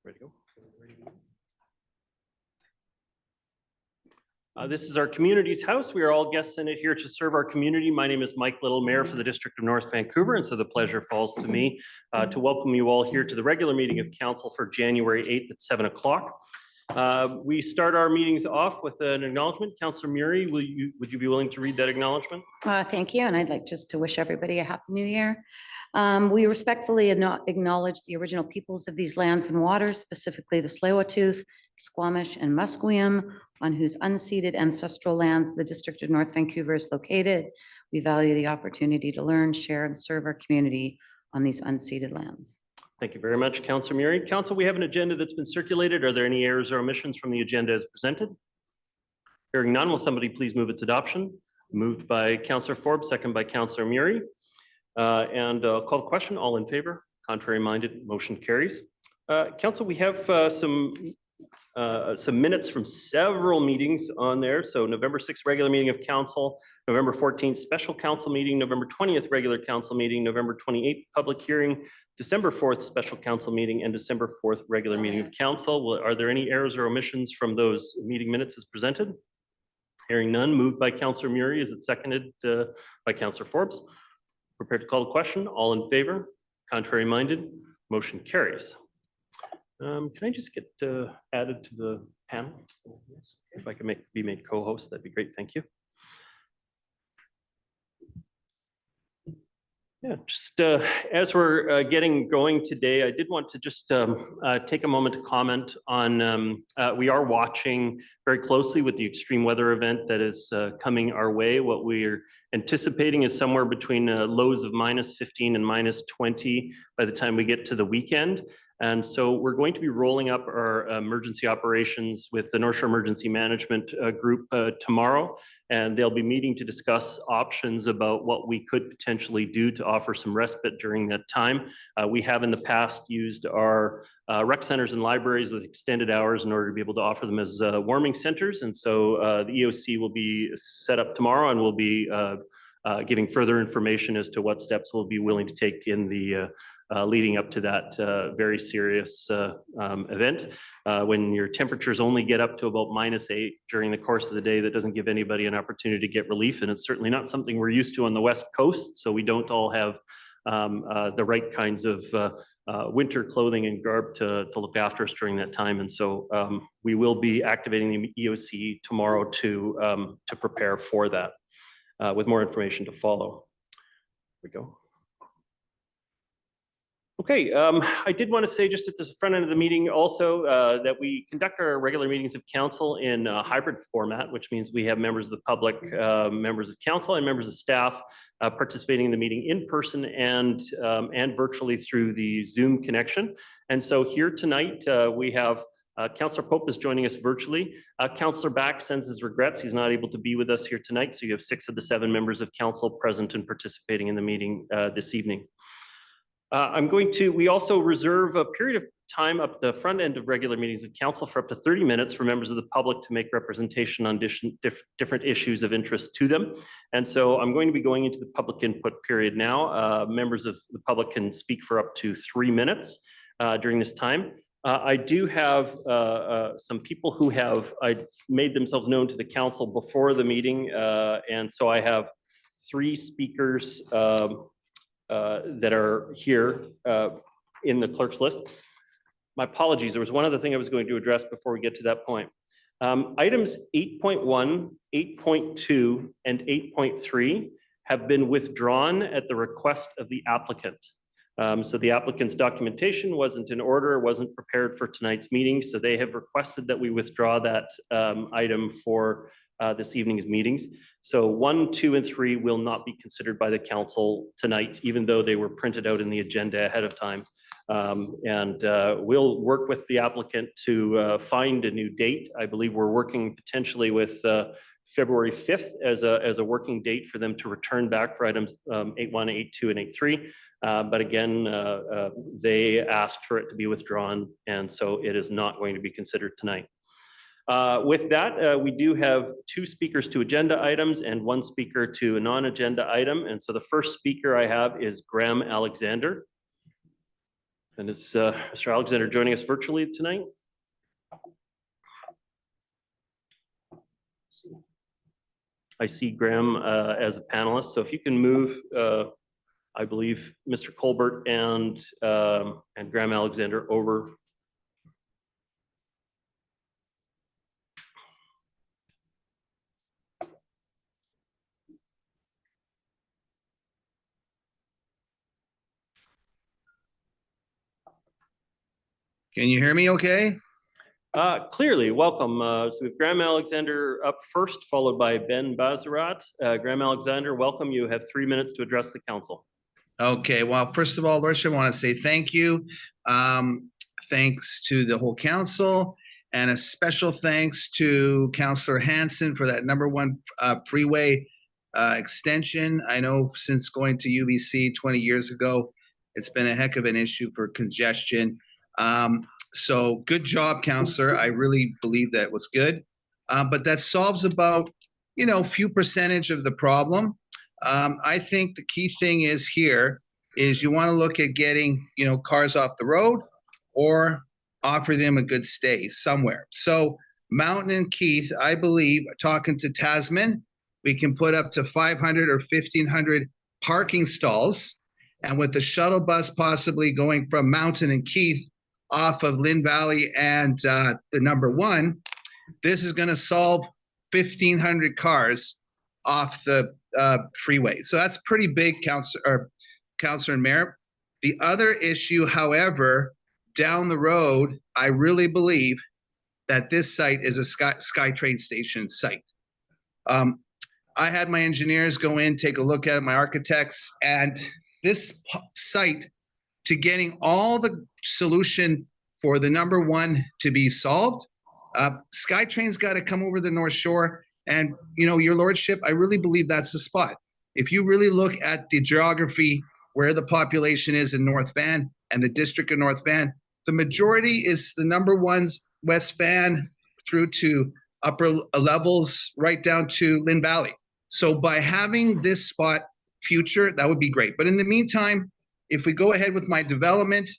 Ready to go? This is our community's house. We are all guests in it here to serve our community. My name is Mike Little, Mayor for the District of North Vancouver, and so the pleasure falls to me to welcome you all here to the regular meeting of Council for January 8th at 7 o'clock. We start our meetings off with an acknowledgement. Councillor Murray, would you be willing to read that acknowledgement? Thank you, and I'd like just to wish everybody a happy new year. We respectfully acknowledge the original peoples of these lands and waters, specifically the Tsleil-Waututh, Squamish, and Musqueam, on whose unceded ancestral lands the District of North Vancouver is located. We value the opportunity to learn, share, and serve our community on these unceded lands. Thank you very much, Councillor Murray. Council, we have an agenda that's been circulated. Are there any errors or omissions from the agenda as presented? Hearing none, will somebody please move its adoption? Moved by Councillor Forbes, second by Councillor Murray. And call the question. All in favor? Contrary minded, motion carries. Council, we have some minutes from several meetings on there. So November 6th regular meeting of council, November 14th special council meeting, November 20th regular council meeting, November 28th public hearing, December 4th special council meeting, and December 4th regular meeting of council. Are there any errors or omissions from those meeting minutes as presented? Hearing none. Moved by Councillor Murray. Is it seconded by Councillor Forbes? Prepared to call the question. All in favor? Contrary minded? Motion carries. Can I just get added to the panel? If I can be made co-host, that'd be great. Thank you. Yeah, just as we're getting going today, I did want to just take a moment to comment on, we are watching very closely with the extreme weather event that is coming our way. What we're anticipating is somewhere between lows of -15 and -20 by the time we get to the weekend. And so we're going to be rolling up our emergency operations with the North Shore Emergency Management Group tomorrow, and they'll be meeting to discuss options about what we could potentially do to offer some respite during that time. We have in the past used our rec centers and libraries with extended hours in order to be able to offer them as warming centers. And so the EOC will be set up tomorrow, and we'll be giving further information as to what steps we'll be willing to take in the leading up to that very serious event. When your temperatures only get up to about -8 during the course of the day, that doesn't give anybody an opportunity to get relief. And it's certainly not something we're used to on the West Coast. So we don't all have the right kinds of winter clothing and garb to look after us during that time. And so we will be activating the EOC tomorrow to prepare for that with more information to follow. Here we go. Okay, I did want to say just at the front end of the meeting also that we conduct our regular meetings of council in a hybrid format, which means we have members of the public, members of council, and members of staff participating in the meeting in person and virtually through the Zoom connection. And so here tonight we have Councillor Pope is joining us virtually. Councillor Back sends his regrets. He's not able to be with us here tonight. So you have 6 of the 7 members of council present and participating in the meeting this evening. We also reserve a period of time up the front end of regular meetings of council for up to 30 minutes for members of the public to make representation on different issues of interest to them. And so I'm going to be going into the public input period now. Members of the public can speak for up to 3 minutes during this time. I do have some people who have made themselves known to the council before the meeting. And so I have 3 speakers that are here in the clerk's list. My apologies, there was one other thing I was going to address before we get to that point. Items 8.1, 8.2, and 8.3 have been withdrawn at the request of the applicant. So the applicant's documentation wasn't in order, wasn't prepared for tonight's meeting, so they have requested that we withdraw that item for this evening's meetings. So 1, 2, and 3 will not be considered by the council tonight, even though they were printed out in the agenda ahead of time. We'll work with the applicant to find a new date. I believe we're working potentially with February 5th as a working date for them to return back for items 8.1, 8.2, and 8.3. But again, they asked for it to be withdrawn, and so it is not going to be considered tonight. With that, we do have 2 speakers to agenda items and 1 speaker to a non-agenda item. And so the first speaker I have is Graham Alexander. And is Mr. Alexander joining us virtually tonight? I see Graham as a panelist, so if you can move, I believe, Mr. Colbert and Graham Alexander over. Can you hear me okay? Clearly, welcome. So we have Graham Alexander up first, followed by Ben Bazarat. Graham Alexander, welcome. You have 3 minutes to address the council. Okay, well, first of all, Lordship, I want to say thank you. Thanks to the whole council, and a special thanks to Councillor Hansen for that #1 freeway extension. I know since going to UBC 20 years ago, it's been a heck of an issue for congestion. So good job, Councillor. I really believe that was good. But that solves about, few percentage of the problem. I think the key thing is here is you want to look at getting, cars off the road or offer them a good stay somewhere. So Mountain and Keith, I believe, talking to Tasman, we can put up to 500 or 1,500 parking stalls. And with the shuttle bus possibly going from Mountain and Keith off of Lynn Valley and the #1, this is going to solve 1,500 cars off the freeway. So that's pretty big, Councillor and Mayor. The other issue, however, down the road, I really believe that this site is a SkyTrain station site. I had my engineers go in, take a look at it, my architects, and this site, to getting all the solution for the #1 to be solved, SkyTrain's got to come over the North Shore. And, your lordship, I really believe that's the spot. If you really look at the geography where the population is in North Van and the district of North Van, the majority is the #1's West Van through to upper levels right down to Lynn Valley. So by having this spot future, that would be great. But in the meantime, if we go ahead with my development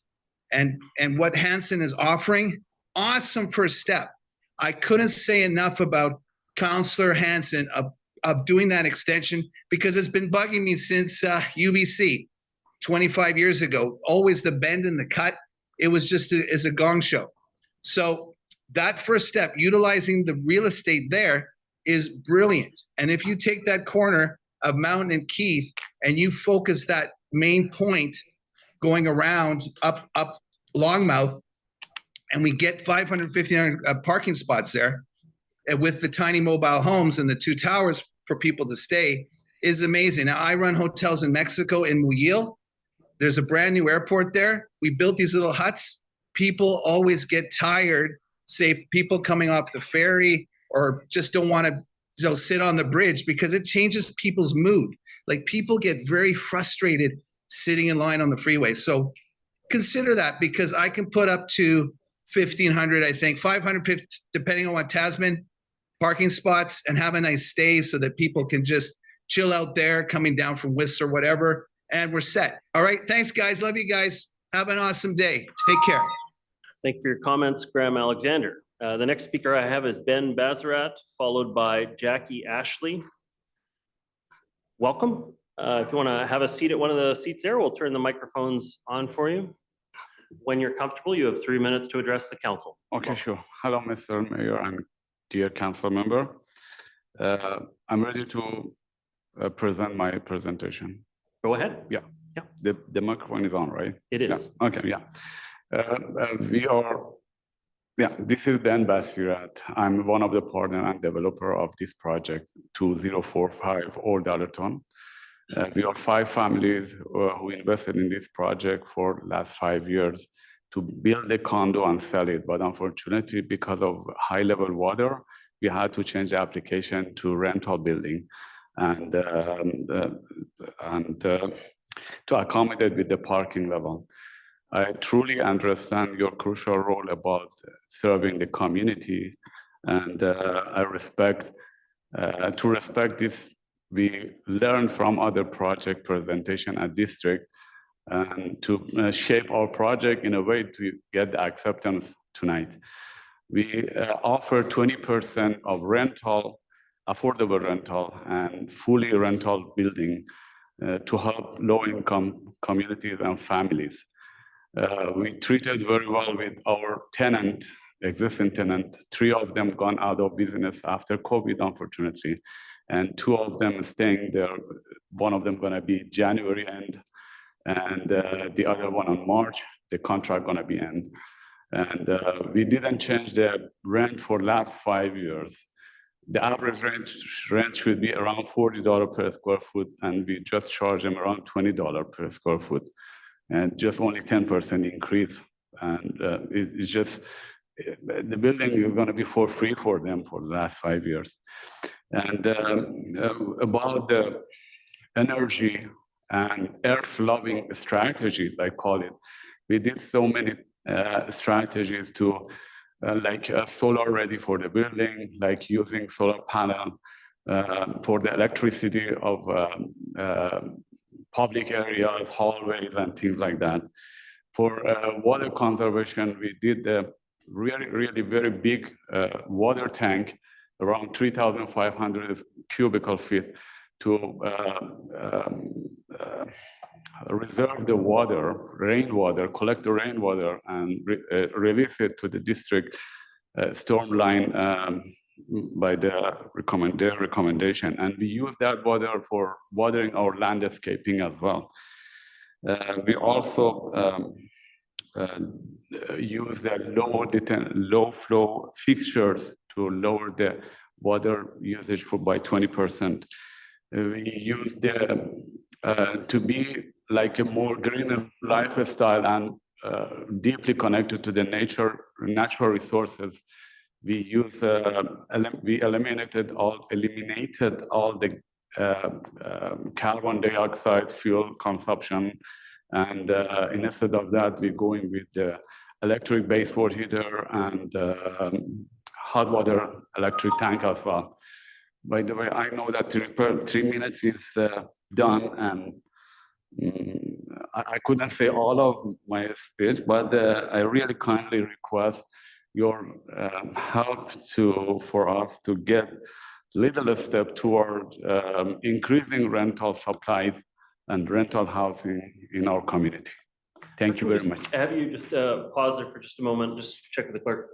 and what Hansen is offering, awesome first step. I couldn't say enough about Councillor Hansen of doing that extension, because it's been bugging me since UBC 25 years ago. Always the bend and the cut. It was just as a gong show. So that first step, utilizing the real estate there, is brilliant. And if you take that corner of Mountain and Keith and you focus that main point going around up Longmouth, and we get 550 parking spots there, and with the tiny mobile homes and the 2 towers for people to stay, is amazing. Now, I run hotels in Mexico, in Muyil. There's a brand new airport there. We built these little huts. People always get tired, say people coming off the ferry or just don't want to sit on the bridge, because it changes people's mood. Like, people get very frustrated sitting in line on the freeway. So consider that, because I can put up to 1,500, I think, 550, depending on what Tasman, parking spots, and have a nice stay so that people can just chill out there coming down from Whistler or whatever, and we're set. All right, thanks guys, love you guys. Have an awesome day. Take care. Thank you for your comments, Graham Alexander. The next speaker I have is Ben Bazarat, followed by Jackie Ashley. Welcome. If you want to have a seat at one of the seats there, we'll turn the microphones on for you. When you're comfortable, you have 3 minutes to address the council. Okay, sure. Hello, Mr. Mayor and dear council member. I'm ready to present my presentation. Go ahead. Yeah. The microphone is on, right? It is. Yeah. Okay, yeah. This is Ben Bazarat. I'm one of the partner and developer of this project, 2045 Old Dollarton. We are 5 families who invested in this project for the last 5 years to build a condo and sell it. But unfortunately, because of high level water, we had to change the application to rental building and to accommodate with the parking level. I truly understand your crucial role about serving the community, and I respect this. We learn from other project presentation at district, and to shape our project in a way to get the acceptance tonight. We offer 20% of rental, affordable rental, and fully rental building to help low-income communities and families. We treated very well with our existing tenant. 3 of them gone out of business after COVID, unfortunately, and 2 of them staying there. One of them gonna be January end, and the other one on March. The contract gonna be end. And we didn't change the rent for last 5 years. The average rent should be around $40 per square foot, and we just charge them around $20 per square foot, and just only 10% increase. And it's just, the building is gonna be for free for them for the last 5 years. And about the energy and earth-loving strategies, I call it, we did so many strategies to like solar ready for the building, like using solar panel for the electricity of public areas, hallways, and things like that. For water conservation, we did a really very big water tank, around 3,500 cubical feet, to reserve the water, rainwater, collect the rainwater, and release it to the district storm line by their recommendation. And we use that water for watering our landscaping as well. We also use the low flow fixtures to lower the water usage by 20%. We use to be like a more greener lifestyle and deeply connected to the natural resources. We eliminated all the carbon dioxide fuel consumption, and instead of that, we're going with the electric base water heater and hot water electric tank as well. By the way, I know that 3 minutes is done, and I couldn't say all of my speech, but I really kindly request your help for us to get little step toward increasing rental supplies and rental housing in our community. Thank you very much. Have you just pause there for just a moment, just check with the clerk.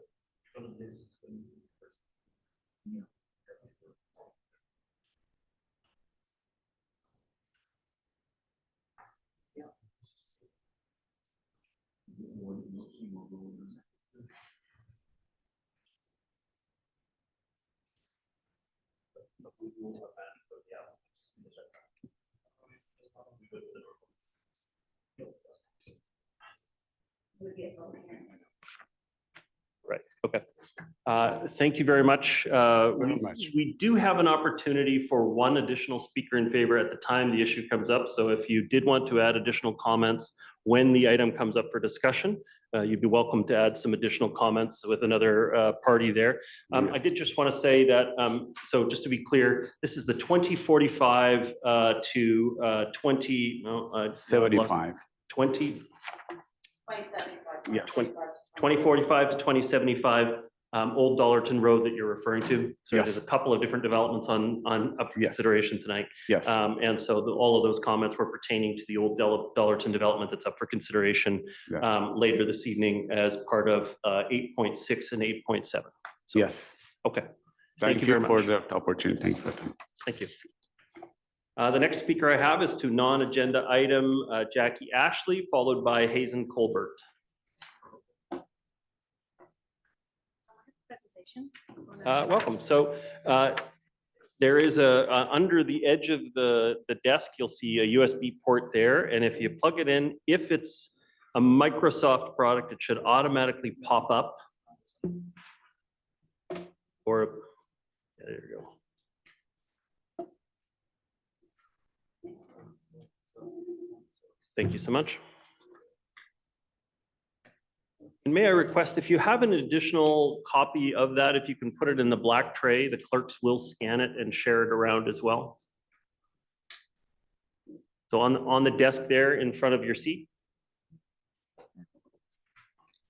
Right, okay. Thank you very much. We do have an opportunity for one additional speaker in favor at the time the issue comes up. So if you did want to add additional comments when the item comes up for discussion, you'd be welcome to add some additional comments with another party there. I did just want to say that, so just to be clear, this is the 2045 to 2075. 2045 to 2075 Old Dollarton Road that you're referring to. So Yes. There's a couple of different developments up for consideration tonight. Yes. And so all of those comments were pertaining to the Old Dollarton development that's up for consideration Yes. later this evening as part of 8.6 and 8.7. So, Yes. Okay. Thank you very for much. the opportunity. Thank you. Thank you. The next speaker I have is to non-agenda item Jackie Ashley, followed by Hazen Colbert. Welcome. So there is under the edge of the desk, you'll see a USB port there. And if you plug it in, if it's a Microsoft product, it should automatically pop up. Or, yeah, there you go. Thank you so much. And may I request, if you have an additional copy of that, if you can put it in the black tray, the clerks will scan it and share it around as well. So on the desk there in front of your seat,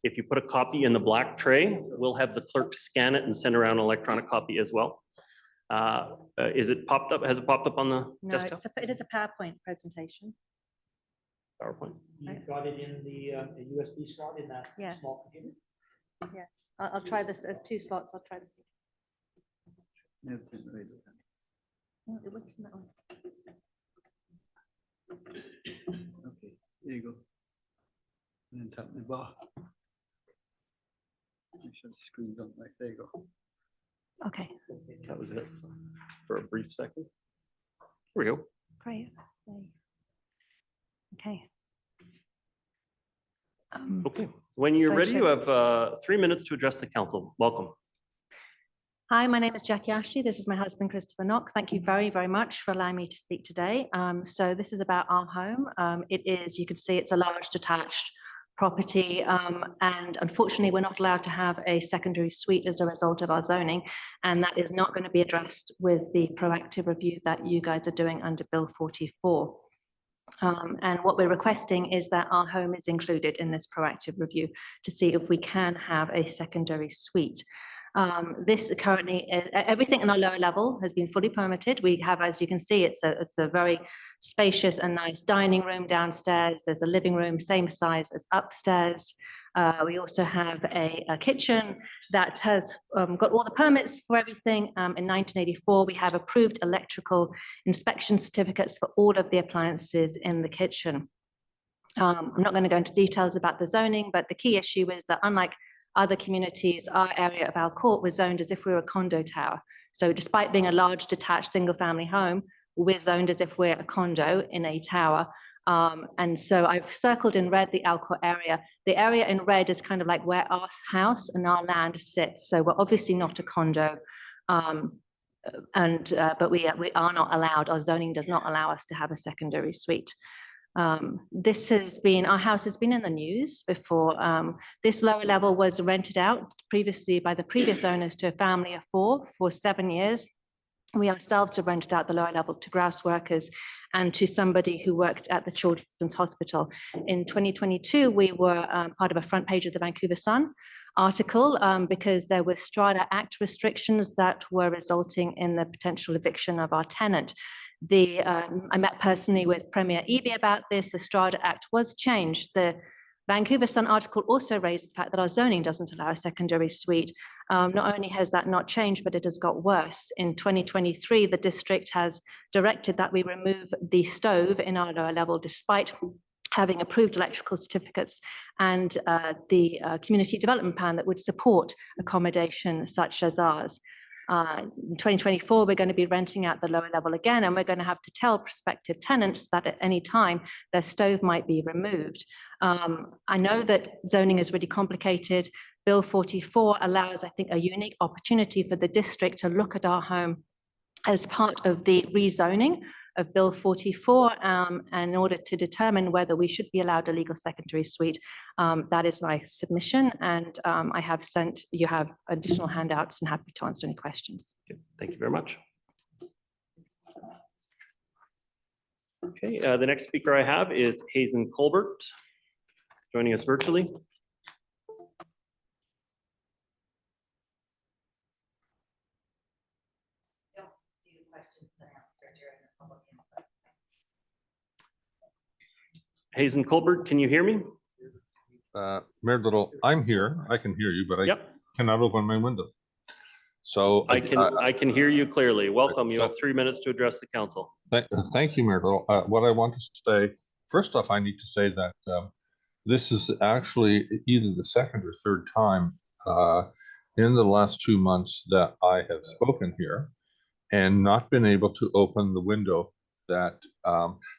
if you put a copy in the black tray, we'll have the clerk scan it and send around an electronic copy as well. Is it popped up? Has it popped up on the No, desktop? it is a PowerPoint presentation. PowerPoint. You've got it in the USB slot in that Yes. small computer? Yes, I'll try this. There's 2 slots. I'll try this. No, it works in that one. Okay, there you go. And then tap the bar. Make sure the screen's on, right, there you go. Okay, That was it for a brief second. Here we go. great. Yay. Okay. Okay, when you're So ready, you should- have 3 minutes to address the council. Welcome. Hi, my name is Jackie Ashley. This is my husband, Christopher Knock. Thank you very, very much for allowing me to speak today. So this is about our home. It is, you can see it's a large detached property. And unfortunately, we're not allowed to have a secondary suite as a result of our zoning. And that is not going to be addressed with the proactive review that you guys are doing under Bill 44. And what we're requesting is that our home is included in this proactive review to see if we can have a secondary suite. This currently, everything in our lower level has been fully permitted. We have, as you can see, it's a very spacious and nice dining room downstairs. There's a living room, same size as upstairs. We also have a kitchen that has got all the permits for everything. In 1984, we have approved electrical inspection certificates for all of the appliances in the kitchen. I'm not going to go into details about the zoning, but the key issue is that unlike other communities, our area of our court was zoned as if we were a condo tower. So despite being a large detached single family home, we're zoned as if we're a condo in a tower. And so I've circled in red the Alcor area. The area in red is kind of like where our house and our land sits. So we're obviously not a condo. But we are not allowed, our zoning does not allow us to have a secondary suite. This has been, our house has been in the news before. This lower level was rented out previously by the previous owners to a family of 4 for 7 years. We ourselves have rented out the lower level to grouse workers and to somebody who worked at the Children's Hospital. In 2022, we were part of a front page of the Vancouver Sun article because there were Strata Act restrictions that were resulting in the potential eviction of our tenant. I met personally with Premier Eby about this. The Strata Act was changed. The Vancouver Sun article also raised the fact that our zoning doesn't allow a secondary suite. Not only has that not changed, but it has got worse. In 2023, the district has directed that we remove the stove in our lower level, despite having approved electrical certificates and the community development plan that would support accommodation such as ours. In 2024, we're going to be renting out the lower level again, and we're going to have to tell prospective tenants that at any time their stove might be removed. I know that zoning is really complicated. Bill 44 allows, I think, a unique opportunity for the district to look at our home as part of the rezoning of Bill 44 in order to determine whether we should be allowed a legal secondary suite. That is my submission, and I have sent, you have additional handouts and happy to answer any questions. Thank you very much. Okay, the next speaker I have is Hazen Colbert, joining us virtually. Hazen Colbert, can you hear me? Mayor Little, I'm here. I can hear you, but I Yep, cannot open my window. So I can hear you clearly. Welcome. You have 3 minutes to address the council. Thank you, Mayor Little. What I want to say, first off, I need to say that this is actually either the second or third time in the last 2 months that I have spoken here and not been able to open the window that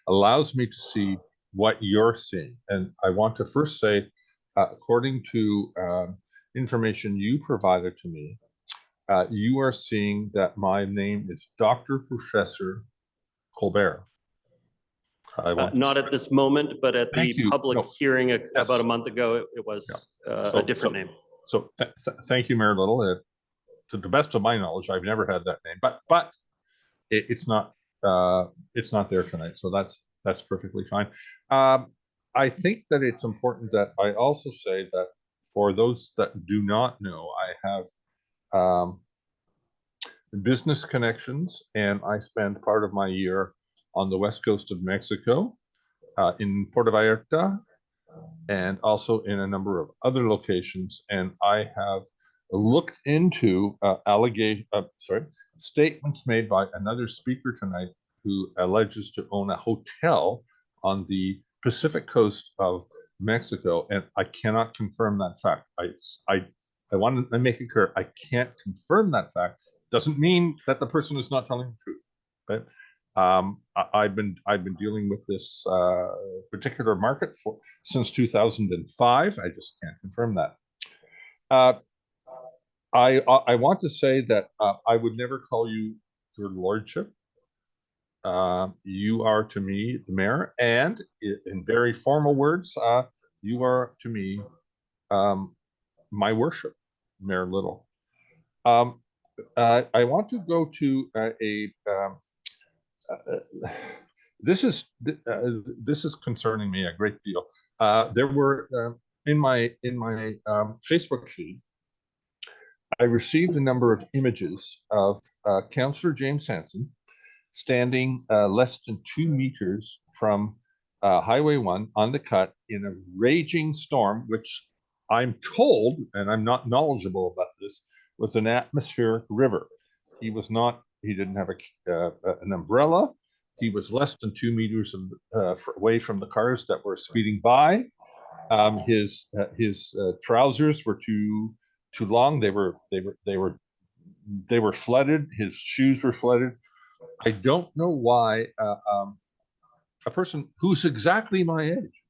allows me to see what you're seeing. And I want to first say, according to information you provided to me, you are seeing that my name is Dr. Professor Colbert. Not at this moment, but at the public hearing about a month ago, it was a different name. So thank you, Mayor Little. To the best of my knowledge, I've never had that name, but it's not there tonight. So that's perfectly fine. I think that it's important that I also say that for those that do not know, I have business connections, and I spend part of my year on the west coast of Mexico, in Puerto Vallarta, and also in a number of other locations. And I have looked into statements made by another speaker tonight who alleges to own a hotel on the Pacific coast of Mexico, and I cannot confirm that fact. I want to make it clear, I can't confirm that fact. Doesn't mean that the person is not telling the truth, right? I've been dealing with this particular market since 2005. I just can't confirm that. I want to say that I would never call you your lordship. You are to me the mayor, and in very formal words, you are to me my worship, Mayor Little. I want to go to this is concerning me a great deal. There were in my Facebook feed, I received a number of images of Councillor James Hansen standing less than 2 meters from Highway 1 on the cut in a raging storm, which I'm told, and I'm not knowledgeable about this, was an atmospheric river. He didn't have an umbrella. He was less than 2 meters away from the cars that were speeding by. His trousers were too long. They were flooded. His shoes were flooded. I don't know why a person who's exactly my age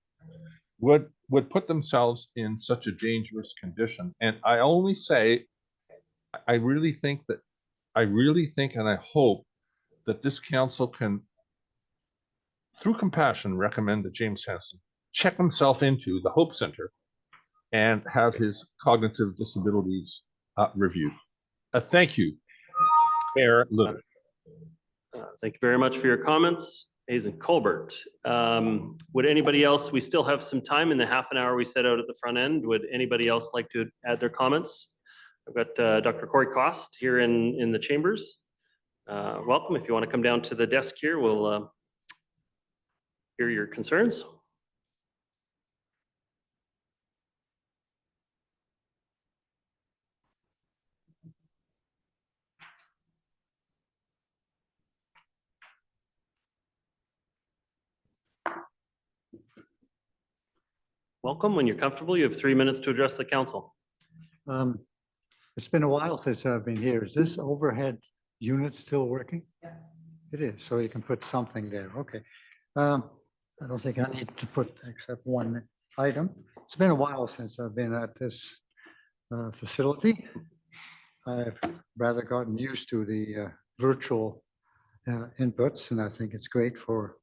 would put themselves in such a dangerous condition. And I only say, I really think and I hope that this council can, through compassion, recommend that James Hansen check himself into the Hope Center and have his cognitive disabilities reviewed. Thank you, Mayor Little. Thank you very much for your comments. Hazen Colbert. Would anybody else, we still have some time in the half an hour we set out at the front end. Would anybody else like to add their comments? I've got Dr. Corey Cost here in the chambers. Welcome. If you want to come down to the desk here, we'll hear your concerns. Welcome. When you're comfortable, you have 3 minutes to address the council. It's been a while since I've been here. Is this overhead unit still working? Yeah. It is, so you can put something there. Okay. I don't think I need to put except one item. It's been a while since I've been at this facility. I've rather gotten used to the virtual inputs, and I think it's great for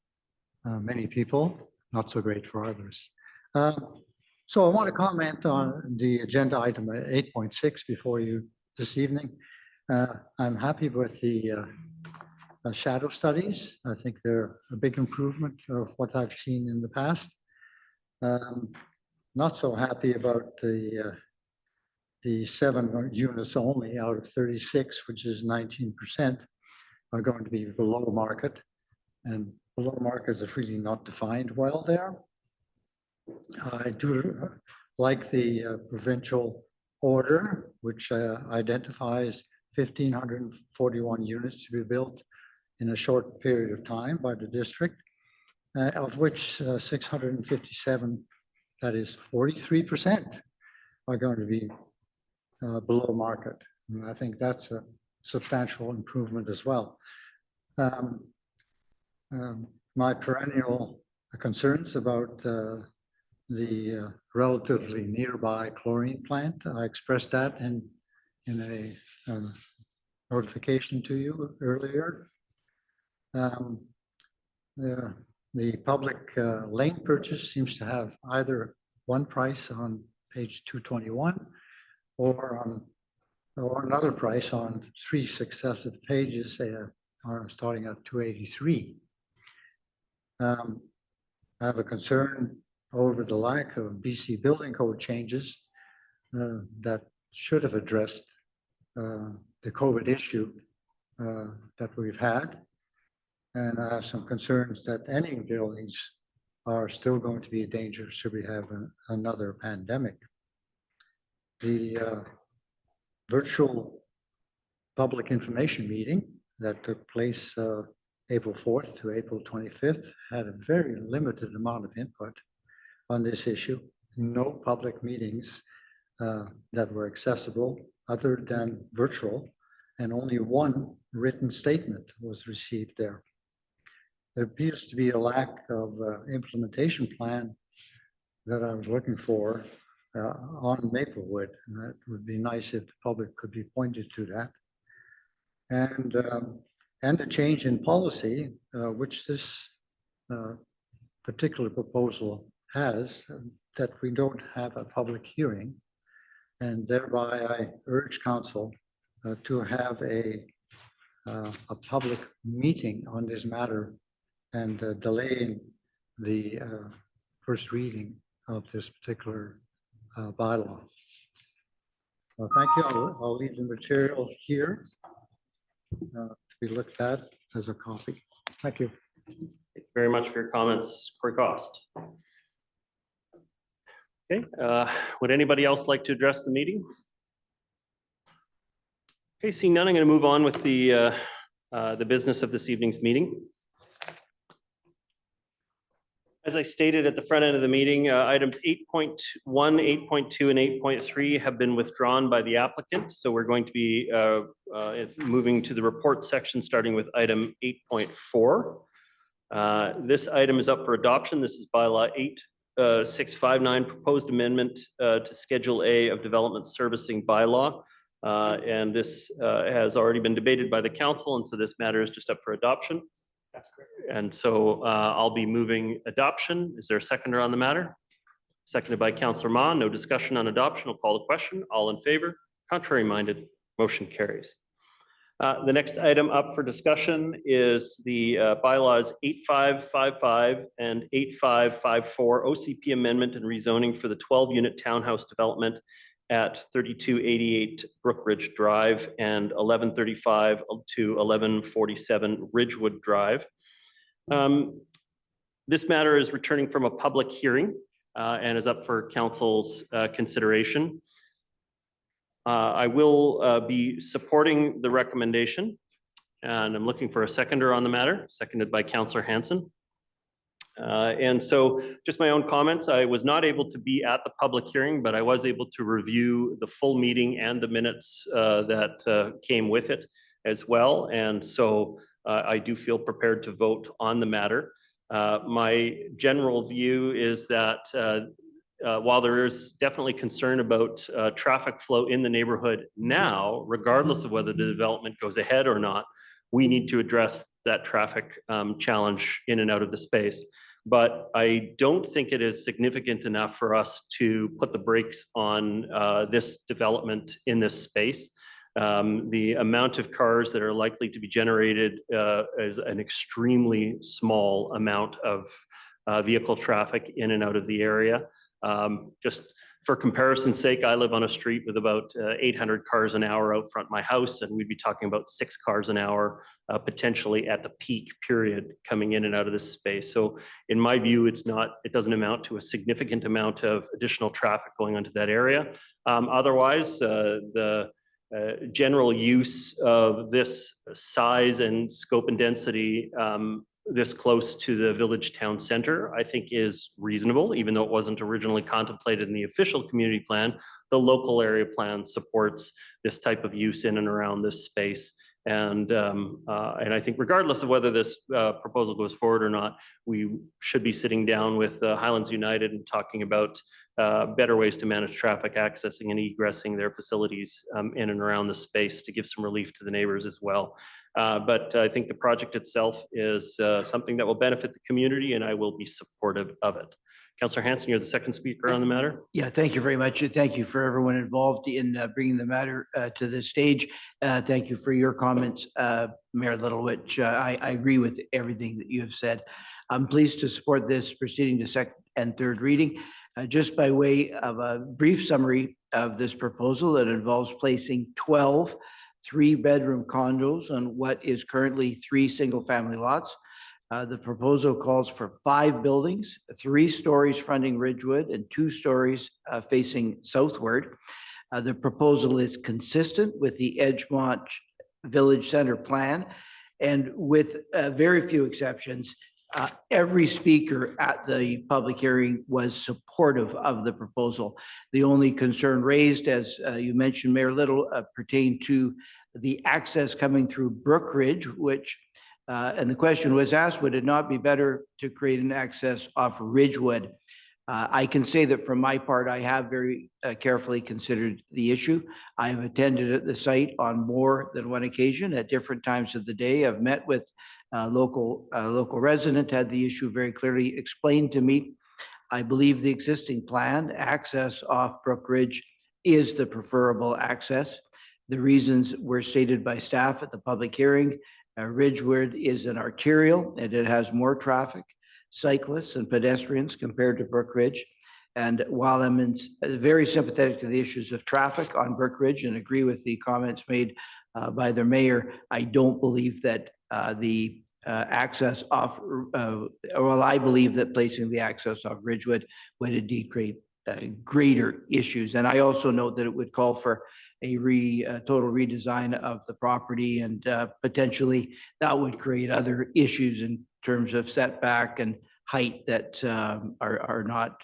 many people, not so great for others. So I want to comment on the agenda item 8.6 before you this evening. I'm happy with the shadow studies. I think they're a big improvement of what I've seen in the past. Not so happy about the 7 units only out of 36, which is 19%, are going to be below market. And below market is really not defined well there. I do like the provincial order, which identifies 1,541 units to be built in a short period of time by the district, of which 657, that is 43%, are going to be below market. And I think that's a substantial improvement as well. My perennial concerns about the relatively nearby chlorine plant, I expressed that in a notification to you earlier. The public lane purchase seems to have either one price on page 221 or another price on 3 successive pages, starting at 283. I have a concern over the lack of BC building code changes that should have addressed the COVID issue that we've had. And I have some concerns that any buildings are still going to be a danger should we have another pandemic. The virtual public information meeting that took place April 4th to April 25th had a very limited amount of input on this issue. No public meetings that were accessible other than virtual, and only one written statement was received there. There appears to be a lack of implementation plan that I was looking for on Maplewood, and that would be nice if the public could be pointed to that. And a change in policy, which this particular proposal has, that we don't have a public hearing, and thereby I urge council to have a public meeting on this matter and delaying the first reading of this particular bylaw. Well, thank you. I'll leave the material here to be looked at as a copy. Thank you. Thank you very much for your comments, Corey Cost. Okay, would anybody else like to address the meeting? Okay, seeing none, I'm going to move on with the business of this evening's meeting. As I stated at the front end of the meeting, items 8.1, 8.2, and 8.3 have been withdrawn by the applicant. So we're going to be moving to the report section, starting with item 8.4. This item is up for adoption. This is bylaw 8659, proposed amendment to Schedule A of Development Servicing Bylaw. And this has already been debated by the council, and so this matter is just up for adoption. That's correct. And so I'll be moving adoption. Is there a seconder on the matter? Seconded by Councillor Ma. No discussion on adoption. I'll call the question. All in favor? Contrary minded? Motion carries. The next item up for discussion is the bylaws 8555 and 8554 OCP amendment and rezoning for the 12-unit townhouse development at 3288 Brookridge Drive and 1135 to 1147 Ridgewood Drive. This matter is returning from a public hearing and is up for council's consideration. I will be supporting the recommendation, and I'm looking for a seconder on the matter, seconded by Councillor Hansen. And so just my own comments, I was not able to be at the public hearing, but I was able to review the full meeting and the minutes that came with it as well. And so I do feel prepared to vote on the matter. My general view is that while there is definitely concern about traffic flow in the neighborhood now, regardless of whether the development goes ahead or not, we need to address that traffic challenge in and out of the space. But I don't think it is significant enough for us to put the brakes on this development in this space. The amount of cars that are likely to be generated is an extremely small amount of vehicle traffic in and out of the area. Just for comparison's sake, I live on a street with about 800 cars an hour out front my house, and we'd be talking about 6 cars an hour potentially at the peak period coming in and out of this space. So in my view, it doesn't amount to a significant amount of additional traffic going onto that area. Otherwise, the general use of this size and scope and density this close to the village town center, I think is reasonable, even though it wasn't originally contemplated in the official community plan. The local area plan supports this type of use in and around this space. And I think regardless of whether this proposal goes forward or not, we should be sitting down with Highlands United and talking about better ways to manage traffic accessing and egressing their facilities in and around the space to give some relief to the neighbors as well. But I think the project itself is something that will benefit the community, and I will be supportive of it. Councillor Hansen, you're the second speaker on the matter. Yeah, thank you very much. Thank you for everyone involved in bringing the matter to this stage. Thank you for your comments, Mayor Littlewich. I agree with everything that you have said. I'm pleased to support this proceeding to second and third reading. Just by way of a brief summary of this proposal, it involves placing 12 three-bedroom condos on what is currently 3 single-family lots. The proposal calls for 5 buildings, 3 stories fronting Ridgewood and 2 stories facing southward. The proposal is consistent with the Edgemont Village Center plan, and with very few exceptions, every speaker at the public hearing was supportive of the proposal. The only concern raised, as you mentioned, Mayor Little, pertained to the access coming through Brookridge, which, and the question was asked, would it not be better to create an access off Ridgewood? I can say that from my part, I have very carefully considered the issue. I have attended at the site on more than one occasion at different times of the day. I've met with local resident, had the issue very clearly explained to me. I believe the existing plan access off Brookridge is the preferable access. The reasons were stated by staff at the public hearing. Ridgewood is an arterial and it has more traffic, cyclists and pedestrians compared to Brookridge. And while I'm very sympathetic to the issues of traffic on Brookridge and agree with the comments made by their mayor, I don't believe that the access off, well, I believe that placing the access off Ridgewood would indeed create greater issues. And I also note that it would call for a total redesign of the property, and potentially that would create other issues in terms of setback and height that are not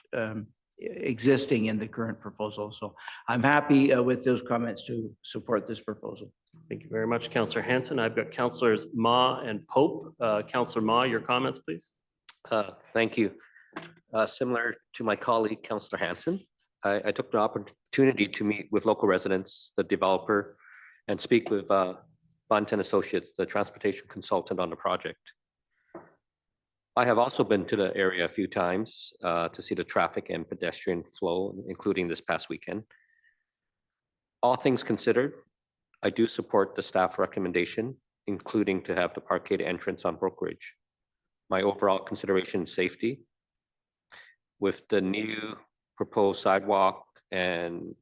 existing in the current proposal. So I'm happy with those comments to support this proposal. Thank you very much, Councillor Hanson. I've got Councillors Ma and Pope. Councillor Ma, your comments, please. Thank you. Similar to my colleague, Councillor Hanson, I took the opportunity to meet with local residents, the developer, and speak with Bonten Associates, the transportation consultant on the project. I have also been to the area a few times to see the traffic and pedestrian flow, including this past weekend. All things considered, I do support the staff recommendation, including to have the parkade entrance on Brookridge. My overall consideration is safety. With the new proposed sidewalk and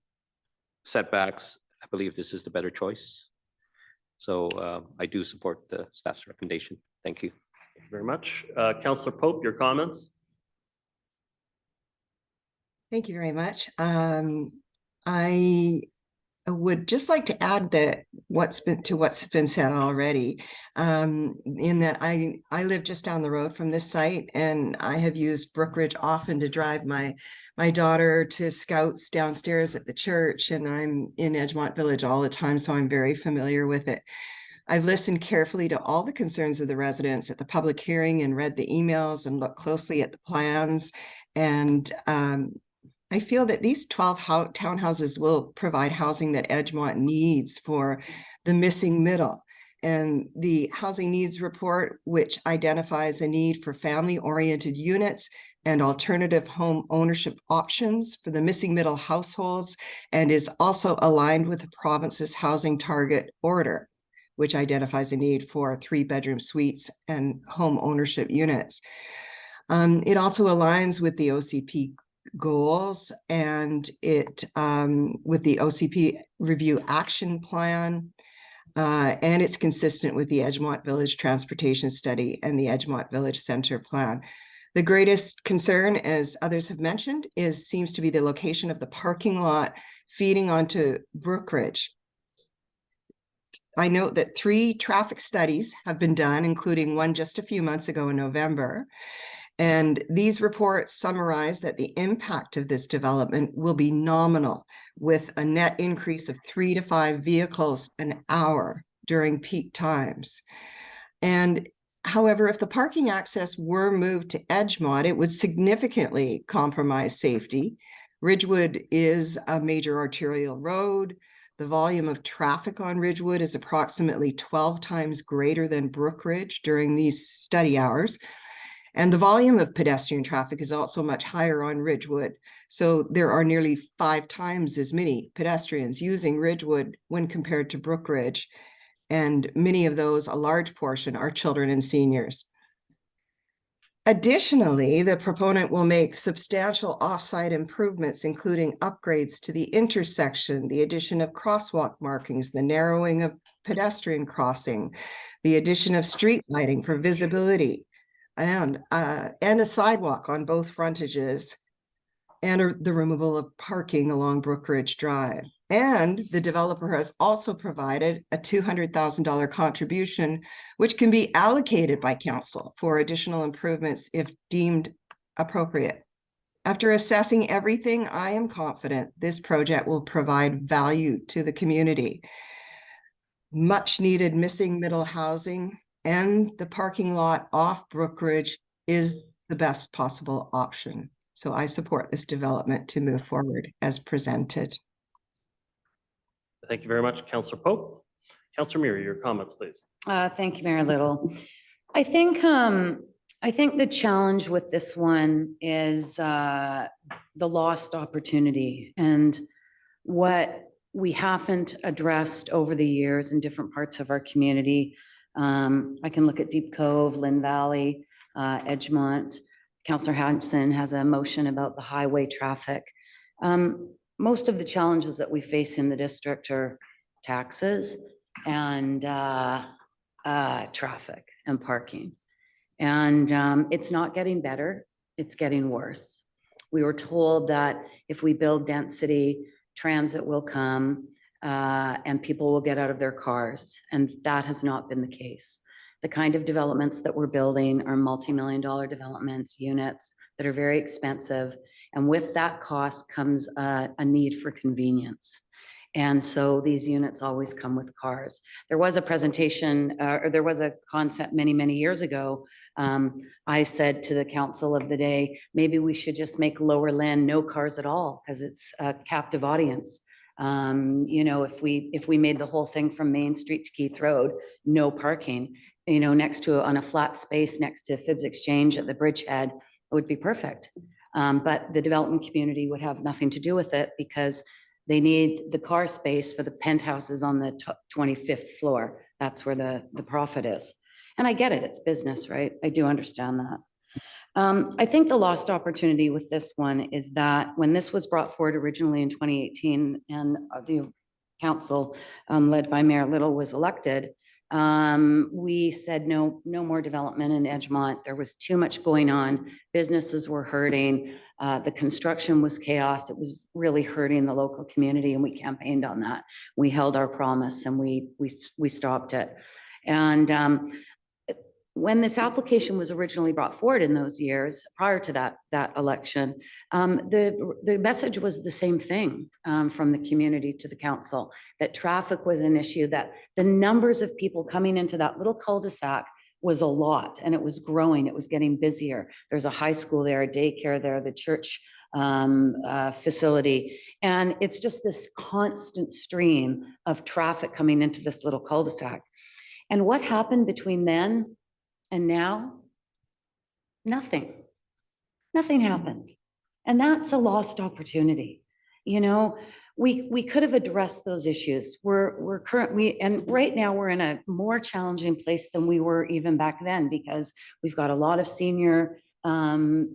setbacks, I believe this is the better choice. So I do support the staff's recommendation. Thank you. Thank you very much. Councillor Pope, your comments. Thank you very much. I would just like to add that what's been said already, in that I live just down the road from this site, and I have used Brookridge often to drive my daughter to scouts downstairs at the church, and I'm in Edgemont Village all the time, so I'm very familiar with it. I've listened carefully to all the concerns of the residents at the public hearing and read the emails and looked closely at the plans, and I feel that these 12 townhouses will provide housing that Edgemont needs for the missing middle. And the housing needs report, which identifies a need for family-oriented units and alternative home ownership options for the missing middle households, and is also aligned with the province's housing target order, which identifies a need for 3-bedroom suites and home ownership units. It also aligns with the OCP goals, and it with the OCP review action plan, and it's consistent with the Edgemont Village Transportation Study and the Edgemont Village Center plan. The greatest concern, as others have mentioned, seems to be the location of the parking lot feeding onto Brookridge. I note that 3 traffic studies have been done, including one just a few months ago in November. And these reports summarize that the impact of this development will be nominal, with a net increase of 3 to 5 vehicles an hour during peak times. And however, if the parking access were moved to Edgemont, it would significantly compromise safety. Ridgewood is a major arterial road. The volume of traffic on Ridgewood is approximately 12 times greater than Brookridge during these study hours. And the volume of pedestrian traffic is also much higher on Ridgewood. So there are nearly 5 times as many pedestrians using Ridgewood when compared to Brookridge. And many of those, a large portion, are children and seniors. Additionally, the proponent will make substantial off-site improvements, including upgrades to the intersection, the addition of crosswalk markings, the narrowing of pedestrian crossing, the addition of street lighting for visibility, and a sidewalk on both frontages, and the removal of parking along Brookridge Drive. And the developer has also provided a $200,000 contribution, which can be allocated by council for additional improvements if deemed appropriate. After assessing everything, I am confident this project will provide value to the community. Much needed missing middle housing and the parking lot off Brookridge is the best possible option. So I support this development to move forward as presented. Thank you very much, Councillor Pope. Councillor Miri, your comments, please. Thank you, Mayor Little. I think the challenge with this one is the lost opportunity and what we haven't addressed over the years in different parts of our community. I can look at Deep Cove, Lynn Valley, Edgemont. Councillor Hanson has a motion about the highway traffic. Most of the challenges that we face in the district are taxes and traffic and parking. And it's not getting better, it's getting worse. We were told that if we build density, transit will come and people will get out of their cars. And that has not been the case. The kind of developments that we're building are multi-million-dollar developments, units that are very expensive. And with that cost comes a need for convenience. And so these units always come with cars. There was a presentation or there was a concept many, many years ago. I said to the council of the day, maybe we should just make Lower Land no cars at all because it's a captive audience. You know, if we made the whole thing from Main Street to Keith Road, no parking, you know, next to on a flat space next to Phibbs Exchange at the bridgehead, it would be perfect. But the development community would have nothing to do with it because they need the car space for the penthouses on the 25th floor. That's where the profit is. And I get it, it's business, right? I do understand that. I think the lost opportunity with this one is that when this was brought forward originally in 2018 and the council led by Mayor Little was elected, we said no more development in Edgemont. There was too much going on. Businesses were hurting. The construction was chaos. It was really hurting the local community, and we campaigned on that. We held our promise and we stopped it. And when this application was originally brought forward in those years prior to that election, the message was the same thing from the community to the council, that traffic was an issue, that the numbers of people coming into that little cul-de-sac was a lot, and it was growing, it was getting busier. There's a high school there, a daycare there, the church facility, and it's just this constant stream of traffic coming into this little cul-de-sac. And what happened between then and now? Nothing happened. And that's a lost opportunity. You know, we could have addressed those issues. We're currently, and right now we're in a more challenging place than we were even back then, because we've got a lot of senior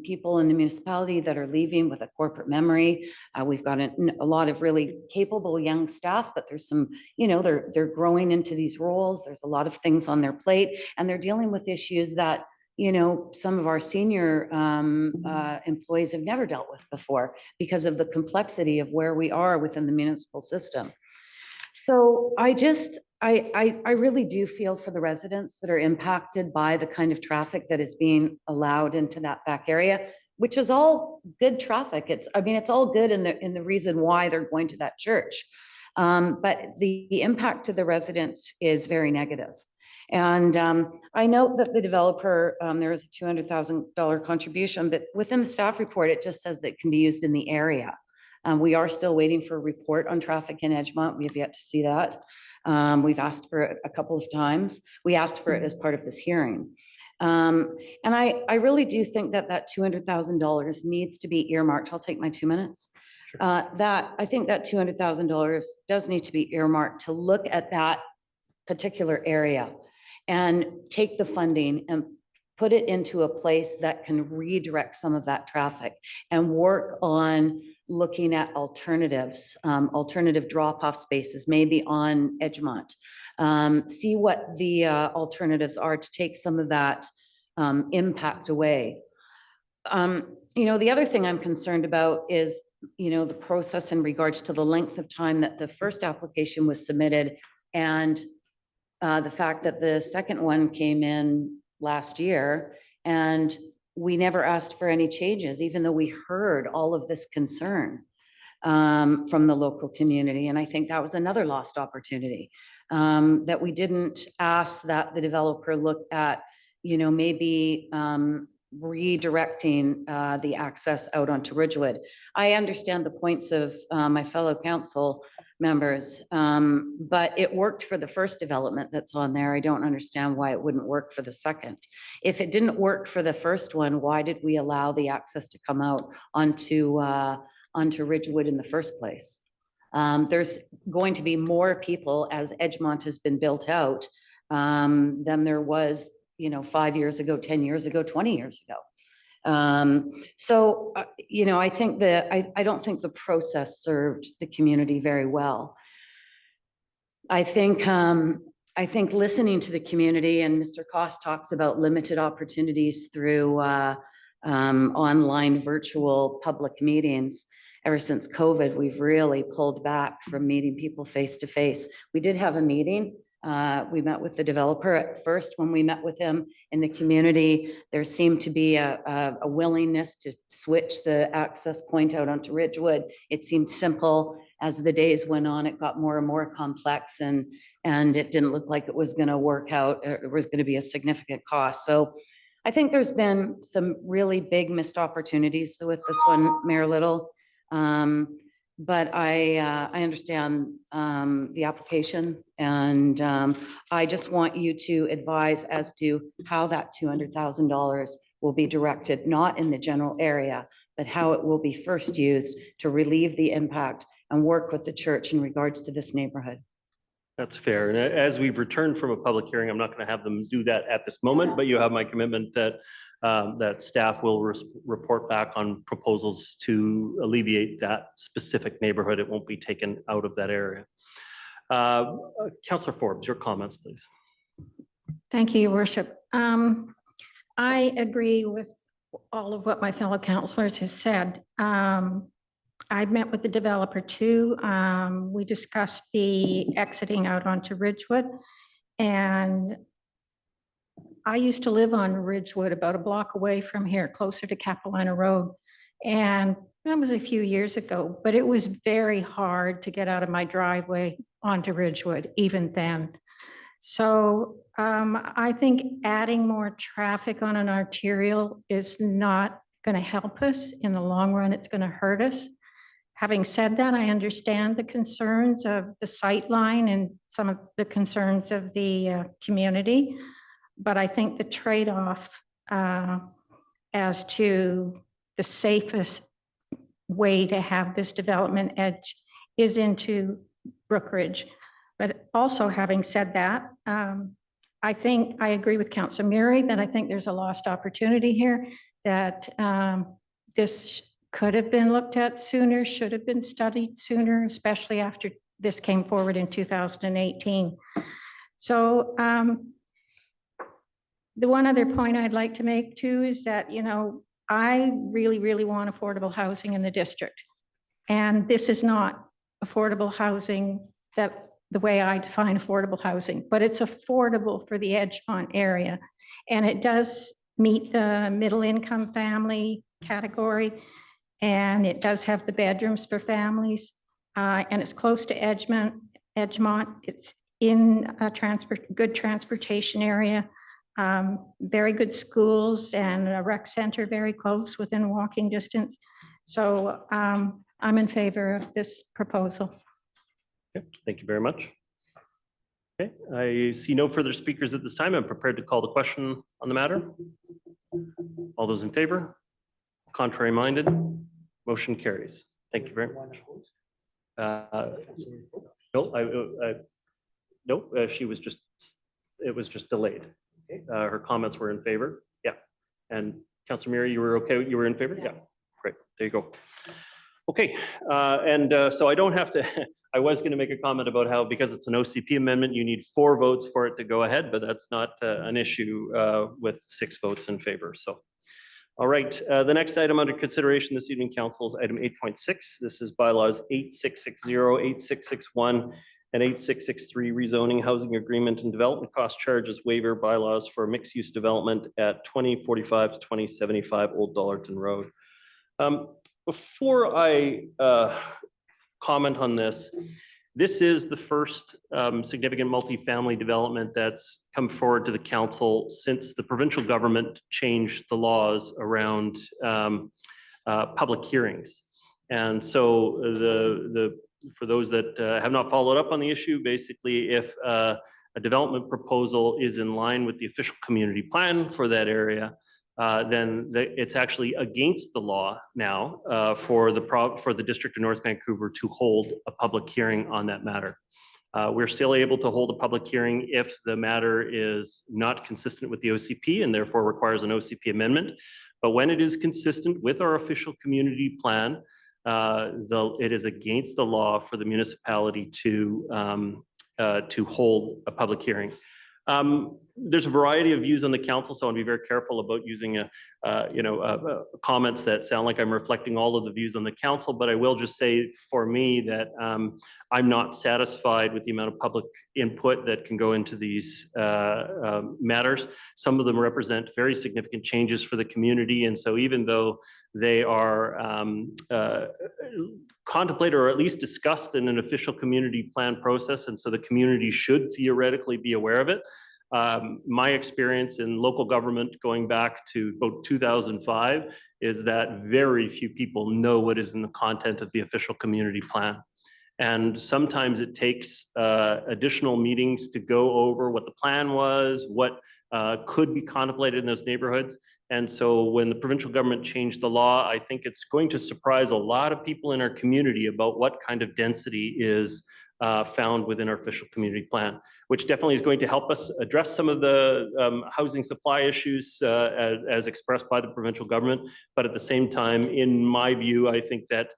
people in the municipality that are leaving with a corporate memory. We've got a lot of really capable young staff, but there's some, you know, they're growing into these roles. There's a lot of things on their plate, and they're dealing with issues that, you know, some of our senior employees have never dealt with before because of the complexity of where we are within the municipal system. So I really do feel for the residents that are impacted by the kind of traffic that is being allowed into that back area, which is all good traffic. It's all good in the reason why they're going to that church. But the impact to the residents is very negative. And I note that the developer, there is a $200,000 contribution, but within the staff report, it just says that it can be used in the area. We are still waiting for a report on traffic in Edgemont. We have yet to see that. We've asked for it a couple of times. We asked for it as part of this hearing. And I really do think that $200,000 needs to be earmarked. I'll take my 2 minutes. Sure. I think that $200,000 does need to be earmarked to look at that particular area and take the funding and put it into a place that can redirect some of that traffic and work on looking at alternatives, alternative drop-off spaces, maybe on Edgemont. See what the alternatives are to take some of that impact away. The other thing I'm concerned about is, the process in regards to the length of time that the first application was submitted and the fact that the second one came in last year and we never asked for any changes, even though we heard all of this concern from the local community. And I think that was another lost opportunity, that we didn't ask that the developer look at, maybe redirecting the access out onto Ridgewood. I understand the points of my fellow council members, but it worked for the first development that's on there. I don't understand why it wouldn't work for the second. If it didn't work for the first one, why did we allow the access to come out onto Ridgewood in the first place? There's going to be more people as Edgemont has been built out than there was 5 years ago, 10 years ago, 20 years ago. I think I don't think the process served the community very well. I think listening to the community, and Mr. Cost talks about limited opportunities through online virtual public meetings. Ever since COVID, we've really pulled back from meeting people face to face. We did have a meeting. We met with the developer at first. When we met with him in the community, there seemed to be a willingness to switch the access point out onto Ridgewood. It seemed simple. As the days went on, it got more and more complex, and it didn't look like it was going to work out. It was going to be a significant cost. So I think there's been some really big missed opportunities with this one, Mayor Little. But I understand the application, and I just want you to advise as to how that $200,000 will be directed, not in the general area, but how it will be first used to relieve the impact and work with the church in regards to this neighborhood. That's fair. And as we've returned from a public hearing, I'm not going to have them do that at this moment, but you have my commitment that that staff will report back on proposals to alleviate that specific neighborhood. It won't be taken out of that area. Councillor Forbes, your comments, please. Thank you, Your Worship. I agree with all of what my fellow councillors have said. I met with the developer too. We discussed the exiting out onto Ridgewood, and I used to live on Ridgewood about a block away from here, closer to Capilano Road. And that was a few years ago, but it was very hard to get out of my driveway onto Ridgewood even then. So I think adding more traffic on an arterial is not going to help us in the long run. It's going to hurt us. Having said that, I understand the concerns of the sightline and some of the concerns of the community, but I think the trade-off as to the safest way to have this development edge is into Brookridge. But also, having said that, I think I agree with Councillor Murray that I think there's a lost opportunity here, that this could have been looked at sooner, should have been studied sooner, especially after this came forward in 2018. So the one other point I'd like to make too is that, I really, really want affordable housing in the district. And this is not affordable housing that the way I define affordable housing, but it's affordable for the Edgemont area. And it does meet the middle income family category. And it does have the bedrooms for families. And it's close to Edgemont. It's in a good transportation area. Very good schools and a rec center very close within walking distance. So I'm in favor of this proposal. Okay, thank you very much. Okay, I see no further speakers at this time. I'm prepared to call the question on the matter. All those in favor? Contrary minded? Motion carries. Thank you very much. No, she was just, it was just delayed. Her comments were in favor. Yeah. And Councillor Miri, you were okay, you were in favor? Yeah, great, there you go. Okay, so I don't have to, I was going to make a comment about how, because it's an OCP amendment, you need 4 votes for it to go ahead, but that's not an issue with 6 votes in favor, so. All right, the next item under consideration this evening, council, is item 8.6. This is bylaws 8660, 8661, and 8663, rezoning housing agreement and development cost charges waiver bylaws for mixed-use development at 2045 to 2075 Old Dollarton Road. Before I comment on this, this is the first significant multifamily development that's come forward to the council since the provincial government changed the laws around public hearings. And so for those that have not followed up on the issue, basically if a development proposal is in line with the official community plan for that area, then it's actually against the law now for the District of North Vancouver to hold a public hearing on that matter. We're still able to hold a public hearing if the matter is not consistent with the OCP and therefore requires an OCP amendment. But when it is consistent with our official community plan, it is against the law for the municipality to hold a public hearing. There's a variety of views on the council, so I'll be very careful about using comments that sound like I'm reflecting all of the views on the council, but I will just say for me that I'm not satisfied with the amount of public input that can go into these matters. Some of them represent very significant changes for the community, and so even though they are contemplated or at least discussed in an official community plan process, and so the community should theoretically be aware of it. My experience in local government going back to about 2005 is that very few people know what is in the content of the official community plan. And sometimes it takes additional meetings to go over what the plan was, what could be contemplated in those neighborhoods. And so when the provincial government changed the law, I think it's going to surprise a lot of people in our community about what kind of density is found within our official community plan, which definitely is going to help us address some of the housing supply issues as expressed by the provincial government. But at the same time, in my view, I think that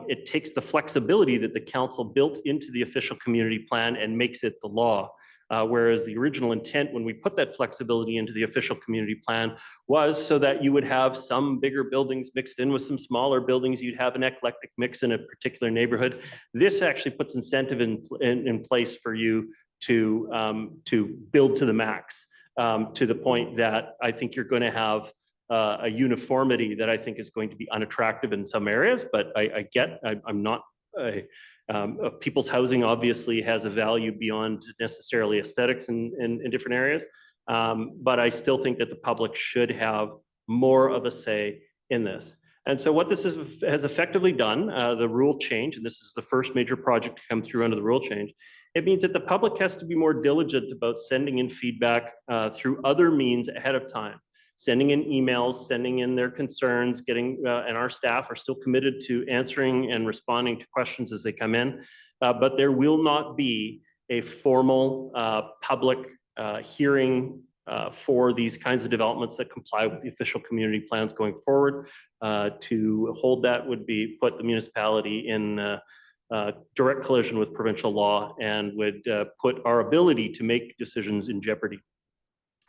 it takes the flexibility that the council built into the official community plan and makes it the law. Whereas the original intent when we put that flexibility into the official community plan was so that you would have some bigger buildings mixed in with some smaller buildings. You'd have an eclectic mix in a particular neighborhood. This actually puts incentive in place for you to build to the max, to the point that I think you're going to have a uniformity that I think is going to be unattractive in some areas. But I'm not people's housing obviously has a value beyond necessarily aesthetics in different areas. But I still think that the public should have more of a say in this. And so what this has effectively done, the rule change, and this is the first major project to come through under the rule change, it means that the public has to be more diligent about sending in feedback through other means ahead of time. Sending in emails, sending in their concerns, and our staff are still committed to answering and responding to questions as they come in. But there will not be a formal public hearing for these kinds of developments that comply with the official community plans going forward. To hold that would be put the municipality in direct collision with provincial law and would put our ability to make decisions in jeopardy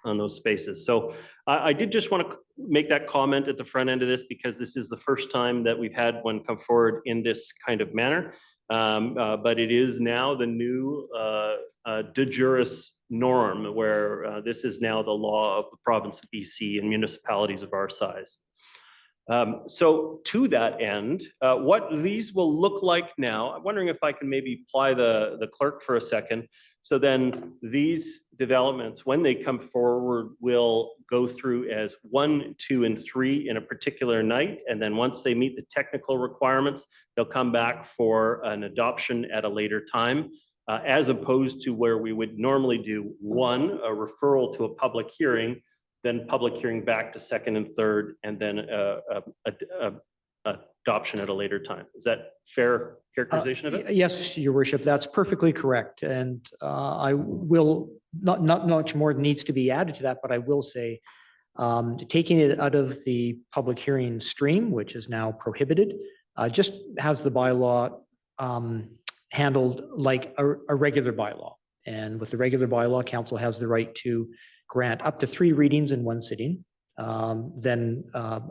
on those spaces. So I did just want to make that comment at the front end of this because this is the first time that we've had one come forward in this kind of manner. But it is now the new de juris norm where this is now the law of the province of BC and municipalities of our size. So to that end, what these will look like now, I'm wondering if I can maybe apply the clerk for a second. So then these developments, when they come forward, will go through as 1, 2, and 3 in a particular night. And then once they meet the technical requirements, they'll come back for an adoption at a later time, as opposed to where we would normally do 1, a referral to a public hearing, then public hearing back to 2nd and 3rd, and then adoption at a later time. Is that fair characterization of it? Yes, Your Worship, that's perfectly correct. And I will, not much more needs to be added to that, but I will say Taking it out of the public hearing stream, which is now prohibited, just has the bylaw handled like a regular bylaw. And with the regular bylaw, council has the right to grant up to 3 readings in one sitting. Then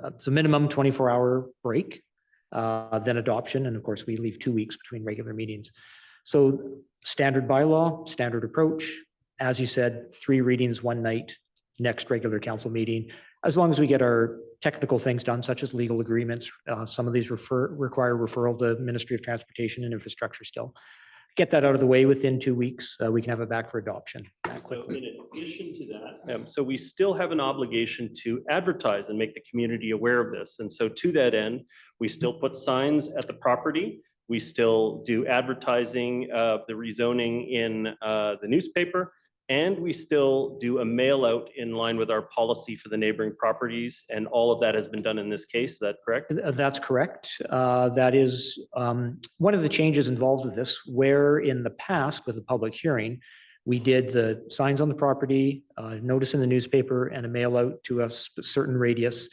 it's a minimum 24-hour break, then adoption. And of course, we leave 2 weeks between regular meetings. So standard bylaw, standard approach. As you said, 3 readings one night, next regular council meeting, as long as we get our technical things done, such as legal agreements. Some of these require referral to Ministry of Transportation and Infrastructure still. Get that out of the way within 2 weeks. We can have it back for adoption. So in addition to that, so we still have an obligation to advertise and make the community aware of this. And so to that end, we still put signs at the property. We still do advertising of the rezoning in the newspaper. And we still do a mail out in line with our policy for the neighboring properties. And all of that has been done in this case. Is that correct? That's correct. That is one of the changes involved with this, where in the past with the public hearing, we did the signs on the property, notice in the newspaper, and a mail out to a certain radius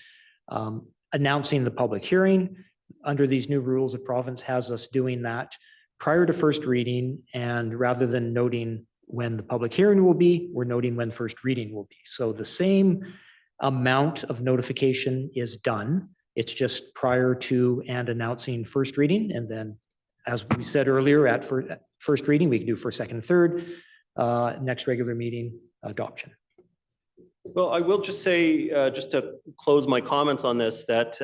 announcing the public hearing. Under these new rules, the province has us doing that prior to first reading, and rather than noting when the public hearing will be, we're noting when first reading will be. So the same amount of notification is done. It's just prior to and announcing first reading. And then, as we said earlier, at first reading, we can do first, second, and third. Next regular meeting, adoption. Well, I will just say, just to close my comments on this, that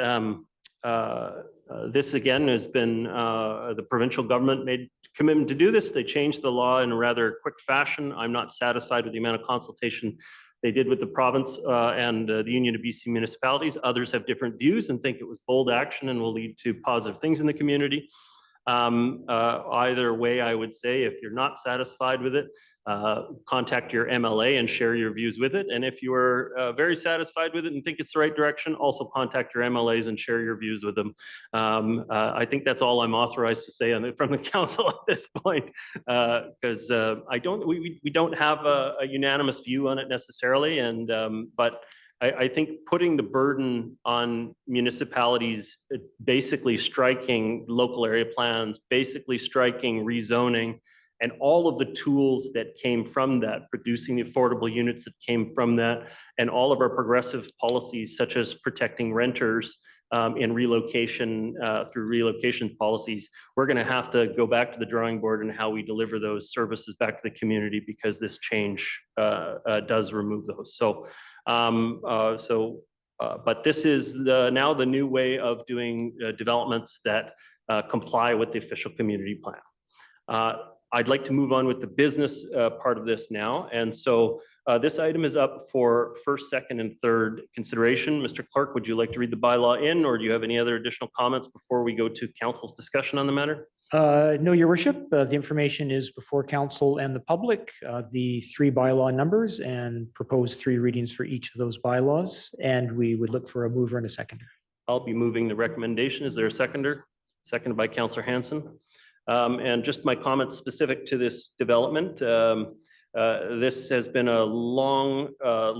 this again has been, the provincial government made commitment to do this. They changed the law in a rather quick fashion. I'm not satisfied with the amount of consultation they did with the province and the Union of BC Municipalities. Others have different views and think it was bold action and will lead to positive things in the community. Either way, I would say if you're not satisfied with it, contact your MLA and share your views with it. And if you are very satisfied with it and think it's the right direction, also contact your MLAs and share your views with them. I think that's all I'm authorized to say on it from the council at this point, because we don't have a unanimous view on it necessarily. And but I think putting the burden on municipalities, basically striking local area plans, basically striking rezoning, and all of the tools that came from that, producing the affordable units that came from that, and all of our progressive policies, such as protecting renters in relocation through relocation policies, we're going to have to go back to the drawing board and how we deliver those services back to the community, because this change does remove those. So. But this is now the new way of doing developments that comply with the official community plan. I'd like to move on with the business part of this now. And so this item is up for first, second, and third consideration. Mr. Clerk, would you like to read the bylaw in, or do you have any other additional comments before we go to council's discussion on the matter? No, Your Worship. The information is before council and the public, the 3 bylaw numbers, and proposed 3 readings for each of those bylaws. And we would look for a mover and a seconder. I'll be moving the recommendation. Is there a seconder? Seconded by Councillor Hansen. And just my comments specific to this development. This has been a long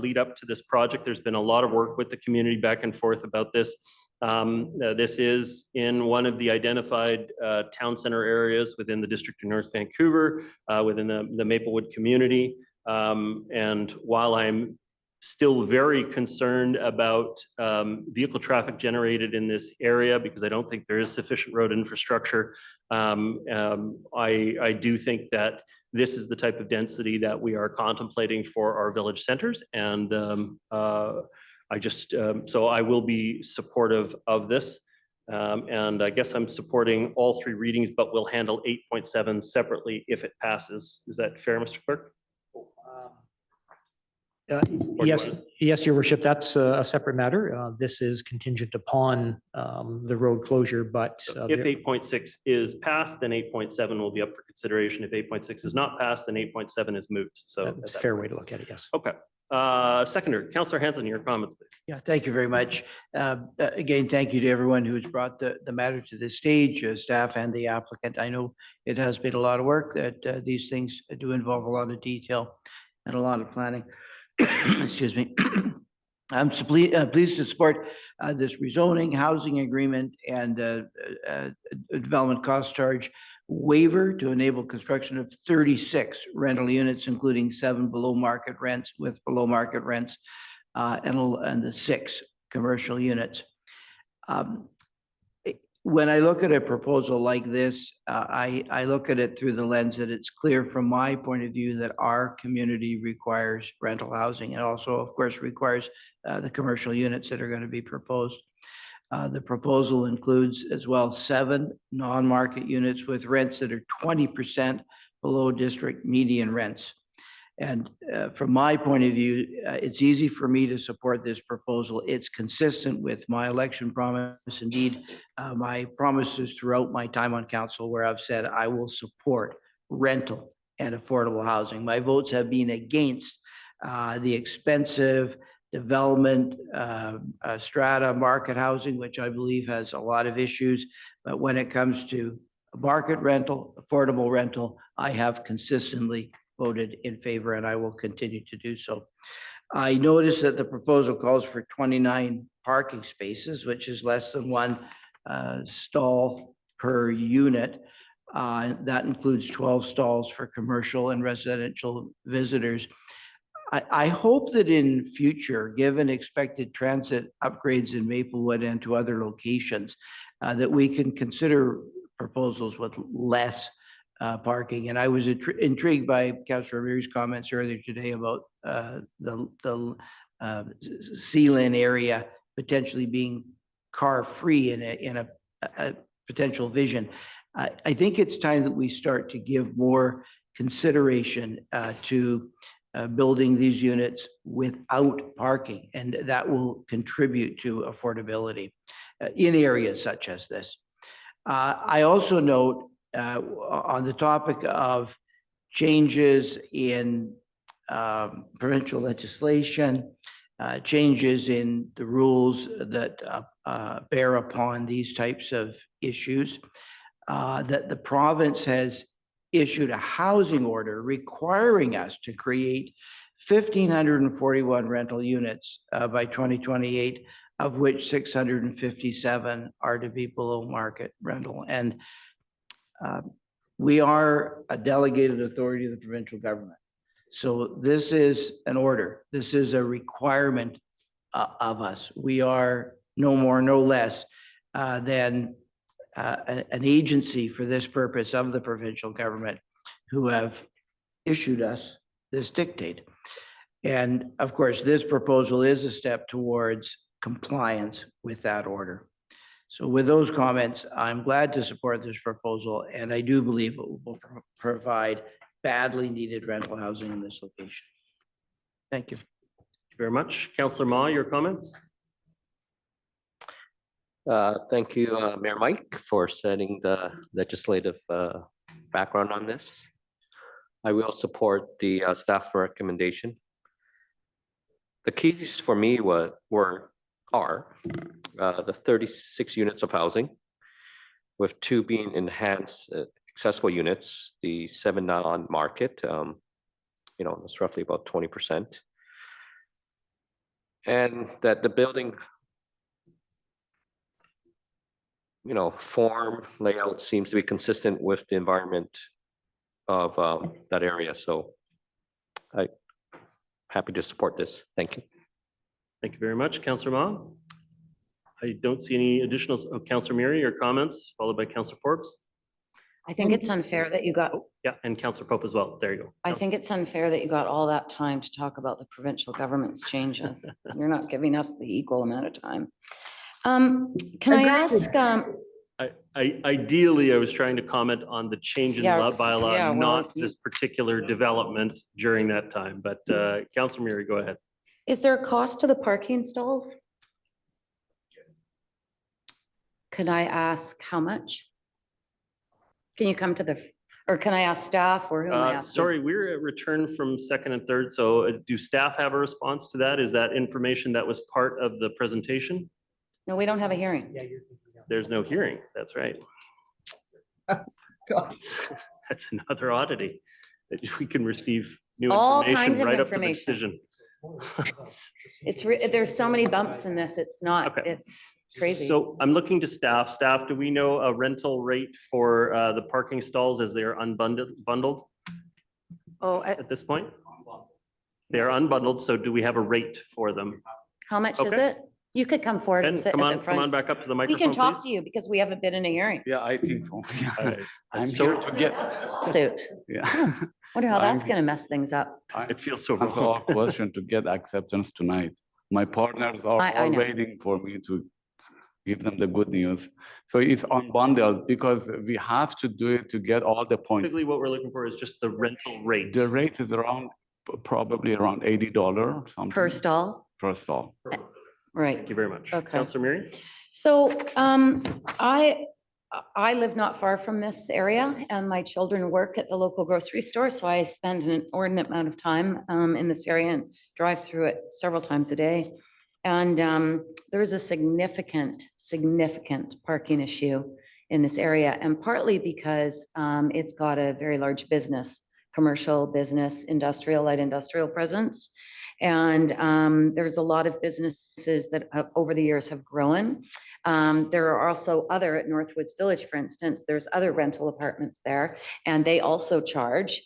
lead up to this project. There's been a lot of work with the community back and forth about this. This is in one of the identified town center areas within the District of North Vancouver, within the Maplewood community. And while I'm still very concerned about vehicle traffic generated in this area, because I don't think there is sufficient road infrastructure, I do think that this is the type of density that we are contemplating for our village centers. And so I will be supportive of this. And I guess I'm supporting all 3 readings, but we'll handle 8.7 separately if it passes. Is that fair, Mr. Clerk? Yes, Your Worship, that's a separate matter. This is contingent upon the road closure, but if 8.6 is passed, then 8.7 will be up for consideration. If 8.6 is not passed, then 8.7 is moot. So that's a fair way to look at it, yes. Okay. Seconder, Councillor Hansen, your comments, please. Yeah, thank you very much. Again, thank you to everyone who's brought the matter to this stage, staff and the applicant. I know it has been a lot of work, that these things do involve a lot of detail and a lot of planning. Excuse me. I'm pleased to support this rezoning, housing agreement, and development cost charge waiver to enable construction of 36 rental units, including 7 below market rents with below market rents, and the 6 commercial units. When I look at a proposal like this, I look at it through the lens that it's clear from my point of view that our community requires rental housing and also, of course, requires the commercial units that are going to be proposed. The proposal includes as well 7 non-market units with rents that are 20% below district median rents. And from my point of view, it's easy for me to support this proposal. It's consistent with my election promise. Indeed, my promises throughout my time on council where I've said I will support rental and affordable housing. My votes have been against the expensive development strata market housing, which I believe has a lot of issues. But when it comes to market rental, affordable rental, I have consistently voted in favor, and I will continue to do so. I noticed that the proposal calls for 29 parking spaces, which is less than 1 stall per unit. That includes 12 stalls for commercial and residential visitors. I hope that in future, given expected transit upgrades in Maplewood and to other locations, that we can consider proposals with less parking. And I was intrigued by Councillor Ramirez's comments earlier today about the Sealand area potentially being car-free in a potential vision. I think it's time that we start to give more consideration to building these units without parking, and that will contribute to affordability in areas such as this. I also note on the topic of changes in provincial legislation, changes in the rules that bear upon these types of issues, that the province has issued a housing order requiring us to create 1,541 rental units by 2028, of which 657 are to be below market rental. And we are a delegated authority of the provincial government. So this is an order. This is a requirement of us. We are no more, no less than an agency for this purpose of the provincial government who have issued us this dictate. And of course, this proposal is a step towards compliance with that order. So with those comments, I'm glad to support this proposal, and I do believe it will provide badly needed rental housing in this location. Thank you. Thank you very much. Councillor Ma, your comments? Thank you, Mayor Mike, for setting the legislative background on this. I will support the staff recommendation. The keys for me are the 36 units of housing, with 2 being enhanced accessible units, the 7 not on market, it's roughly about 20%. And that the building, form, layout seems to be consistent with the environment of that area. So I'm happy to support this. Thank you. Thank you very much, Councillor Ma. I don't see any additional. Councillor Miri, your comments, followed by Councillor Forbes. I think it's unfair that you got, Yeah, and Councillor Pope as well. There you go. I think it's unfair that you got all that time to talk about the provincial government's changes. You're not giving us the equal amount of time. Can I ask, Ideally, I was trying to comment on the change in Yeah, bylaw, yeah, well, not this particular development during that time. But Councillor Miri, go ahead. is there a cost to the parking stalls? Could I ask how much? Can you come to or can I ask staff or who am I asking? Sorry, we're at return from second and third. So do staff have a response to that? Is that information that was part of the presentation? No, we don't have a hearing. There's no hearing. That's right. That's another oddity that we can receive new All information kinds of right up to the information. decision. There's so many bumps in this. It's not, Okay. it's crazy. So I'm looking to staff. Staff, do we know a rental rate for the parking stalls as they are bundled Oh, at this point? They are unbundled, so do we have a rate for them? how much is Okay. it? You could come forward and And sit come at on, the come on front. back up to the We microphone, can talk to please. you because we haven't been in a hearing. Yeah, I think so. Yeah. Alright. I'm So- here to get, Suit. yeah. Wonder how I'm that's gonna mess things up. It feels so Answer wrong. our question to get acceptance tonight. My partners are I all know. waiting for me to give them the good news. So it's unbundled because we have to do it to get all the points. Typically, what we're looking for is just the rental rate. The rate is around, probably around $80 something. Per stall? Per stall. Right. Thank you very much. Okay. Councillor Miri? So I live not far from this area and my children work at the local grocery store. So I spend an inordinate amount of time in this area and drive through it several times a day. And there is a significant parking issue in this area, and partly because it's got a very large business, commercial business, industrial, light industrial presence. And there's a lot of businesses that over the years have grown. There are also other at Northwoods Village, for instance, there's other rental apartments there, and they also charge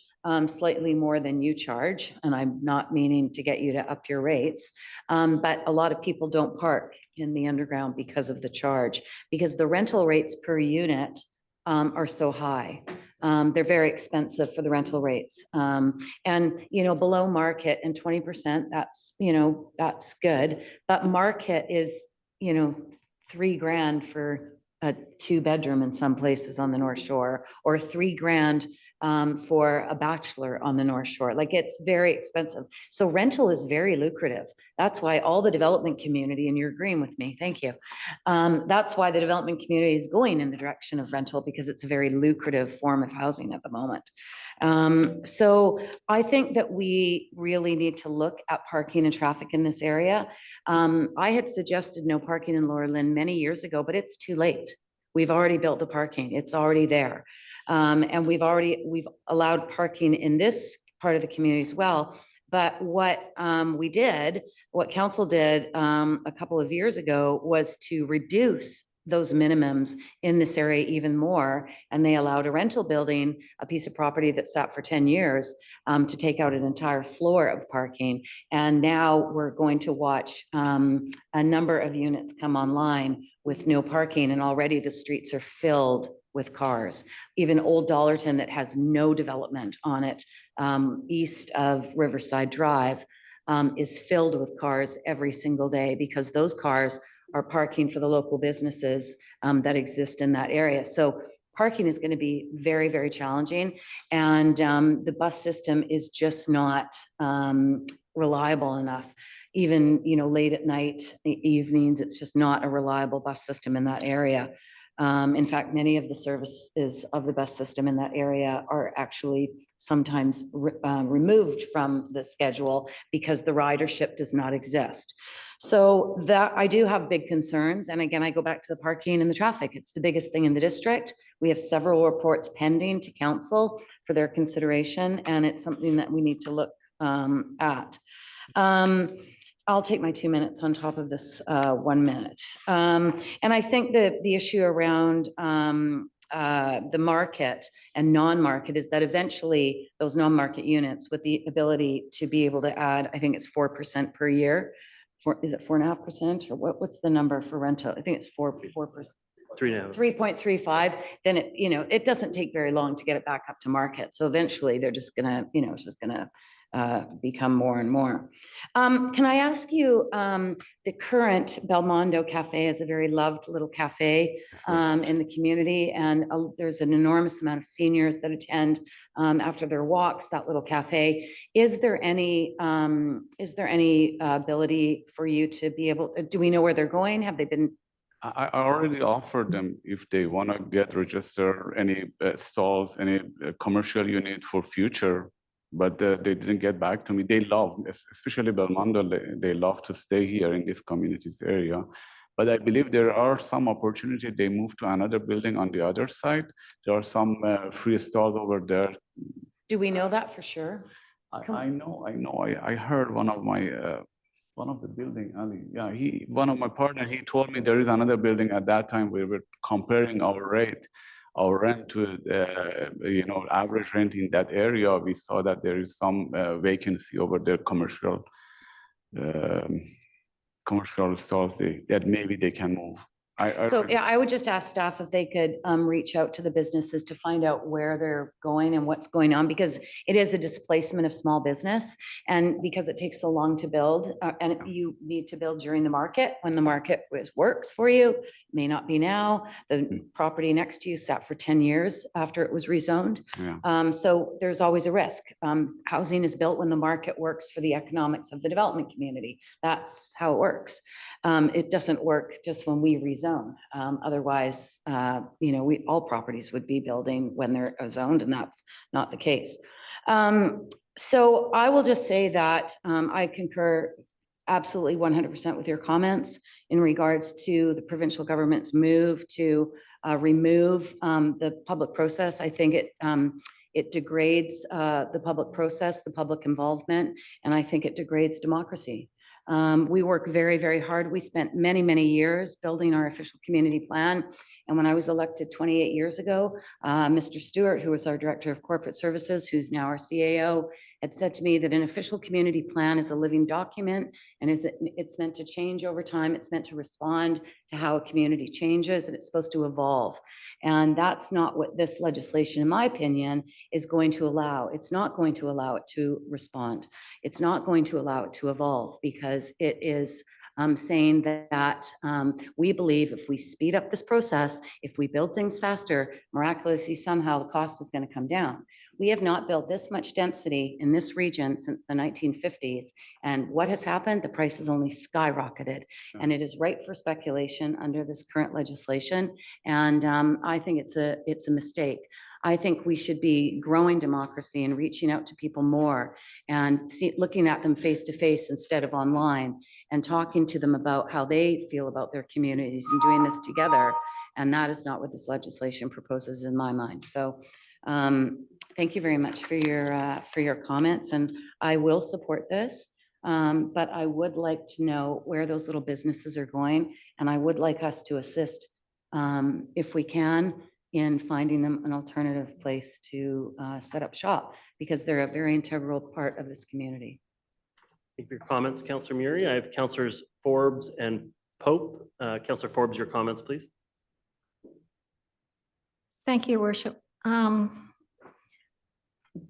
slightly more than you charge. And I'm not meaning to get you to up your rates, but a lot of people don't park in the underground because of the charge, because the rental rates per unit are so high. They're very expensive for the rental rates. And, you know, below market and 20%, that's, you know, that's good. But market is, you know, $3,000 for a 2-bedroom in some places on the North Shore, or $3,000 for a bachelor on the North Shore. Like, it's very expensive. So rental is very lucrative. That's why all the development community, and you're agreeing with me, thank you. That's why the development community is going in the direction of rental, because it's a very lucrative form of housing at the moment. So I think that we really need to look at parking and traffic in this area. I had suggested no parking in Lower Lynn many years ago, but it's too late. We've already built the parking. It's already there. And we've allowed parking in this part of the community as well. But what what council did a couple of years ago was to reduce those minimums in this area even more. And they allowed a rental building, a piece of property that sat for 10 years, to take out an entire floor of parking. And now we're going to watch a number of units come online with no parking. And already the streets are filled with cars. Even Old Dollarton, that has no development on it, east of Riverside Drive, is filled with cars every single day, because those cars are parking for the local businesses that exist in that area. So parking is going to be very, very challenging. And the bus system is just not reliable enough. Even, you know, late at night, evenings, it's just not a reliable bus system in that area. In fact, many of the services of the bus system in that area are actually sometimes removed from the schedule because the ridership does not exist. So that, I do have big concerns. And again, I go back to the parking and the traffic. It's the biggest thing in the district. We have several reports pending to council for their consideration, and it's something that we need to look at. I'll take my 2 minutes on top of this 1 minute. And I think that the issue around the market and non-market is that eventually those non-market units with the ability to be able to add, I think it's 4% per year. Is it 4.5%, or what's the number for rental? I think it's 4%. 3.35. Then it, you know, it doesn't take very long to get it back up to market. So eventually they're just gonna, you know, it's just gonna become more and more. Can I ask you, the current Belmondo Cafe is a very loved little cafe in the community, and there's an enormous amount of seniors that attend after their walks, that little cafe. Is there any ability for you to be able, do we know where they're going? Have they been? I already offered them if they want to get registered, any stalls, any commercial unit for future, but they didn't get back to me. They love, especially Belmondo, they love to stay here in this communities area. But I believe there are some opportunity. They move to another building on the other side. There are some free stalls over there. Do we know that for sure? I know. I heard one of my, one of the building, yeah, one of my partner, he told me there is another building at that time we were comparing our rent to, average rent in that area. We saw that there is some vacancy over there, commercial stalls that maybe they can move. So yeah, I would just ask staff if they could reach out to the businesses to find out where they're going and what's going on, because it is a displacement of small business, and because it takes so long to build, and you need to build during the market when the market works for you. It may not be now. The property next to you sat for 10 years after it was rezoned. Yeah. So there's always a risk. Housing is built when the market works for the economics of the development community. That's how it works. It doesn't work just when we rezone. Otherwise, all properties would be building when they're zoned, and that's not the case. So I will just say that I concur absolutely 100% with your comments in regards to the provincial government's move to remove the public process. I think it degrades the public process, the public involvement, and I think it degrades democracy. We work very, very hard. We spent many, many years building our official community plan. And when I was elected 28 years ago, Mr. Stewart, who was our Director of Corporate Services, who's now our CAO, had said to me that an official community plan is a living document, and it's meant to change over time. It's meant to respond to how a community changes, and it's supposed to evolve. And that's not what this legislation, in my opinion, is going to allow. It's not going to allow it to respond. It's not going to allow it to evolve, because it is saying that we believe if we speed up this process, if we build things faster, miraculously somehow the cost is going to come down. We have not built this much density in this region since the 1950s. And what has happened? The price has only skyrocketed. And it is ripe for speculation under this current legislation. And I think it's a mistake. I think we should be growing democracy and reaching out to people more and looking at them face to face instead of online, and talking to them about how they feel about their communities and doing this together. And that is not what this legislation proposes in my mind. So thank you very much for your comments, and I will support this. But I would like to know where those little businesses are going, and I would like us to assist, if we can, in finding them an alternative place to set up shop, because they're a very integral part of this community. Thank you for your comments, Councillor Muri. I have Councillors Forbes and Pope. Councillor Forbes, your comments, please. Thank you, Worship.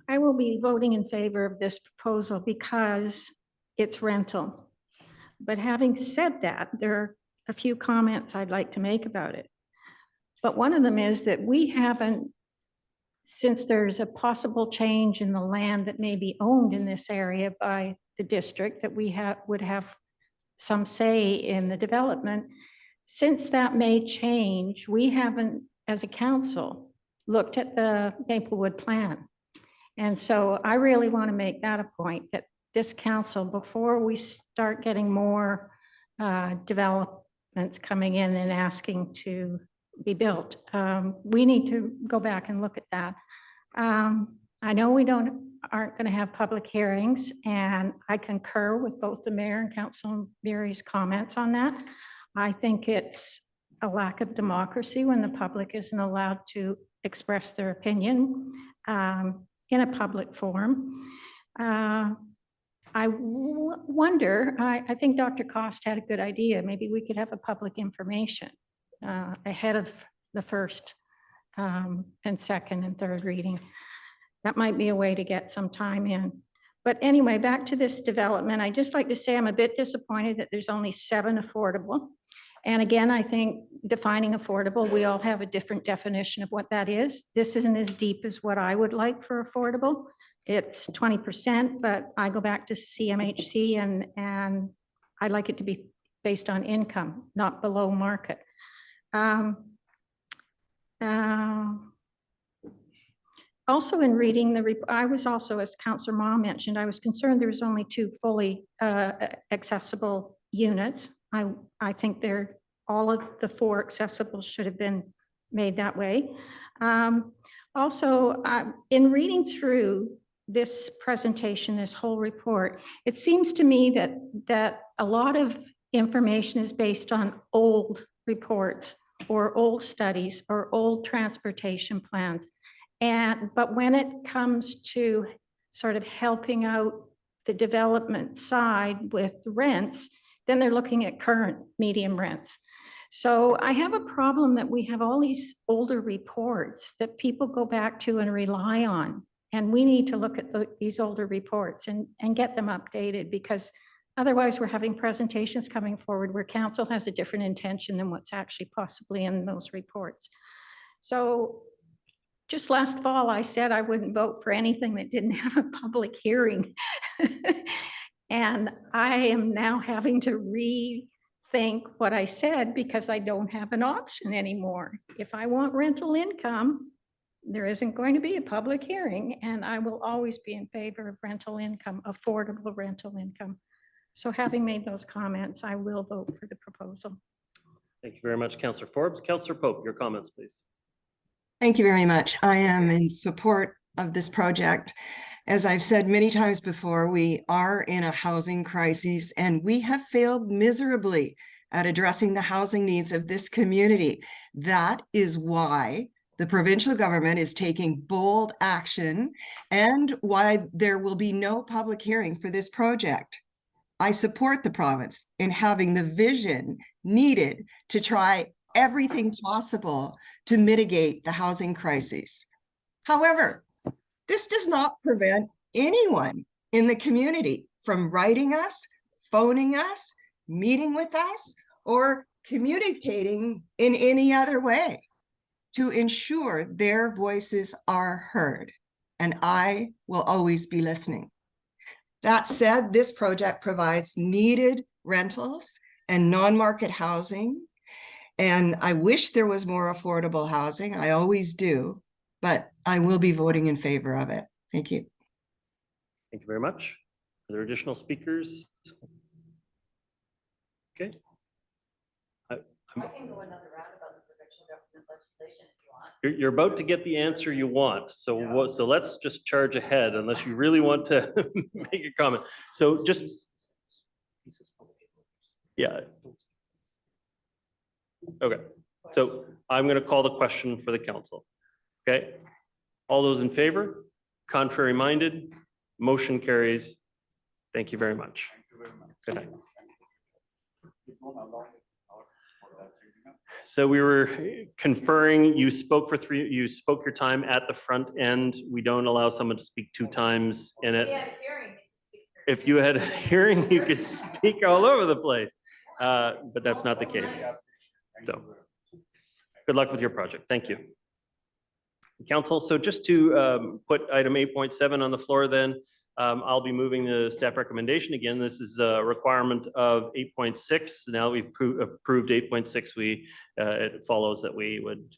I will be voting in favor of this proposal because it's rental. But having said that, there are a few comments I'd like to make about it. But one of them is that we haven't, since there's a possible change in the land that may be owned in this area by the district, that we would have some say in the development. Since that may change, we haven't, as a council, looked at the Maplewood plan. And so I really want to make that a point, that this council, before we start getting more developments coming in and asking to be built, we need to go back and look at that. I know we aren't going to have public hearings, and I concur with both the mayor and Councilor Muri's comments on that. I think it's a lack of democracy when the public isn't allowed to express their opinion in a public forum. I wonder, I think Dr. Cost had a good idea. Maybe we could have a public information ahead of the first and second and third reading. That might be a way to get some time in. But anyway, back to this development, I'd just like to say I'm a bit disappointed that there's only 7 affordable. And again, I think defining affordable, we all have a different definition of what that is. This isn't as deep as what I would like for affordable. It's 20%, but I go back to CMHC and I like it to be based on income, not below market. Also in reading the report, I was also, as Councillor Ma mentioned, I was concerned there was only 2 fully accessible units. I think all of the 4 accessible should have been made that way. Also, in reading through this presentation, this whole report, it seems to me that a lot of information is based on old reports or old studies or old transportation plans. But when it comes to sort of helping out the development side with rents, then they're looking at current medium rents. So I have a problem that we have all these older reports that people go back to and rely on. And we need to look at these older reports and get them updated, because otherwise we're having presentations coming forward where council has a different intention than what's actually possibly in those reports. So just last fall, I said I wouldn't vote for anything that didn't have a public hearing. And I am now having to rethink what I said because I don't have an option anymore. If I want rental income, there isn't going to be a public hearing, and I will always be in favor of rental income, affordable rental income. So having made those comments, I will vote for the proposal. Thank you very much, Councillor Forbes. Councillor Pope, your comments, please. Thank you very much. I am in support of this project. As I've said many times before, we are in a housing crisis and we have failed miserably at addressing the housing needs of this community. That is why the provincial government is taking bold action and why there will be no public hearing for this project. I support the province in having the vision needed to try everything possible to mitigate the housing crisis. However, this does not prevent anyone in the community from writing us, phoning us, meeting with us, or communicating in any other way to ensure their voices are heard. And I will always be listening. That said, this project provides needed rentals and non-market housing. And I wish there was more affordable housing. I always do, but I will be voting in favor of it. Thank you. Thank you very much. Are there additional speakers? Okay. I can go another round about the provincial government legislation if you want. You're about to get the answer you want. So so let's just charge ahead unless you really want to make a comment. So just, yeah. Okay, so I'm going to call the question for the council. Okay, all those in favor? Contrary minded? Motion carries. Thank you very much. Good night. So we were conferring, you spoke your time at the front end. We don't allow someone to speak 2 times in it. If you had a hearing, you could speak all over the place, but that's not the case. So good luck with your project. Thank you. Council, so just to put item 8.7 on the floor then, I'll be moving the staff recommendation. Again, this is a requirement of 8.6. Now we've approved 8.6. It follows that we would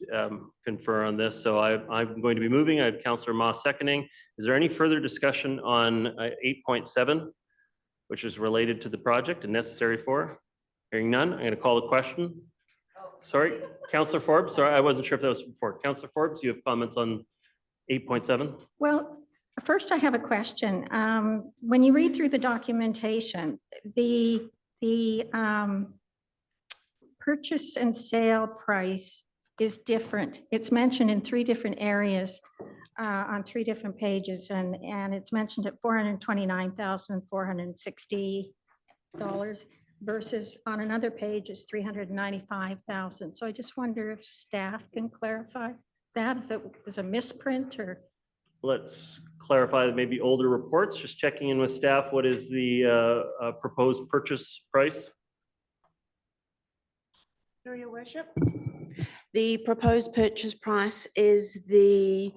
confer on this. So I'm going to be moving. I have Councillor Moss seconding. Is there any further discussion on 8.7, which is related to the project and necessary for? Hearing none, I'm going to call the question. Sorry, Councillor Forbes. Sorry, I wasn't sure if that was before. Councillor Forbes, you have comments on 8.7? Well, first I have a question. When you read through the documentation, the purchase and sale price is different. It's mentioned in 3 different areas on 3 different pages, and it's mentioned at $429,460 versus on another page is $395,000. So I just wonder if staff can clarify that, if it was a misprint or. Let's clarify that maybe older reports, just checking in with staff. What is the proposed purchase price? Through your worship. The proposed purchase price is the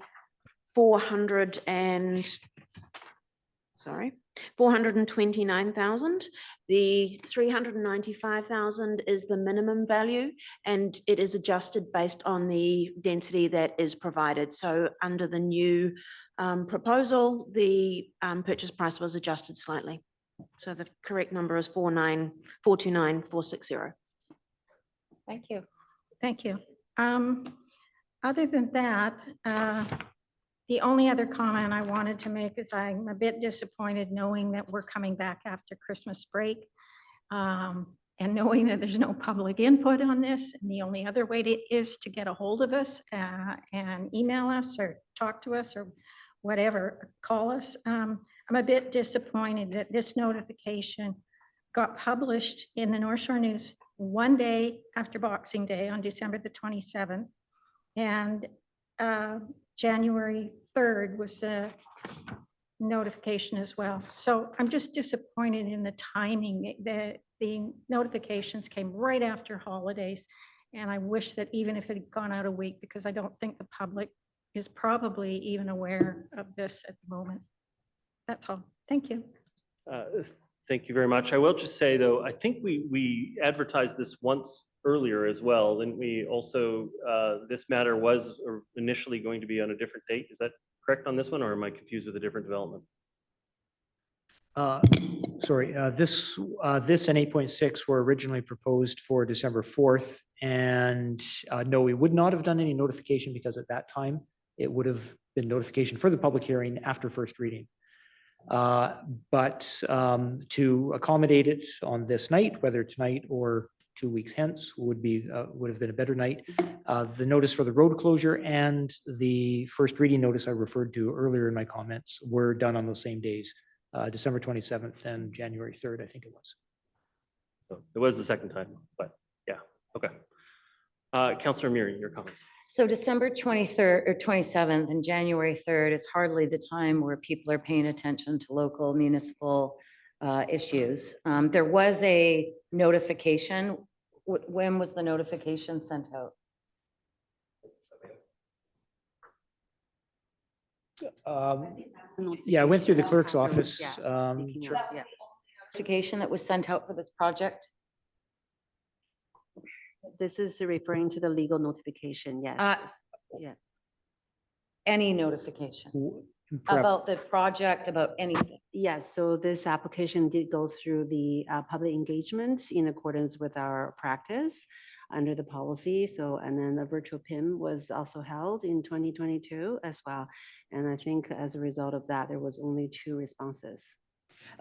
429,000. The 395,000 is the minimum value, and it is adjusted based on the density that is provided. So under the new proposal, the purchase price was adjusted slightly. So the correct number is 429,460. Thank you. Thank you. Other than that, The only other comment I wanted to make is I'm a bit disappointed knowing that we're coming back after Christmas break. And knowing that there's no public input on this, and the only other way is to get a hold of us and email us or talk to us or whatever, call us. I'm a bit disappointed that this notification got published in the North Shore News one day after Boxing Day on December the 27th. And January 3rd was the notification as well. So I'm just disappointed in the timing. The notifications came right after holidays. And I wish that even if it had gone out a week, because I don't think the public is probably even aware of this at the moment. That's all. Thank you. Thank you very much. I will just say, though, I think we advertised this once earlier as well. And we also, this matter was initially going to be on a different date. Is that correct on this one, or am I confused with a different development? Sorry, this and 8.6 were originally proposed for December 4th. And no, we would not have done any notification because at that time, it would have been notification for the public hearing after first reading. But to accommodate it on this night, whether tonight or 2 weeks hence, would have been a better night. The notice for the road closure and the first reading notice I referred to earlier in my comments were done on those same days, December 27th and January 3rd, I think it was. So it was the second time, but yeah, okay. Councillor Murray, your comments. So December 23rd or 27th and January 3rd is hardly the time where people are paying attention to local municipal issues. There was a notification. When was the notification sent out? Yeah, I went through the clerk's office. Sure. Notification that was sent out for this project? This is referring to the legal notification, yes. Yeah. Any notification about the project, about anything? Yes, so this application did go through the public engagement in accordance with our practice under the policy. So, and then the virtual PIM was also held in 2022 as well. And I think as a result of that, there was only 2 responses.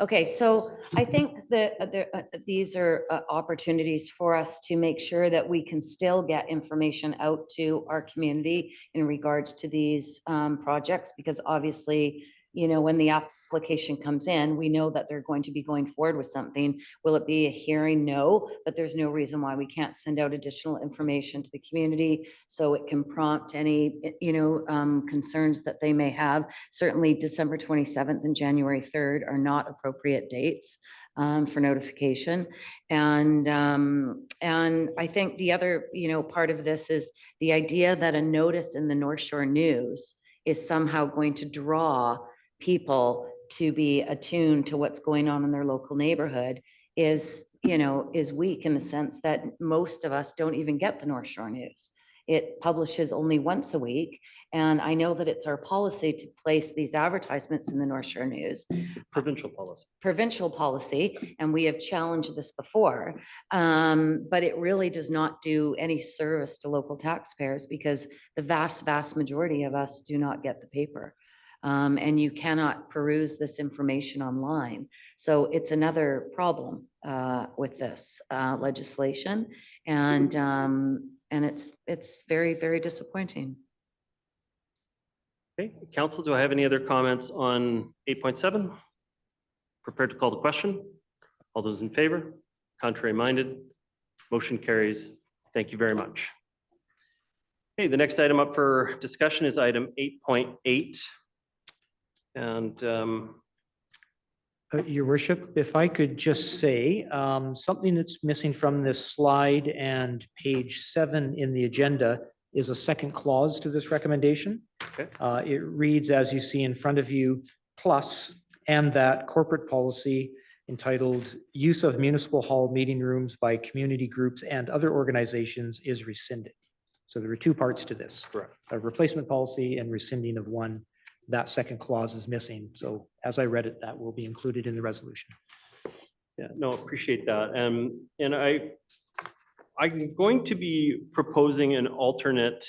Okay, so I think that these are opportunities for us to make sure that we can still get information out to our community in regards to these projects, because obviously, you know, when the application comes in, we know that they're going to be going forward with something. Will it be a hearing? No, but there's no reason why we can't send out additional information to the community so it can prompt any, you know, concerns that they may have. Certainly December 27th and January 3rd are not appropriate dates for notification. And I think the other, you know, part of this is the idea that a notice in the North Shore News is somehow going to draw people to be attuned to what's going on in their local neighborhood is, you know, is weak in the sense that most of us don't even get the North Shore News. It publishes only once a week. And I know that it's our policy to place these advertisements in the North Shore News. Provincial policy. Provincial policy, and we have challenged this before, but it really does not do any service to local taxpayers because the vast majority of us do not get the paper. And you cannot peruse this information online. So it's another problem with this legislation, and it's very, very disappointing. Okay, council, do I have any other comments on 8.7? Prepared to call the question. All those in favor? Contrary minded? Motion carries. Thank you very much. Okay, the next item up for discussion is item 8.8. And Your worship, if I could just say something that's missing from this slide and page 7 in the agenda is a second clause to this recommendation. Okay. It reads, as you see in front of you, plus, and that corporate policy entitled Use of Municipal Hall Meeting Rooms by Community Groups and Other Organizations is rescinded. So there are 2 parts to this. Correct. A replacement policy and rescinding of one. That second clause is missing. So as I read it, that will be included in the resolution. Yeah, no, appreciate that. And I'm going to be proposing an alternate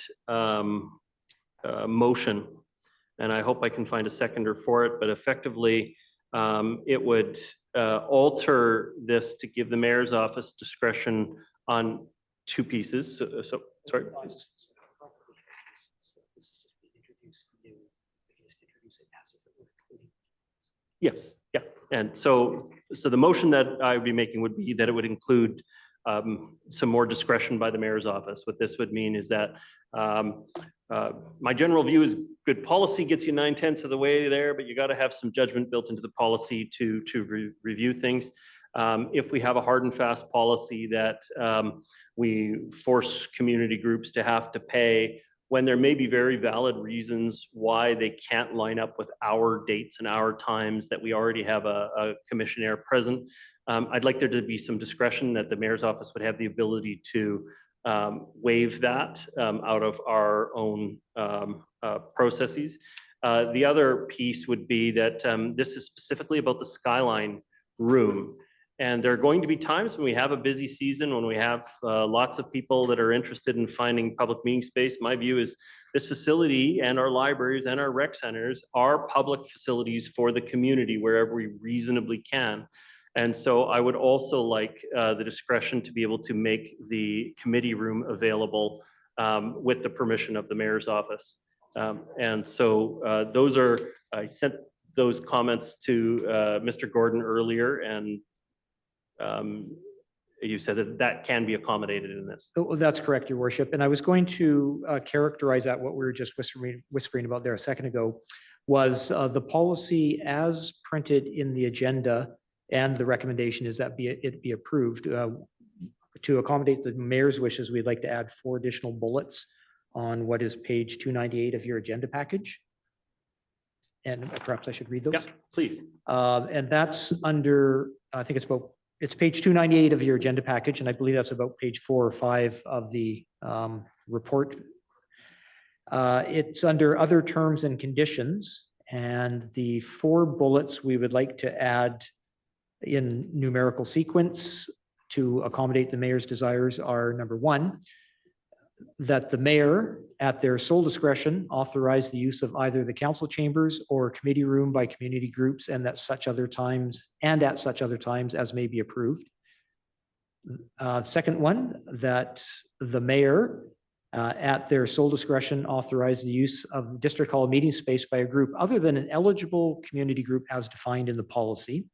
motion and I hope I can find a seconder for it, but effectively, it would alter this to give the mayor's office discretion on two pieces. So sorry. Yes, yeah. And so the motion that I would be making would be that it would include some more discretion by the mayor's office. What this would mean is that my general view is good policy gets you 9/10 of the way there, but you got to have some judgment built into the policy to review things. If we have a hard and fast policy that we force community groups to have to pay when there may be very valid reasons why they can't line up with our dates and our times that we already have a commissioner present. I'd like there to be some discretion that the mayor's office would have the ability to waive that out of our own processes. The other piece would be that this is specifically about the Skyline room. And there are going to be times when we have a busy season, when we have lots of people that are interested in finding public meeting space. My view is this facility and our libraries and our rec centers are public facilities for the community wherever we reasonably can. And so I would also like the discretion to be able to make the committee room available with the permission of the mayor's office. And so those are, I sent those comments to Mr. Gordon earlier, and you said that that can be accommodated in this. Oh, that's correct, Your Worship. And I was going to characterize that what we were just whispering about there a second ago was the policy as printed in the agenda, and the recommendation is that it be approved. To accommodate the mayor's wishes, we'd like to add 4 additional bullets on what is page 298 of your agenda package. And perhaps I should read those. Yeah, please. And that's under, I think it's page 298 of your agenda package, and I believe that's about page 4 or 5 of the report. It's under other terms and conditions, and the 4 bullets we would like to add in numerical sequence to accommodate the mayor's desires are: number 1, that the mayor at their sole discretion authorize the use of either the council chambers or committee room by community groups, and at such other times as may be approved. Second one, that the mayor at their sole discretion authorize the use of district hall meeting space by a group other than an eligible community group as defined in the policy.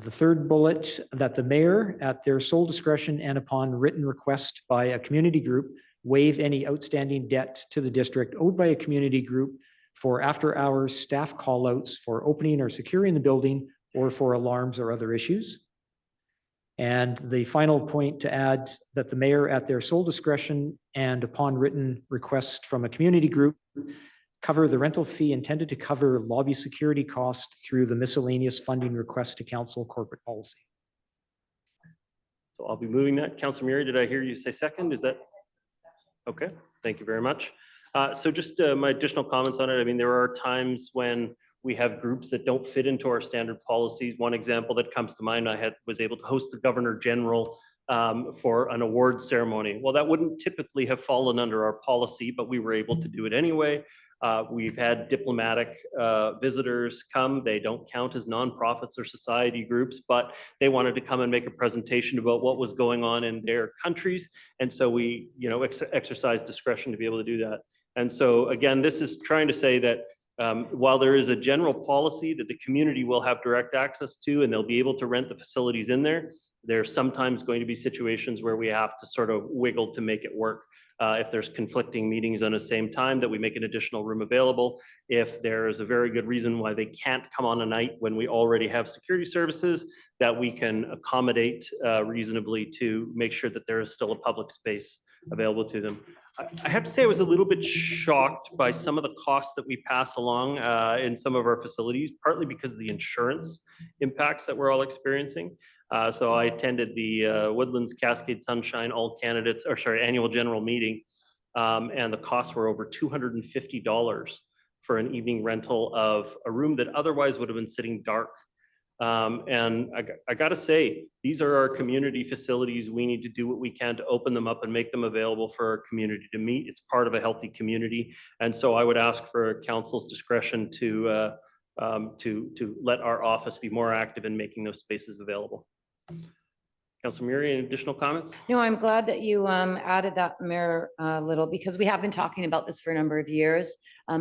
The third bullet, that the mayor at their sole discretion and upon written request by a community group waive any outstanding debt to the district owed by a community group for after hours staff callouts for opening or securing the building or for alarms or other issues. And the final point to add, that the mayor at their sole discretion and upon written request from a community group cover the rental fee intended to cover lobby security costs through the miscellaneous funding request to council corporate policy. So I'll be moving that. Councilor Murray, did I hear you say second? Is that? Okay, thank you very much. So just my additional comments on it. I mean, there are times when we have groups that don't fit into our standard policies. One example that comes to mind, was able to host the Governor General for an award ceremony. Well, that wouldn't typically have fallen under our policy, but we were able to do it anyway. We've had diplomatic visitors come. They don't count as nonprofits or society groups, but they wanted to come and make a presentation about what was going on in their countries. And so we, exercise discretion to be able to do that. And so again, this is trying to say that while there is a general policy that the community will have direct access to, and they'll be able to rent the facilities in there, there's sometimes going to be situations where we have to sort of wiggle to make it work. If there's conflicting meetings on the same time, that we make an additional room available. If there is a very good reason why they can't come on a night when we already have security services, that we can accommodate reasonably to make sure that there is still a public space available to them. I have to say I was a little bit shocked by some of the costs that we pass along in some of our facilities, partly because of the insurance impacts that we're all experiencing. So I attended the Woodlands Cascade Sunshine annual general meeting, and the costs were over $250 for an evening rental of a room that otherwise would have been sitting dark. And I got to say, these are our community facilities. We need to do what we can to open them up and make them available for our community to meet. It's part of a healthy community. And so I would ask for council's discretion to let our office be more active in making those spaces available. Councilor Murray, any additional comments? No, I'm glad that you added that, Mayor Little, because we have been talking about this for a number of years.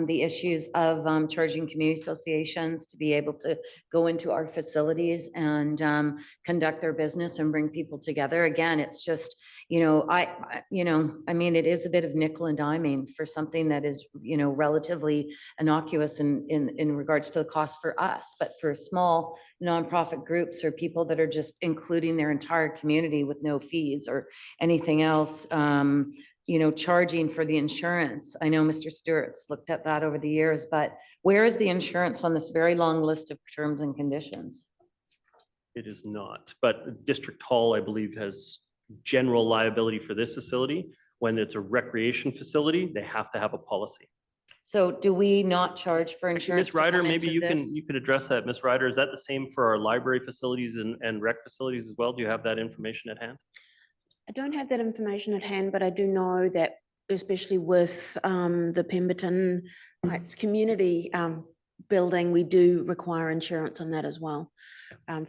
The issues of charging community associations to be able to go into our facilities and conduct their business and bring people together. Again, it's just, I mean, it is a bit of nickel and diming for something that is, relatively innocuous in regards to the cost for us, but for small nonprofit groups or people that are just including their entire community with no fees or anything else, charging for the insurance. I know Mr. Stewart's looked at that over the years, but where is the insurance on this very long list of terms and conditions? It is not, but District Hall, I believe, has general liability for this facility. When it's a recreation facility, they have to have a policy. So do we not charge for insurance? Ms. Ryder, maybe you could address that. Ms. Ryder, is that the same for our library facilities and rec facilities as well? Do you have that information at hand? I don't have that information at hand, but I do know that especially with the Pemberton Heights community building, we do require insurance on that as well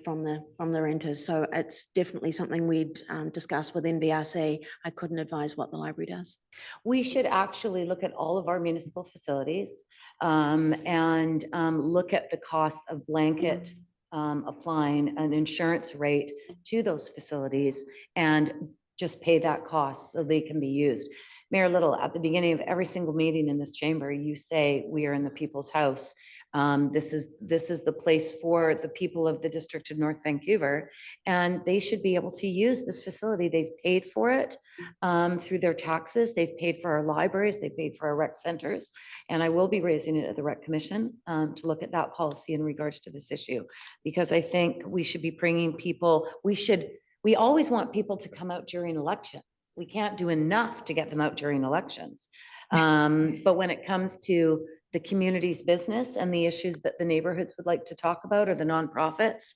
from the renters. So it's definitely something we'd discuss with NBRC. I couldn't advise what the library does. We should actually look at all of our municipal facilities and look at the costs of blanket applying an insurance rate to those facilities and just pay that cost so they can be used. Mayor Little, at the beginning of every single meeting in this chamber, you say we are in the people's house. This is the place for the people of the District of North Vancouver, and they should be able to use this facility. They've paid for it through their taxes. They've paid for our libraries. They've paid for our rec centers, and I will be raising it at the Rec Commission to look at that policy in regards to this issue, because I think we should be bringing people. We always want people to come out during elections. We can't do enough to get them out during elections. But when it comes to the community's business and the issues that the neighborhoods would like to talk about, or the nonprofits,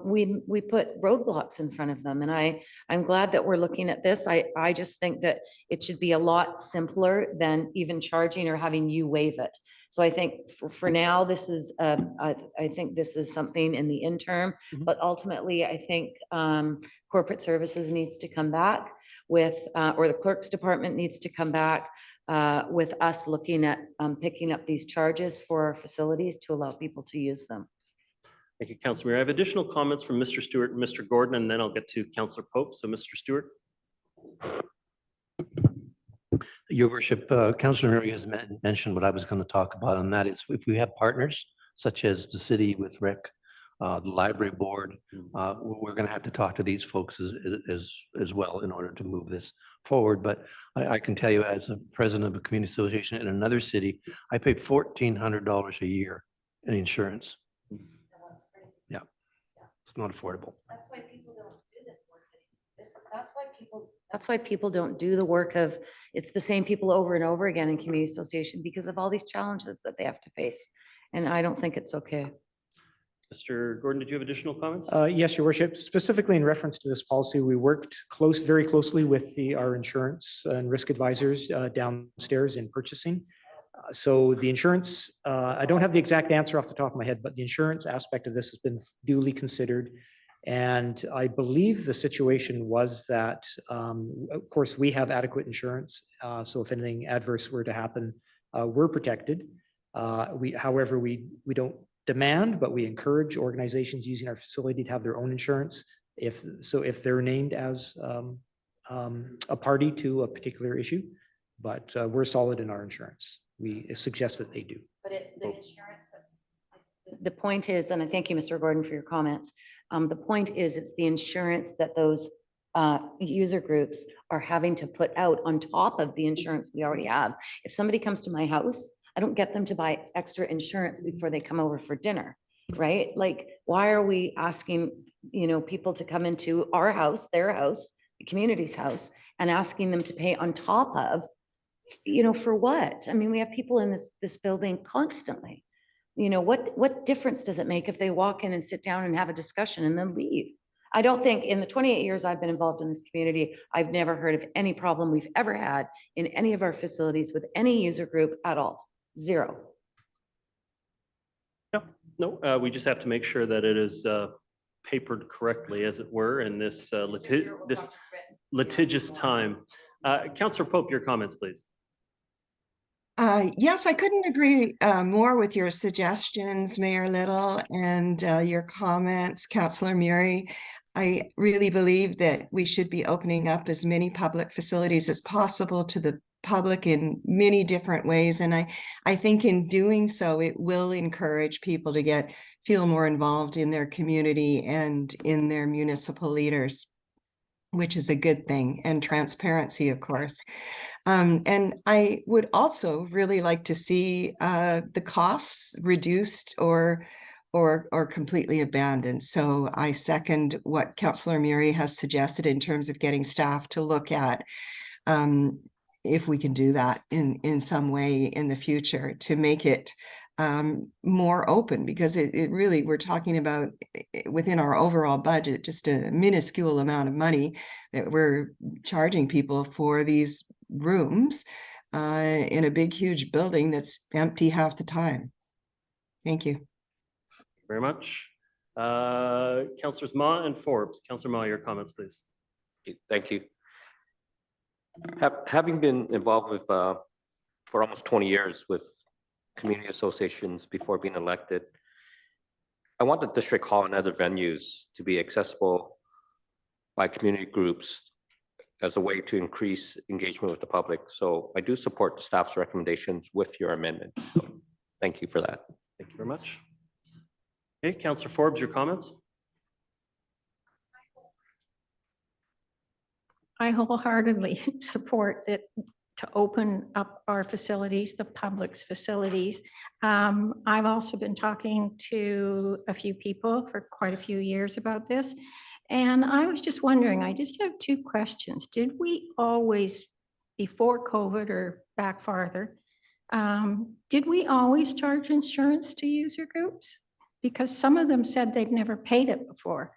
we put roadblocks in front of them. And I'm glad that we're looking at this. I just think that it should be a lot simpler than even charging or having you waive it. So I think for now, this is I think this is something in the interim, but ultimately I think corporate services needs to come back with, or the clerk's department needs to come back with us looking at picking up these charges for our facilities to allow people to use them. Thank you, Councilor Mayor. I have additional comments from Mr. Stewart and Mr. Gordon, and then I'll get to Councilor Pope. So Mr. Stewart. Your Worship, Councilor Murray has mentioned what I was going to talk about, and that is if we have partners such as the city with REC, the library board, we're going to have to talk to these folks as well in order to move this forward. But I can tell you, as a president of a community association in another city, I pay $1,400 a year in insurance. Yeah, it's not affordable. That's why people don't do this work. That's why people don't do the work of, it's the same people over and over again in community association because of all these challenges that they have to face. And I don't think it's okay. Mr. Gordon, did you have additional comments? Yes, Your Worship. Specifically in reference to this policy, we worked very closely with our insurance and risk advisors downstairs in purchasing. So the insurance, I don't have the exact answer off the top of my head, but the insurance aspect of this has been duly considered. And I believe the situation was that, of course, we have adequate insurance. So if anything adverse were to happen, we're protected. However, we don't demand, but we encourage organizations using our facility to have their own insurance. If they're named as a party to a particular issue, but we're solid in our insurance. We suggest that they do. But it's the insurance that the point is, and I thank you, Mr. Gordon, for your comments. The point is, it's the insurance that those user groups are having to put out on top of the insurance we already have. If somebody comes to my house, I don't get them to buy extra insurance before they come over for dinner, right? Like, why are we asking, people to come into our house, their house, the community's house, and asking them to pay on top of, for what? I mean, we have people in this building constantly. what difference does it make if they walk in and sit down and have a discussion and then leave? I don't think in the 28 years I've been involved in this community, I've never heard of any problem we've ever had in any of our facilities with any user group at all. Zero. No, we just have to make sure that it is papered correctly, as it were, in this litigious time. Councillor Pope, your comments, please. Yes, I couldn't agree more with your suggestions, Mayor Little, and your comments, Councillor Murray. I really believe that we should be opening up as many public facilities as possible to the public in many different ways. And I think in doing so, it will encourage people to feel more involved in their community and in their municipal leaders, which is a good thing, and transparency, of course. And I would also really like to see the costs reduced or completely abandoned. So I second what Councillor Murray has suggested in terms of getting staff to look at if we can do that in some way in the future to make it more open, because it really, we're talking about within our overall budget, just a minuscule amount of money that we're charging people for these rooms in a big, huge building that's empty half the time. Thank you. Very much. Councillors Ma and Forbes. Councillor Ma, your comments, please. Thank you. Having been involved with for almost 20 years with community associations before being elected, I want the district hall and other venues to be accessible by community groups as a way to increase engagement with the public. So I do support the staff's recommendations with your amendment. So thank you for that. Thank you very much. Okay, Councillor Forbes, your comments? I wholeheartedly support that to open up our facilities, the public's facilities. I've also been talking to a few people for quite a few years about this. And I was just wondering, I just have two questions. Did we always, before COVID or back farther, did we always charge insurance to user groups? Because some of them said they'd never paid it before.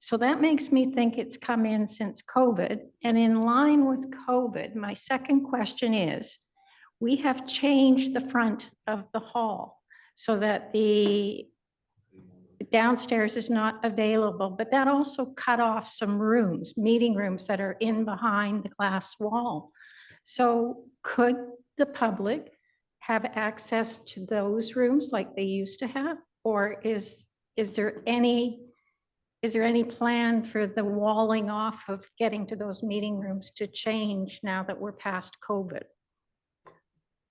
So that makes me think it's come in since COVID. And in line with COVID, my second question is, we have changed the front of the hall so that the downstairs is not available, but that also cut off some rooms, meeting rooms that are in behind the glass wall. So could the public have access to those rooms like they used to have? Or is there any plan for the walling off of getting to those meeting rooms to change now that we're past COVID?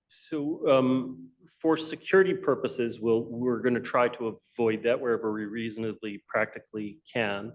So for security purposes, we're going to try to avoid that wherever we reasonably practically can.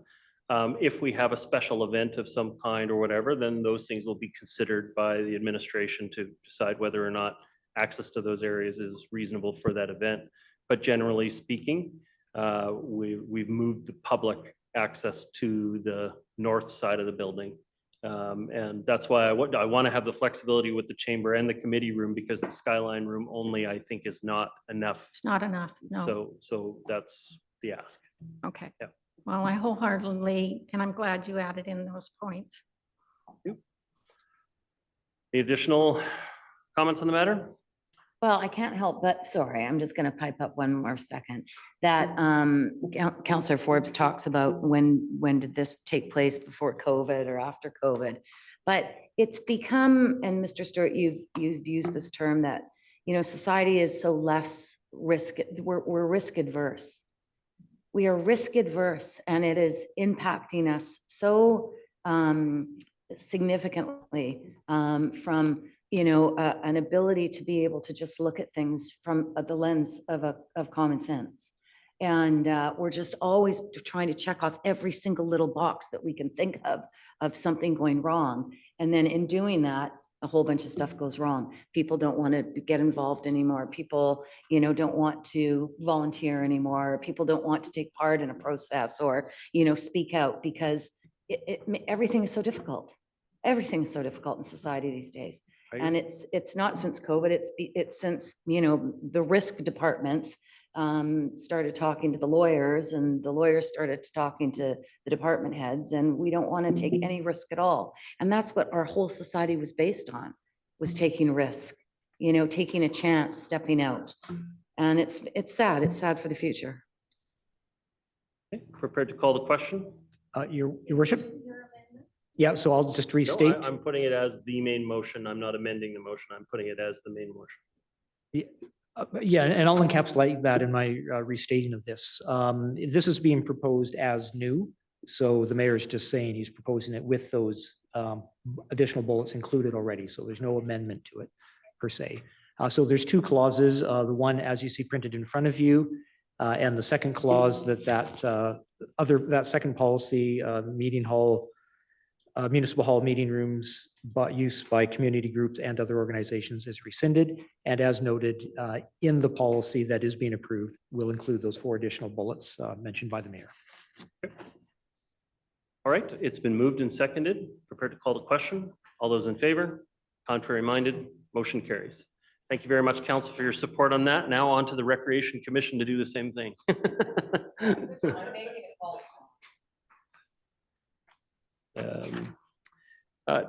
If we have a special event of some kind or whatever, then those things will be considered by the administration to decide whether or not access to those areas is reasonable for that event. But generally speaking, we've moved the public access to the north side of the building. And that's why I want to have the flexibility with the chamber and the committee room, because the skyline room only, I think, is not enough. It's not enough, no. So that's the ask. Okay. Yeah. Well, I wholeheartedly, and I'm glad you added in those points. Any additional comments on the matter? Well, I can't help but, sorry, I'm just going to pipe up one more second. That Councillor Forbes talks about when did this take place, before COVID or after COVID? But it's become, and Mr. Stewart, you've used this term that, society is so less risk, we're risk adverse. We are risk adverse, and it is impacting us so significantly from an ability to be able to just look at things from the lens of common sense. And we're just always trying to check off every single little box that we can think of something going wrong. And then in doing that, a whole bunch of stuff goes wrong. People don't want to get involved anymore. People, don't want to volunteer anymore. People don't want to take part in a process or, speak out, because everything is so difficult. Everything is so difficult in society these days. Right. And it's not since COVID, it's since, the risk departments started talking to the lawyers, and the lawyers started talking to the department heads, and we don't want to take any risk at all. And that's what our whole society was based on, was taking risk, you know, taking a chance, stepping out. And it's sad. It's sad for the future. Okay, prepared to call the question? Your worship? Yeah, so I'll just No, restate. I'm putting it as the main motion. I'm not amending the motion. I'm putting it as the main motion. Yeah, and I'll encapsulate that in my restating of this. This is being proposed as new. So the mayor is just saying he's proposing it with those additional bullets included already. So there's no amendment to it per se. So there's two clauses, the one as you see printed in front of you, and the second clause that second policy, meeting hall, municipal hall meeting rooms, but use by community groups and other organizations is rescinded. And as noted in the policy that is being approved, will include those 4 additional bullets mentioned by the mayor. All right, it's been moved and seconded. Prepared to call the question. All those in favor? Contrary minded? Motion carries. Thank you very much, council, for your support on that. Now on to the Recreation Commission to do the same thing.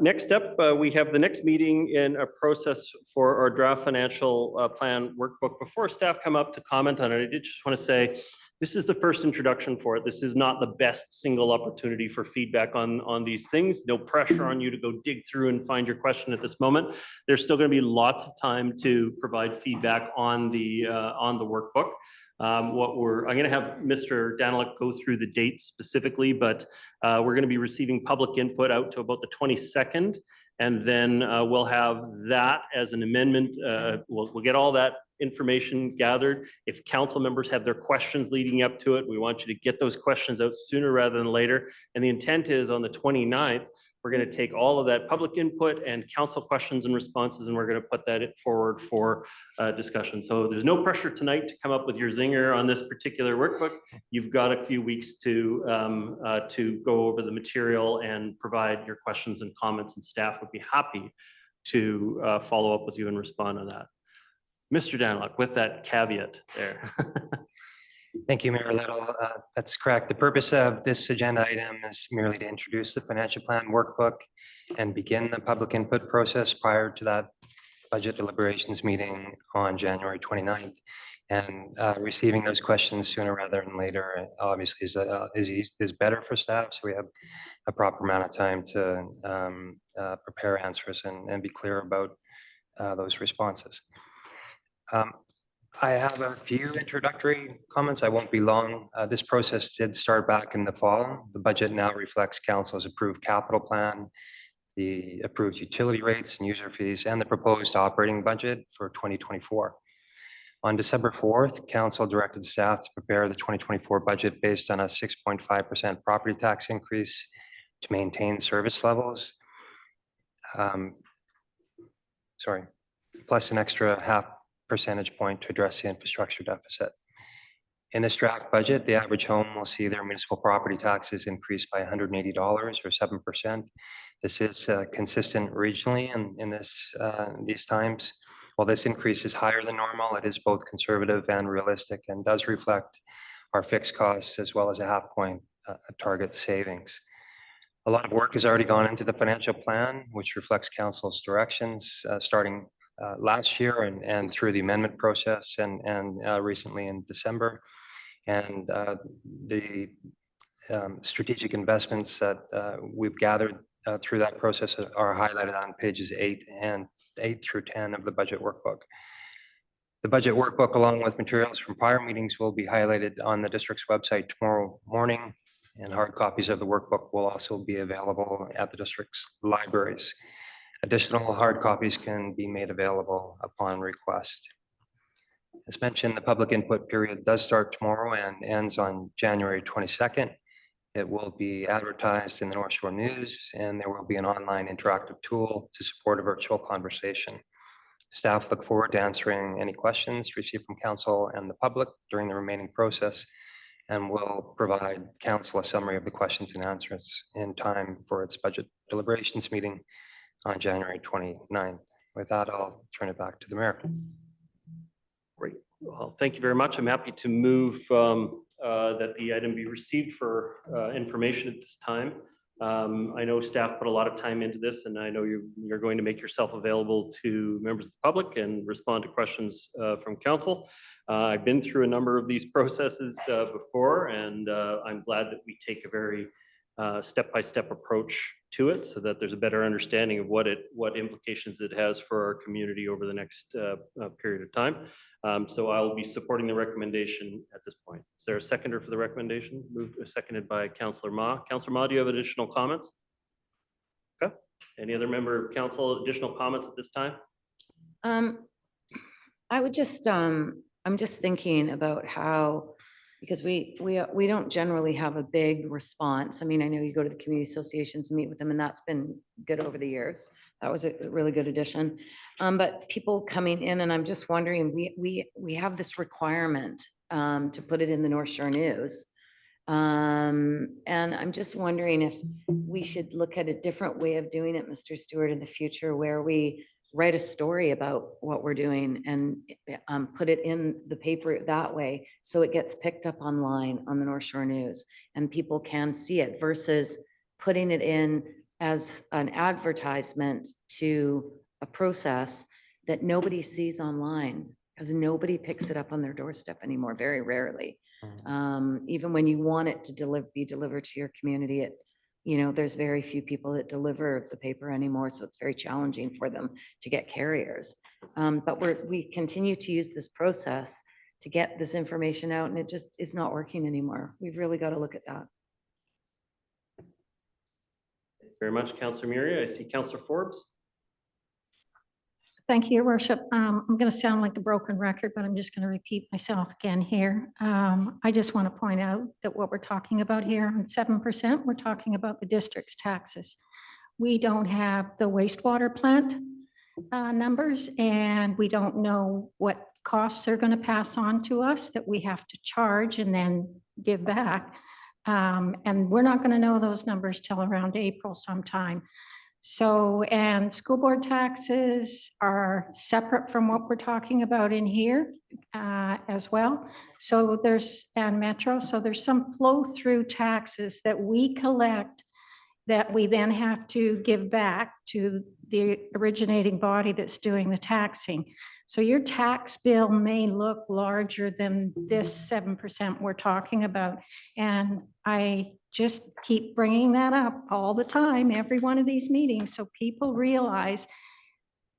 Next up, we have the next meeting in a process for our draft financial plan workbook. Before staff come up to comment on it, I did just want to say, this is the first introduction for it. This is not the best single opportunity for feedback on these things. No pressure on you to go dig through and find your question at this moment. There's still going to be lots of time to provide feedback on the workbook. I'm going to have Mr. Daniluk go through the dates specifically, but we're going to be receiving public input out to about the 22nd. And then we'll have that as an amendment. We'll get all that information gathered. If council members have their questions leading up to it, we want you to get those questions out sooner rather than later. And the intent is on the 29th, we're going to take all of that public input and council questions and responses, and we're going to put that forward for discussion. So there's no pressure tonight to come up with your zinger on this particular workbook. You've got a few weeks to go over the material and provide your questions and comments, and staff would be happy to follow up with you and respond on that. Mr. Daniluk, with that caveat there. Thank you, Mayor Little. That's correct. The purpose of this agenda item is merely to introduce the financial plan workbook and begin the public input process prior to that budget deliberations meeting on January 29th. And receiving those questions sooner rather than later, obviously, is better for staff. So we have a proper amount of time to prepare answers and be clear about those responses. I have a few introductory comments. I won't be long. This process did start back in the fall. The budget now reflects council's approved capital plan, the approved utility rates and user fees, and the proposed operating budget for 2024. On December 4th, council directed staff to prepare the 2024 budget based on a 6.5% property tax increase to maintain service levels. Plus an extra 0.5 percentage point to address the infrastructure deficit. In this draft budget, the average home will see their municipal property taxes increase by $180 or 7%. This is consistent regionally in these times. While this increase is higher than normal, it is both conservative and realistic and does reflect our fixed costs as well as a 0.5 point target savings. A lot of work has already gone into the financial plan, which reflects council's directions starting last year and through the amendment process and recently in December. And the strategic investments that we've gathered through that process are highlighted on pages 8 through 10 of the budget workbook. The budget workbook, along with materials from prior meetings, will be highlighted on the district's website tomorrow morning, and hard copies of the workbook will also be available at the district's libraries. Additional hard copies can be made available upon request. As mentioned, the public input period does start tomorrow and ends on January 22nd. It will be advertised in the North Shore News, and there will be an online interactive tool to support a virtual conversation. Staff look forward to answering any questions received from council and the public during the remaining process, and will provide council a summary of the questions and answers in time for its budget deliberations meeting on January 29th. With that, I'll turn it back to the mayor. Great. Well, thank you very much. I'm happy to move that the item be received for information at this time. I know staff put a lot of time into this, and I know you're going to make yourself available to members of the public and respond to questions from council. I've been through a number of these processes before, and I'm glad that we take a very step-by-step approach to it so that there's a better understanding of what implications it has for our community over the next period of time. So I will be supporting the recommendation at this point. Is there a seconder for the recommendation? Moved, seconded by Councillor Ma. Councillor Ma, do you have additional comments? Okay. Any other member of council additional comments at this time? I would just, I'm just thinking about how, because we don't generally have a big response. I mean, I know you go to the community associations and meet with them, and that's been good over the years. That was a really good addition. But people coming in, and I'm just wondering, we have this requirement to put it in the North Shore News. And I'm just wondering if we should look at a different way of doing it, Mr. Stewart, in the future, where we write a story about what we're doing and put it in the paper that way, so it gets picked up online on the North Shore News and people can see it, versus putting it in as an advertisement to a process that nobody sees online, because nobody picks it up on their doorstep anymore, very rarely. Even when you want it to be delivered to your community, there's very few people that deliver the paper anymore, so it's very challenging for them to get carriers. But we continue to use this process to get this information out, and it just is not working anymore. We've really got to look at that. Thank you very much, Councillor Murray. I see Councillor Forbes. Thank you, Your Worship. I'm going to sound like a broken record, but I'm just going to repeat myself again here. I just want to point out that what we're talking about here, 7%, we're talking about the district's taxes. We don't have the wastewater plant numbers, and we don't know what costs they're going to pass on to us that we have to charge and then give back. And we're not going to know those numbers till around April sometime. So, and school board taxes are separate from what we're talking about in here as well. So and Metro, so there's some flow through taxes that we collect that we then have to give back to the originating body that's doing the taxing. So your tax bill may look larger than this 7% we're talking about. And I just keep bringing that up all the time, every one of these meetings, so people realize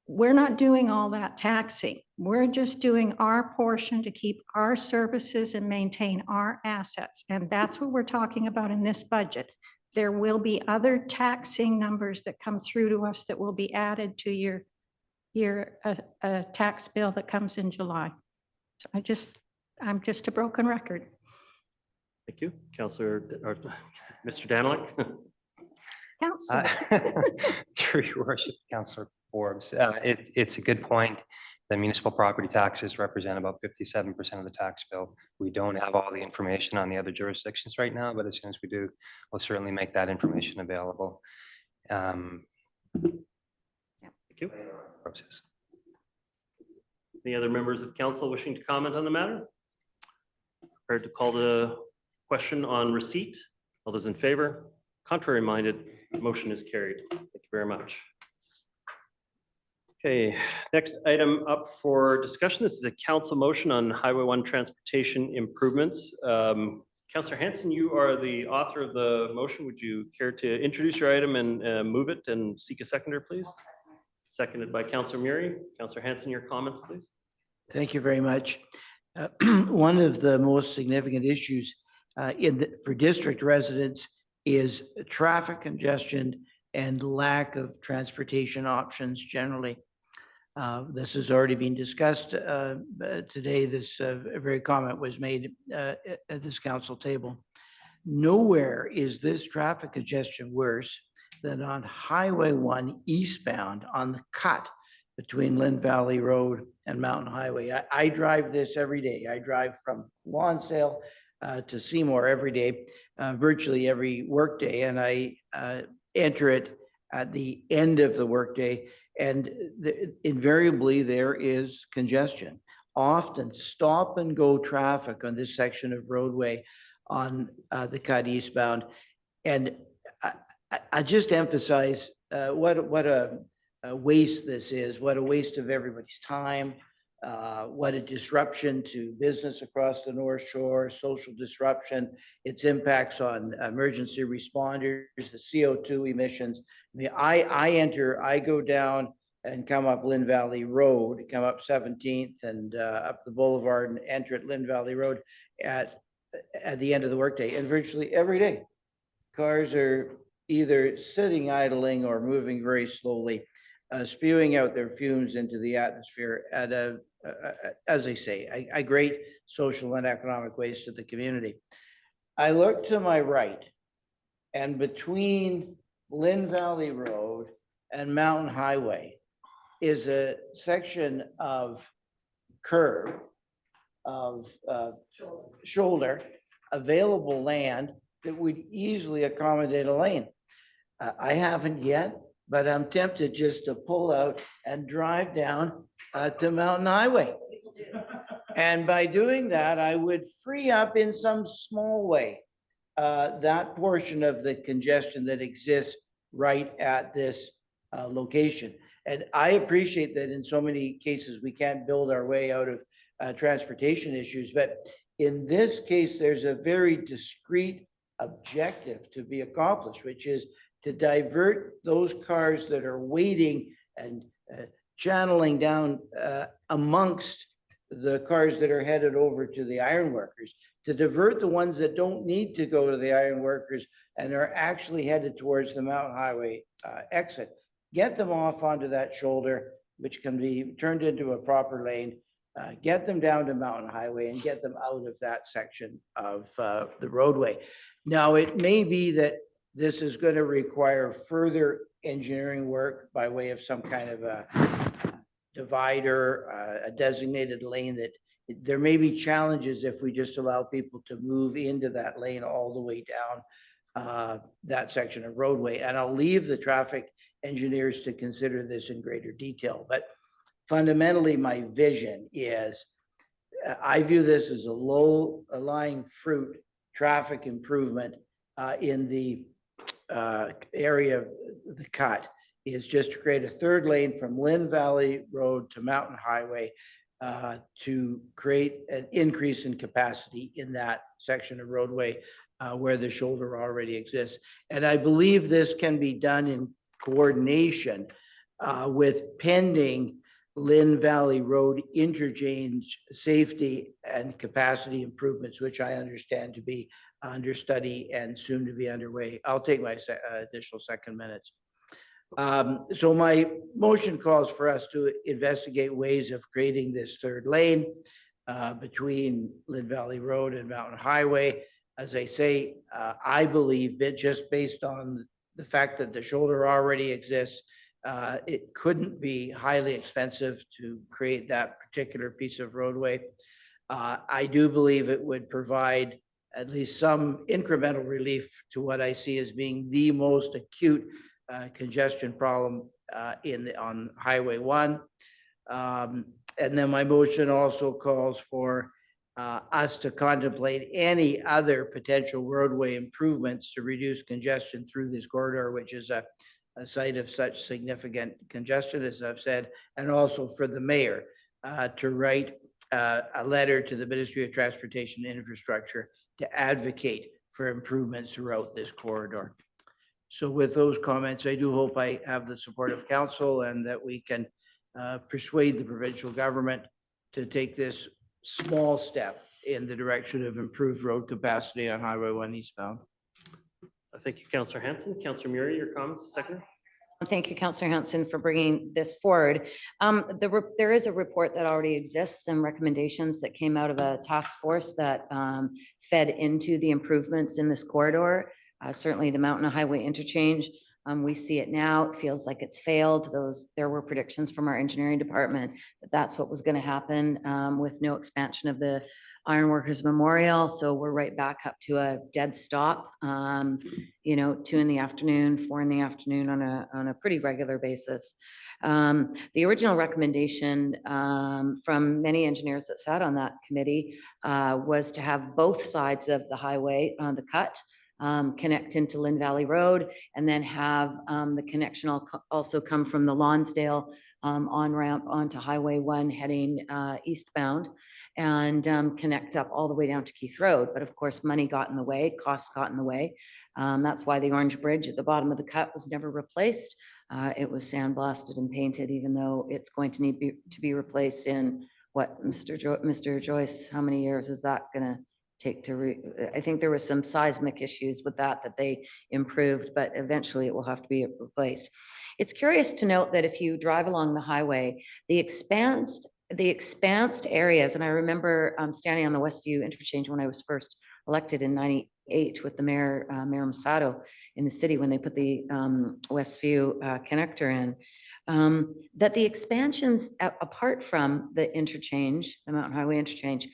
we're not doing all that taxing. We're just doing our portion to keep our services and maintain our assets. And that's what we're talking about in this budget. There will be other taxing numbers that come through to us that will be added to your tax bill that comes in July. So I'm just a broken record. Thank you, Councillor, or Mr. Daniluk. Councillor. Through Your Worship, Councillor Forbes, it's a good point. The municipal property taxes represent about 57% of the tax bill. We don't have all the information on the other jurisdictions right now, but as soon as we do, we'll certainly make that information available. Thank you. Process. Any other members of council wishing to comment on the matter? Prepared to call the question on receipt. All those in favor? Contrary minded, motion is carried. Thank you very much. Okay, next item up for discussion. This is a council motion on Highway 1 transportation improvements. Councillor Hanson, you are the author of the motion. Would you care to introduce your item and move it and seek a seconder, please? Seconded by Councillor Murray. Councillor Hanson, your comments, please. Thank you very much. One of the most significant issues for district residents is traffic congestion and lack of transportation options generally. This has already been discussed today. This very comment was made at this council table. Nowhere is this traffic congestion worse than on Highway 1 eastbound on the cut between Lynn Valley Road and Mountain Highway. I drive this every day. I drive from Lonsdale to Seymour every day, virtually every workday, and I enter it at the end of the workday, and invariably there is congestion often stop and go traffic on this section of roadway on the cut eastbound. And I just emphasize what a waste this is, what a waste of everybody's time, what a disruption to business across the North Shore, social disruption, its impacts on emergency responders, the CO2 emissions. I mean, I go down and come up Lynn Valley Road, come up 17th and up the boulevard and enter at Lynn Valley Road at the end of the workday. And virtually every day, cars are either sitting idling or moving very slowly, spewing out their fumes into the atmosphere at as I say, a great social and economic waste to the community. I look to my right, and between Lynn Valley Road and Mountain Highway is a section of curb, of shoulder, available land that would easily accommodate a lane. I haven't yet, but I'm tempted just to pull out and drive down to Mountain Highway. And by doing that, I would free up in some small way that portion of the congestion that exists right at this location. And I appreciate that in so many cases, we can't build our way out of transportation issues, but in this case, there's a very discrete objective to be accomplished, which is to divert those cars that are waiting and channeling down amongst the cars that are headed over to the ironworkers, to divert the ones that don't need to go to the ironworkers and are actually headed towards the Mountain Highway exit. Get them off onto that shoulder, which can be turned into a proper lane, get them down to Mountain Highway and get them out of that section of the roadway. Now, it may be that this is going to require further engineering work by way of some kind of a divider, a designated lane, that there may be challenges if we just allow people to move into that lane all the way down that section of roadway. And I'll leave the traffic engineers to consider this in greater detail. But fundamentally, my vision is I view this as a low-lying fruit traffic improvement in the area of the cut, is just to create a third lane from Lynn Valley Road to Mountain Highway to create an increase in capacity in that section of roadway where the shoulder already exists. And I believe this can be done in coordination with pending Lynn Valley Road interchange safety and capacity improvements, which I understand to be under study and soon to be underway. I'll take my additional second minutes. So my motion calls for us to investigate ways of creating this third lane between Lynn Valley Road and Mountain Highway. As I say, I believe that just based on the fact that the shoulder already exists, it couldn't be highly expensive to create that particular piece of roadway. I do believe it would provide at least some incremental relief to what I see as being the most acute congestion problem on Highway 1. And then my motion also calls for us to contemplate any other potential roadway improvements to reduce congestion through this corridor, which is a site of such significant congestion, as I've said, and also for the mayor to write a letter to the Ministry of Transportation and Infrastructure to advocate for improvements throughout this corridor. So with those comments, I do hope I have the support of council and that we can persuade the provincial government to take this small step in the direction of improved road capacity on Highway 1 eastbound. Thank you, Councillor Hanson. Councillor Murray, your comments, second. Thank you, Councillor Hanson, for bringing this forward. There is a report that already exists and recommendations that came out of a task force that fed into the improvements in this corridor. Certainly the Mountain Highway interchange We see it now. It feels like it's failed. There were predictions from our engineering department that that's what was going to happen with no expansion of the Ironworkers Memorial. So we're right back up to a dead stop, 2 in the afternoon, 4 in the afternoon on a pretty regular basis. The original recommendation from many engineers that sat on that committee was to have both sides of the highway on the cut connect into Lynn Valley Road, and then have the connection also come from the Lonsdale on-ramp onto Highway 1 heading eastbound, and connect up all the way down to Keith Road. But of course, money got in the way, costs got in the way. That's why the Orange Bridge at the bottom of the cut was never replaced. It was sandblasted and painted, even though it's going to need to be replaced in what, Mr. Joyce, how many years is that going to take to I think there was some seismic issues with that they improved, but eventually it will have to be replaced. It's curious to note that if you drive along the highway, the expansed areas, and I remember standing on the Westview interchange when I was first elected in '98 with the Mayor Masato in the city when they put the Westview connector in, that the expansions apart from the interchange, the Mountain Highway interchange,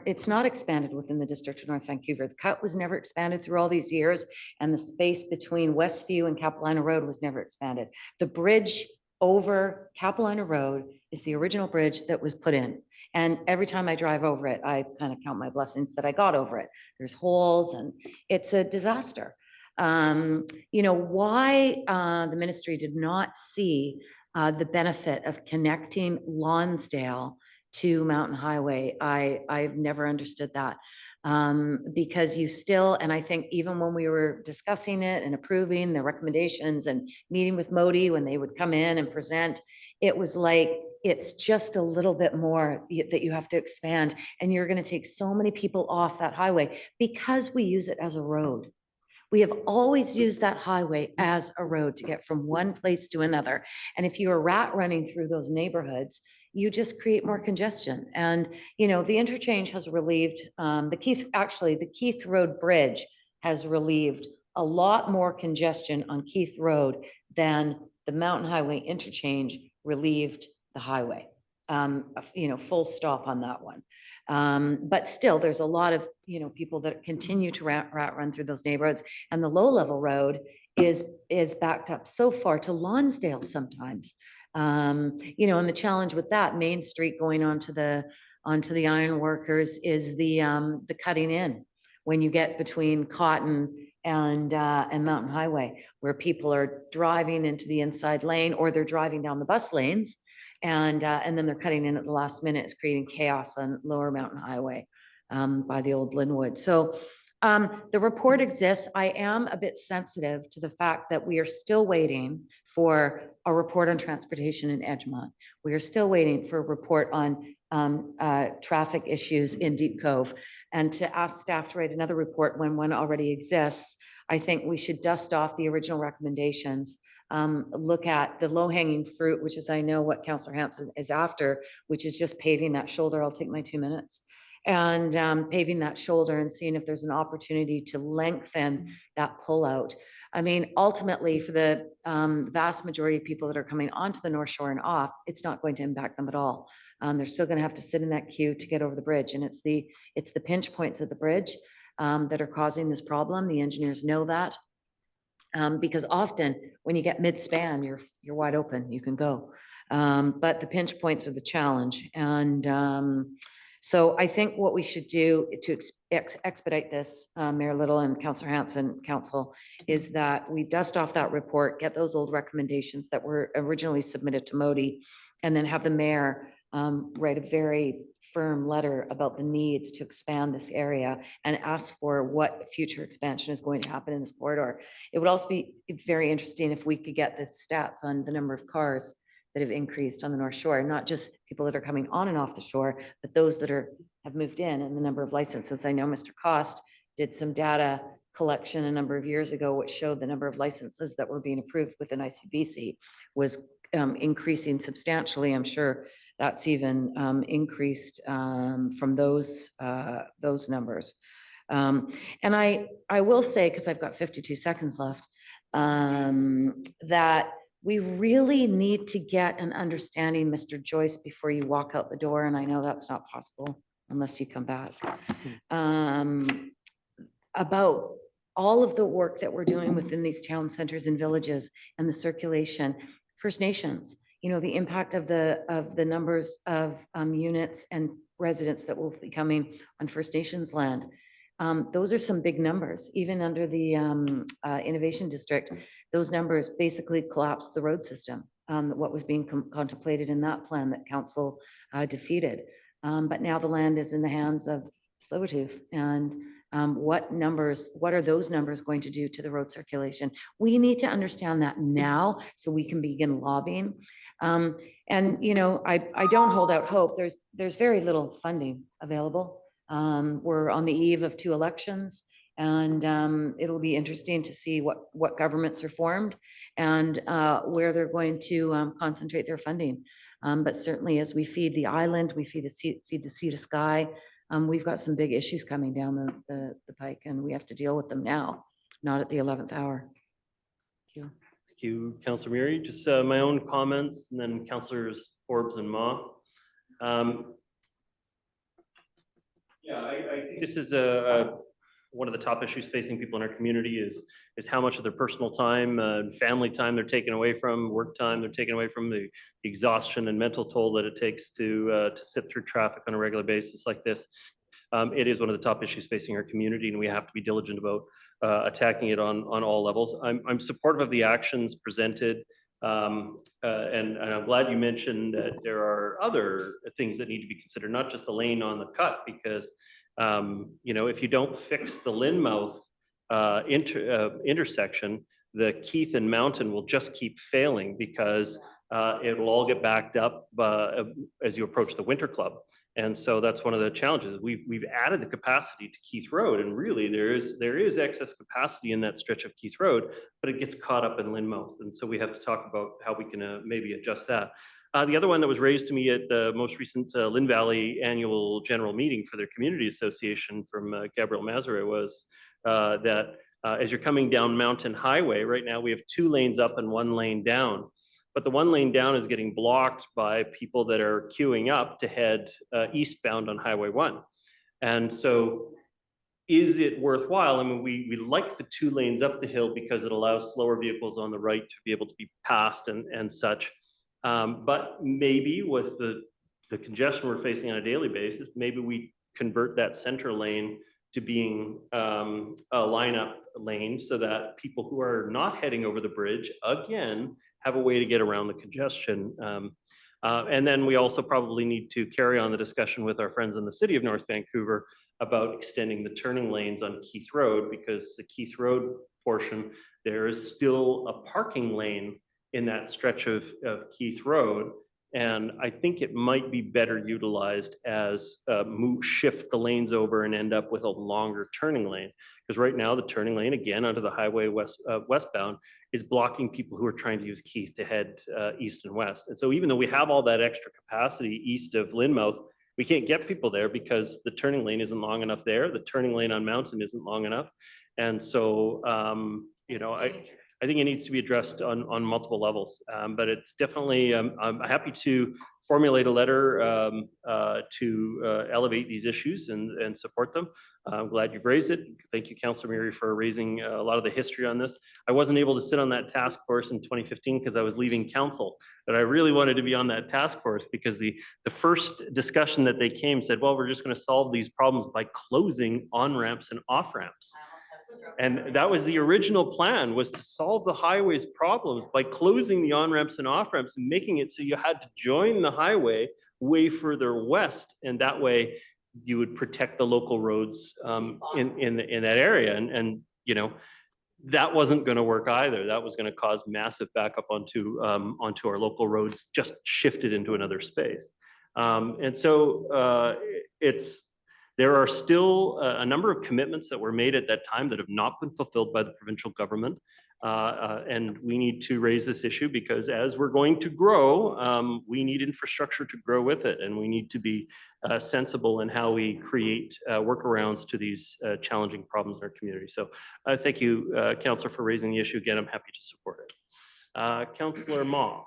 it's not expanded within the district of North Vancouver. The cut was never expanded through all these years, and the space between Westview and Capilano Road was never expanded. The bridge over Capilano Road is the original bridge that was put in. And every time I drive over it, I kind of count my blessings that I got over it. There's holes and it's a disaster. Why the ministry did not see the benefit of connecting Lonsdale to Mountain Highway, I've never understood that. Because you still, and I think even when we were discussing it and approving the recommendations and meeting with Modi when they would come in and present, it was like, it's just a little bit more that you have to expand, and you're going to take so many people off that highway because we use it as a road. We have always used that highway as a road to get from one place to another. And if you're rat running through those neighborhoods, you just create more congestion. And, the interchange has relieved, the Keith Road Bridge has relieved a lot more congestion on Keith Road than the Mountain Highway interchange relieved the highway. Full stop on that one. But still, there's a lot of, people that continue to rat run through those neighborhoods, and the low level road is backed up so far to Lonsdale sometimes. And the challenge with that Main Street going onto the Ironworkers is the cutting in when you get between Cotton and Mountain Highway, where people are driving into the inside lane, or they're driving down the bus lanes, and then they're cutting in at the last minute. It's creating chaos on Lower Mountain Highway by the old Linwood. So the report exists. I am a bit sensitive to the fact that we are still waiting for a report on transportation in Edgemont. We are still waiting for a report on traffic issues in Deep Cove. And to ask staff to write another report when one already exists, I think we should dust off the original recommendations, look at the low-hanging fruit, which is, I know what Councillor Hanson is after, which is just paving that shoulder. I'll take my 2 minutes. And paving that shoulder and seeing if there's an opportunity to lengthen that pullout. I mean, ultimately, for the vast majority of people that are coming onto the North Shore and off, it's not going to impact them at all. They're still going to have to sit in that queue to get over the bridge, and it's the pinch points of the bridge that are causing this problem. The engineers know that, because often when you get mid-span, you're wide open, you can go. But the pinch points are the challenge, and so I think what we should do to expedite this, Mayor Little and Councillor Hanson, Council, is that we dust off that report, get those old recommendations that were originally submitted to Modi, and then have the mayor write a very firm letter about the needs to expand this area and ask for what future expansion is going to happen in this corridor. It would also be very interesting if we could get the stats on the number of cars that have increased on the North Shore, not just people that are coming on and off the shore, but those that have moved in, and the number of licenses. I know Mr. Cost did some data collection a number of years ago, which showed the number of licenses that were being approved within ICBC was increasing substantially. I'm sure that's even increased from those numbers. And I will say, because I've got 52 seconds left, that we really need to get an understanding, Mr. Joyce, before you walk out the door, and I know that's not possible unless you come back, about all of the work that we're doing within these town centers and villages and the circulation. First Nations, you know, the impact of the numbers of units and residents that will be coming on First Nations land. Those are some big numbers. Even under the Innovation District, those numbers basically collapsed the road system, what was being contemplated in that plan that council defeated. But now the land is in the hands of Tsleil-Waututh, and what are those numbers going to do to the road circulation? We need to understand that now so we can begin lobbying. And, you know, I don't hold out hope. There's very little funding available. We're on the eve of 2 elections, and it'll be interesting to see what governments are formed and where they're going to concentrate their funding. But certainly as we feed the island, we feed the sea to sky, we've got some big issues coming down the pike, and we have to deal with them now, not at the 11th hour. Thank you. Thank you, Councillor Murray. Just my own comments, and then Councillors Forbes and Ma. Yeah, I think this is one of the top issues facing people in our community is how much of their personal time, family time they're taken away from, work time they're taken away from, the exhaustion and mental toll that it takes to sit through traffic on a regular basis like this. It is one of the top issues facing our community, and we have to be diligent about attacking it on all levels. I'm supportive of the actions presented, and I'm glad you mentioned that there are other things that need to be considered, not just the lane on the cut, because you know, if you don't fix the Lynmouth intersection, the Keith and Mountain will just keep failing because it will all get backed up as you approach the Winter Club. And so that's one of the challenges. We've added the capacity to Keith Road, and really there is excess capacity in that stretch of Keith Road, but it gets caught up in Lynmouth. And so we have to talk about how we can maybe adjust that. The other one that was raised to me at the most recent Lynn Valley annual general meeting for their community association from Gabriel Mazare was that as you're coming down Mountain Highway, right now we have 2 lanes up and 1 lane down. But the 1 lane down is getting blocked by people that are queuing up to head eastbound on Highway 1. And so is it worthwhile? I mean, we like the 2 lanes up the hill because it allows slower vehicles on the right to be able to be passed and such. But maybe with the congestion we're facing on a daily basis, maybe we convert that center lane to being a lineup lane so that people who are not heading over the bridge, again, have a way to get around the congestion. And then we also probably need to carry on the discussion with our friends in the city of North Vancouver about extending the turning lanes on Keith Road, because the Keith Road portion, there is still a parking lane in that stretch of Keith Road. And I think it might be better utilized as shift the lanes over and end up with a longer turning lane. Because right now the turning lane, again, onto the highway westbound, is blocking people who are trying to use Keith to head east and west. And so even though we have all that extra capacity east of Lynmouth, we can't get people there because the turning lane isn't long enough there. The turning lane on Mountain isn't long enough. And so, you know, I think it needs to be addressed on multiple levels, but it's definitely, I'm happy to formulate a letter to elevate these issues and support them. I'm glad you've raised it. Thank you, Councillor Murray, for raising a lot of the history on this. I wasn't able to sit on that task force in 2015 because I was leaving council, but I really wanted to be on that task force because the first discussion that they came said, well, we're just going to solve these problems by closing on-ramps and off-ramps. And that was the original plan, was to solve the highway's problems by closing the on-ramps and off-ramps and making it so you had to join the highway way further west. And that way you would protect the local roads in that area. And you know, that wasn't going to work either. That was going to cause massive backup onto our local roads, just shifted into another space. And so There are still a number of commitments that were made at that time that have not been fulfilled by the provincial government. And we need to raise this issue because as we're going to grow, we need infrastructure to grow with it. And we need to be sensible in how we create workarounds to these challenging problems in our community. So thank you, Councillor, for raising the issue. Again, I'm happy to support it. Councillor Ma.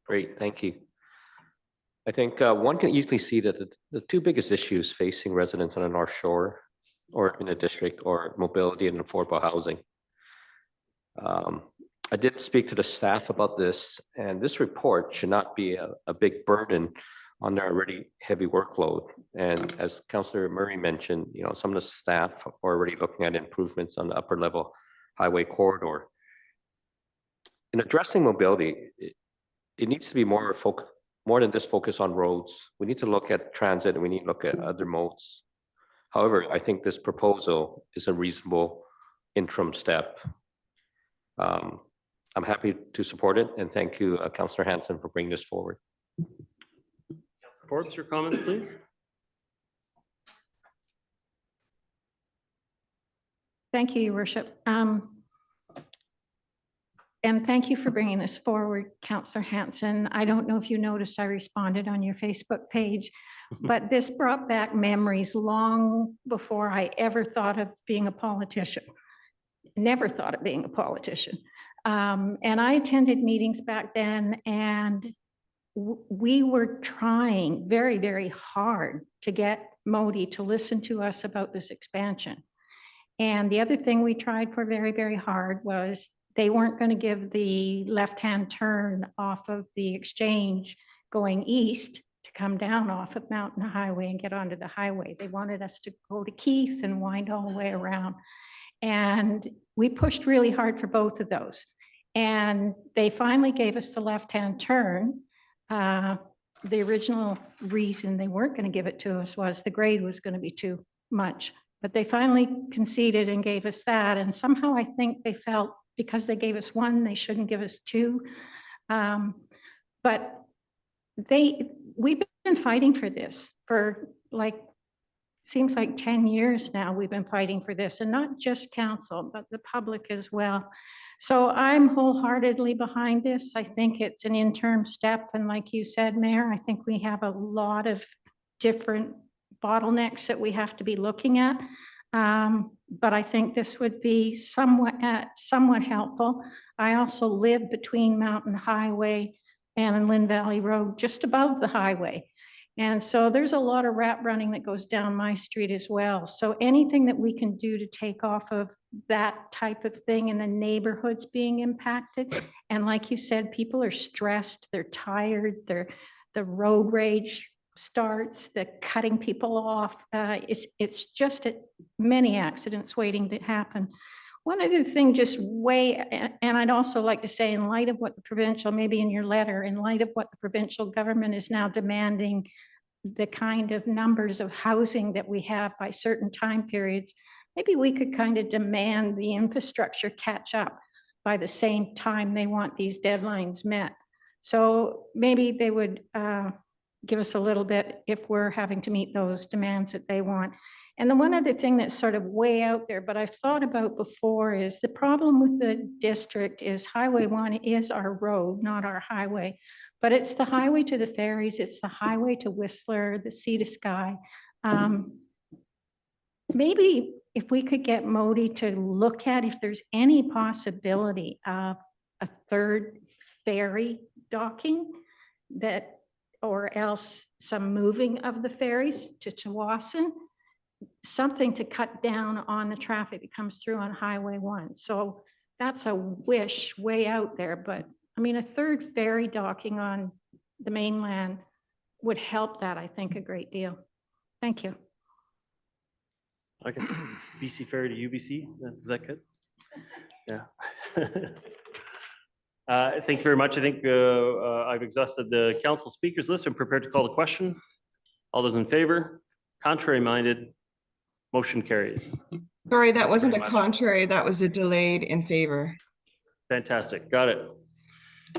Great, thank you. I think one can easily see that the two biggest issues facing residents on the North Shore or in the district are mobility and affordable housing. I did speak to the staff about this, and this report should not be a big burden on their already heavy workload. And as Councillor Murray mentioned, you know, some of the staff are already looking at improvements on the upper level highway corridor. In addressing mobility, it needs to be more than just focus on roads. We need to look at transit and we need to look at other modes. However, I think this proposal is a reasonable interim step. I'm happy to support it, and thank you, Councillor Hanson, for bringing this forward. Councillor Forbes, your comments, please. Thank you, Your Worship. And thank you for bringing this forward, Councillor Hanson. I don't know if you noticed I responded on your Facebook page, but this brought back memories long before I ever thought of being a politician. Never thought of being a politician. And I attended meetings back then, and we were trying very, very hard to get Modi to listen to us about this expansion. And the other thing we tried for very, very hard was they weren't going to give the left-hand turn off of the exchange going east to come down off of Mountain Highway and get onto the highway. They wanted us to go to Keith and wind all the way around. And we pushed really hard for both of those. And they finally gave us the left-hand turn. The original reason they weren't going to give it to us was the grade was going to be too much. But they finally conceded and gave us that. And somehow I think they felt because they gave us one, they shouldn't give us two. But we've been fighting for this for seems like 10 years now we've been fighting for this, and not just council, but the public as well. So I'm wholeheartedly behind this. I think it's an interim step. And like you said, Mayor, I think we have a lot of different bottlenecks that we have to be looking at. But I think this would be somewhat helpful. I also live between Mountain Highway and Lynn Valley Road, just above the highway. And so there's a lot of rat running that goes down my street as well. So anything that we can do to take off of that type of thing in the neighborhoods being impacted. And like you said, people are stressed, they're tired, the road rage starts, the cutting people off. It's just many accidents waiting to happen. One other thing, and I'd also like to say, in light of what the provincial, maybe in your letter, in light of what the provincial government is now demanding, the kind of numbers of housing that we have by certain time periods, maybe we could kind of demand the infrastructure catch up by the same time they want these deadlines met. So maybe they would give us a little bit if we're having to meet those demands that they want. And the one other thing that's sort of way out there, but I've thought about before, is the problem with the district is Highway 1 is our road, not our highway, but it's the highway to the ferries, it's the highway to Whistler, the sea to sky. Maybe if we could get Modi to look at if there's any possibility of a third ferry docking, or else some moving of the ferries to Tsawwassen, something to cut down on the traffic that comes through on Highway 1. So that's a wish way out there, but I mean, a third ferry docking on the mainland would help that, I think, a great deal. Thank you. Okay, BC Ferry to UBC, is that good? Yeah. Thank you very much. I think I've exhausted the council speakers list. I'm prepared to call the question. All those in favor? Contrary minded? Motion carries. Sorry, that wasn't a contrary, that was a delayed in favor. Fantastic, got it.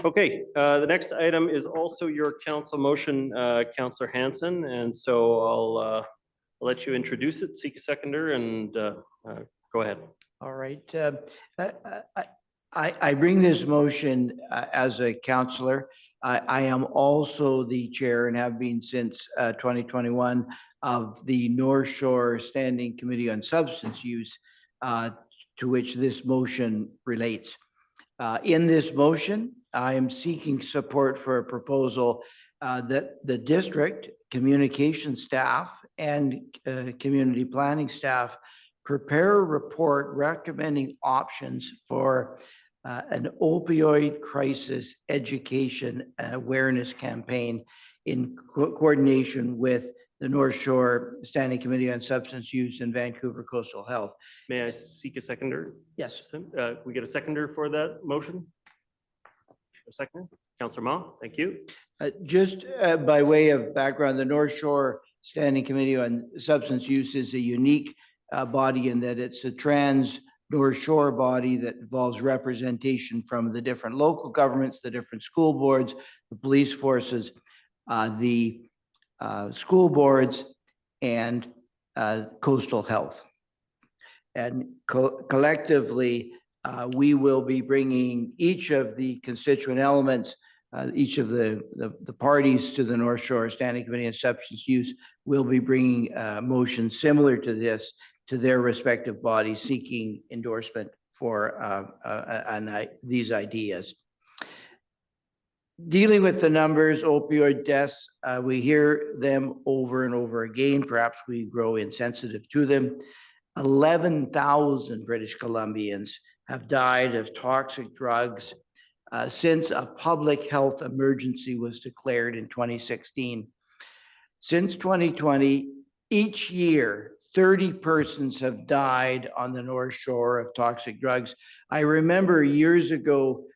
Okay, the next item is also your council motion, Councillor Hanson, and so I'll let you introduce it, seek a seconder, and go ahead. All right. I bring this motion as a councillor. I am also the chair and have been since 2021 of the North Shore Standing Committee on Substance Use, to which this motion relates. In this motion, I am seeking support for a proposal that the district communication staff and community planning staff prepare a report recommending options for an opioid crisis education awareness campaign in coordination with the North Shore Standing Committee on Substance Use and Vancouver Coastal Health. May I seek a seconder? Yes. We get a seconder for that motion? A seconder? Councillor Ma, thank you. Just by way of background, the North Shore Standing Committee on Substance Use is a unique body in that it's a trans North Shore body that involves representation from the different local governments, the different school boards, the police forces, the school boards, and coastal health. And collectively, we will be bringing each of the constituent elements, each of the parties to the North Shore Standing Committee on Substance Use will be bringing motions similar to this to their respective bodies seeking endorsement for these ideas. Dealing with the numbers, opioid deaths, we hear them over and over again. Perhaps we grow insensitive to them. 11,000 British Columbians have died of toxic drugs since a public health emergency was declared in 2016. Since 2020, each year, 30 persons have died on the North Shore of toxic drugs. I remember years ago,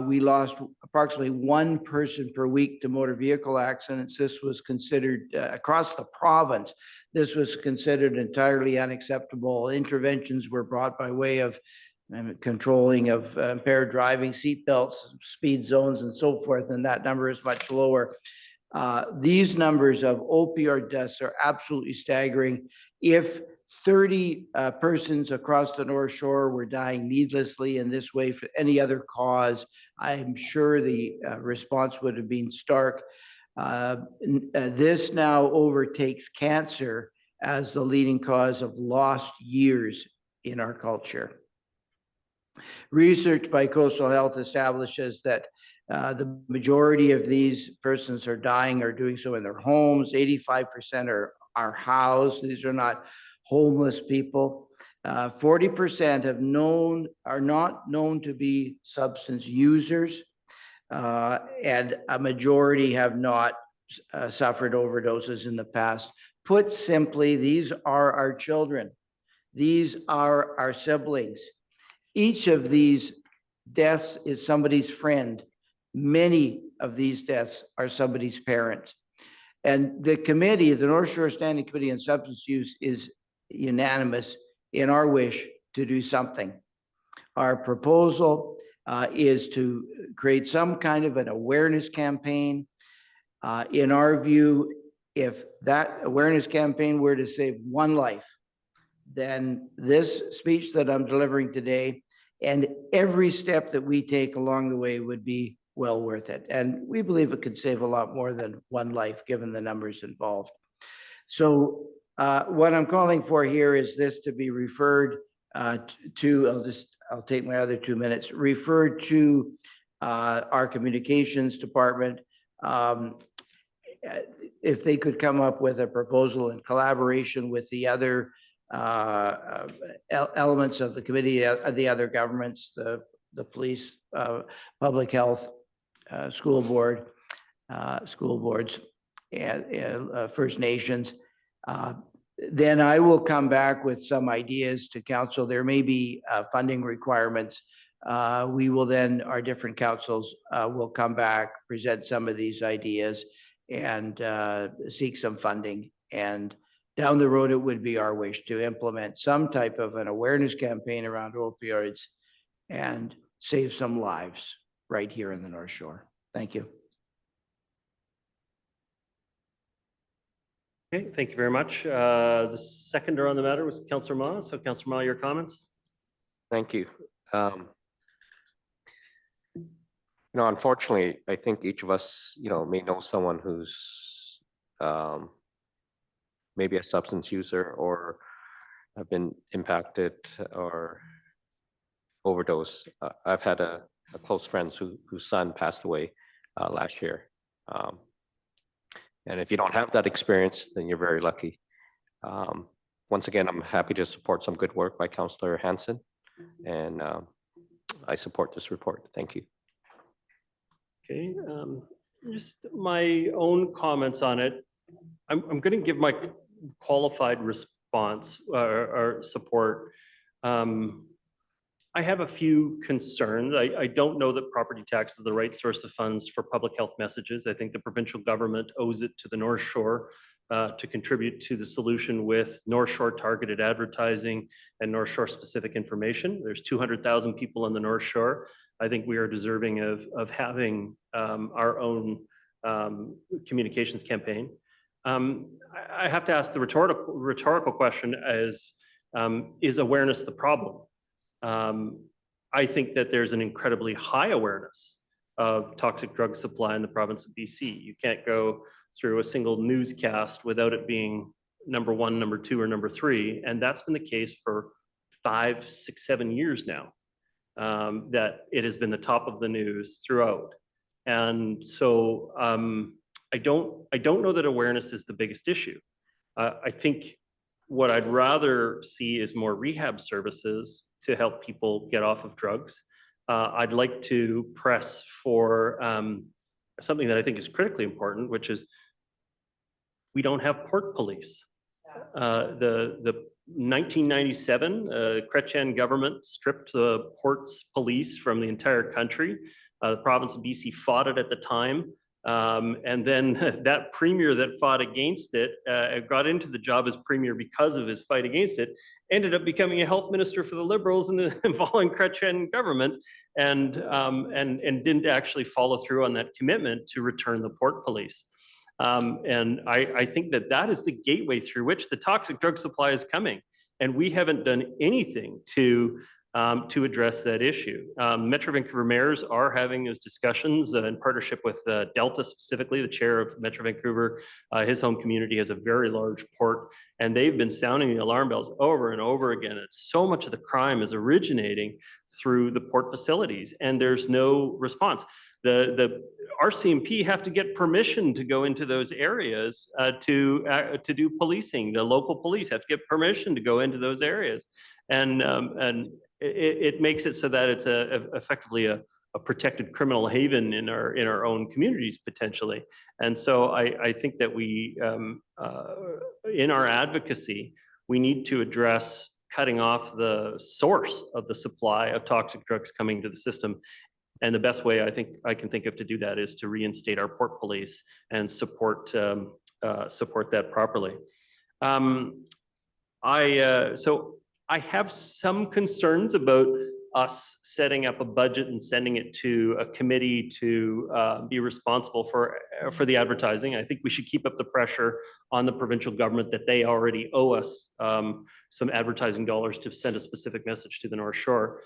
we lost approximately one person per week to motor vehicle accidents. This was considered across the province. This was considered entirely unacceptable. Interventions were brought by way of controlling of impaired driving, seat belts, speed zones, and so forth, and that number is much lower. These numbers of opioid deaths are absolutely staggering. If 30 persons across the North Shore were dying needlessly in this way for any other cause, I'm sure the response would have been stark. This now overtakes cancer as the leading cause of lost years in our culture. Research by Coastal Health establishes that the majority of these persons are dying or doing so in their homes. 85% are housed. These are not homeless people. 40% are not known to be substance users, and a majority have not suffered overdoses in the past. Put simply, these are our children. These are our siblings. Each of these deaths is somebody's friend. Many of these deaths are somebody's parents. And the committee, the North Shore Standing Committee on Substance Use, is unanimous in our wish to do something. Our proposal is to create some kind of an awareness campaign. In our view, if that awareness campaign were to save one life, then this speech that I'm delivering today and every step that we take along the way would be well worth it. And we believe it could save a lot more than one life, given the numbers involved. So what I'm calling for here is this to be referred to, I'll take my other 2 minutes, referred to our communications department. If they could come up with a proposal in collaboration with the other elements of the committee, the other governments, the police, public health, school boards, and First Nations, then I will come back with some ideas to council. There may be funding requirements. We will then, our different councils will come back, present some of these ideas, and seek some funding. And down the road, it would be our wish to implement some type of an awareness campaign around opioids and save some lives. right here in the North Shore. Thank you. Okay, thank you very much. The seconder on the matter was Councillor Ma. So Councillor Ma, your comments? Thank you. Unfortunately, I think each of us, may know someone who's maybe a substance user or have been impacted or overdose. I've had a close friend whose son passed away last year. And if you don't have that experience, then you're very lucky. Once again, I'm happy to support some good work by Councillor Hansen, and I support this report. Thank you. Okay, just my own comments on it. I'm going to give my qualified response or support. I have a few concerns. I don't know that property tax is the right source of funds for public health messages. I think the provincial government owes it to the North Shore to contribute to the solution with North Shore targeted advertising and North Shore specific information. There's 200,000 people on the North Shore. I think we are deserving of having our own communications campaign. I have to ask the rhetorical question is awareness the problem? I think that there's an incredibly high awareness of toxic drug supply in the province of BC. You can't go through a single newscast without it being number 1, number 2, or number 3. And that's been the case for 5, 6, 7 years now, that it has been the top of the news throughout. And so I don't know that awareness is the biggest issue. I think what I'd rather see is more rehab services to help people get off of drugs. I'd like to press for something that I think is critically important, which is we don't have port police. The 1997 Chrétien government stripped the ports police from the entire country. The province of BC fought it at the time. And then that premier that fought against it got into the job as premier because of his fight against it, ended up becoming a health minister for the Liberals in the following Chrétien government, and didn't actually follow through on that commitment to return the port police. And I think that is the gateway through which the toxic drug supply is coming. And we haven't done anything to address that issue. Metro Vancouver mayors are having those discussions in partnership with Delta, specifically the chair of Metro Vancouver. His home community has a very large port, and they've been sounding the alarm bells over and over again. And so much of the crime is originating through the port facilities, and there's no response. The RCMP have to get permission to go into those areas to do policing. The local police have to get permission to go into those areas. And it makes it so that it's effectively a protected criminal haven in our own communities potentially. And so I think that we, in our advocacy, we need to address cutting off the source of the supply of toxic drugs coming to the system. And the best way I can think of to do that is to reinstate our port police and support that properly. So I have some concerns about us setting up a budget and sending it to a committee to be responsible for the advertising. I think we should keep up the pressure on the provincial government that they already owe us some advertising dollars to send a specific message to the North Shore.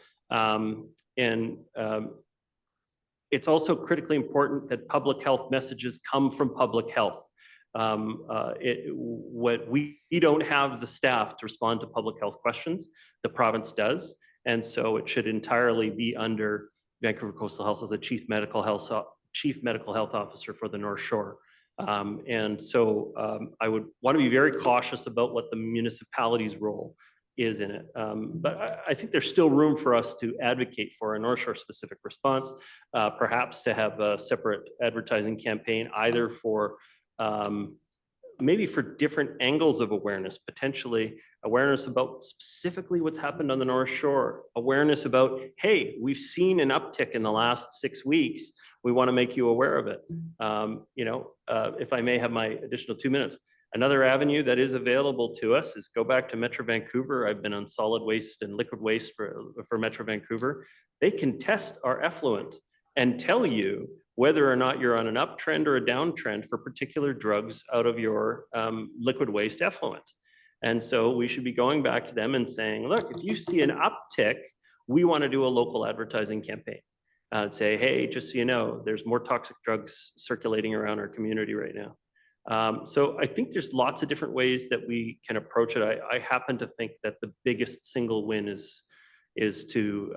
It's also critically important that public health messages come from public health. We don't have the staff to respond to public health questions. The province does, and so it should entirely be under Vancouver Coastal Health as the chief medical health officer for the North Shore. And so I would want to be very cautious about what the municipality's role is in it. But I think there's still room for us to advocate for a North Shore specific response, perhaps to have a separate advertising campaign, either for maybe for different angles of awareness, potentially awareness about specifically what's happened on the North Shore, awareness about, hey, we've seen an uptick in the last 6 weeks. We want to make you aware of it. If I may have my additional 2 minutes. Another avenue that is available to us is go back to Metro Vancouver. I've been on solid waste and liquid waste for Metro Vancouver. They can test our effluent and tell you whether or not you're on an uptrend or a downtrend for particular drugs out of your liquid waste effluent. And so we should be going back to them and saying, look, if you see an uptick, we want to do a local advertising campaign. Say, hey, just so you know, there's more toxic drugs circulating around our community right now. So I think there's lots of different ways that we can approach it. I happen to think that the biggest single win is to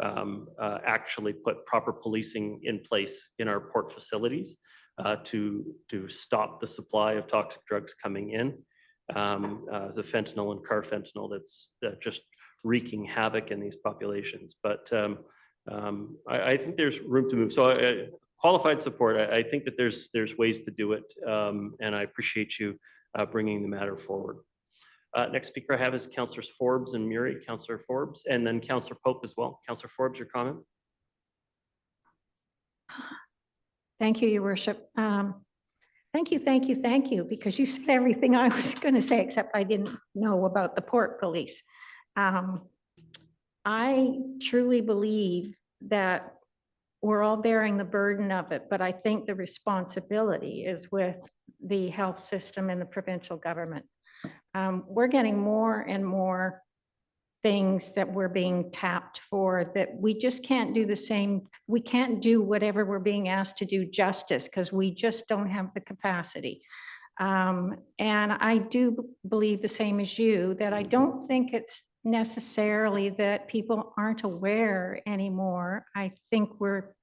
actually put proper policing in place in our port facilities to stop the supply of toxic drugs coming in. The fentanyl and carfentanil that's just wreaking havoc in these populations. But I think there's room to move. So qualified support, I think that there's ways to do it. And I appreciate you bringing the matter forward. Next speaker I have is Councillors Forbes and Murray. Councillor Forbes, and then Councillor Pope as well. Councillor Forbes, your comment? Thank you, Your Worship. Thank you, because you said everything I was going to say, except I didn't know about the port police. I truly believe that we're all bearing the burden of it, but I think the responsibility is with the health system and the provincial government. We're getting more and more things that we're being tapped for that we just can't do the same. We can't do whatever we're being asked to do justice because we just don't have the capacity. And I do believe the same as you, that I don't think it's necessarily that people aren't aware anymore. I think we're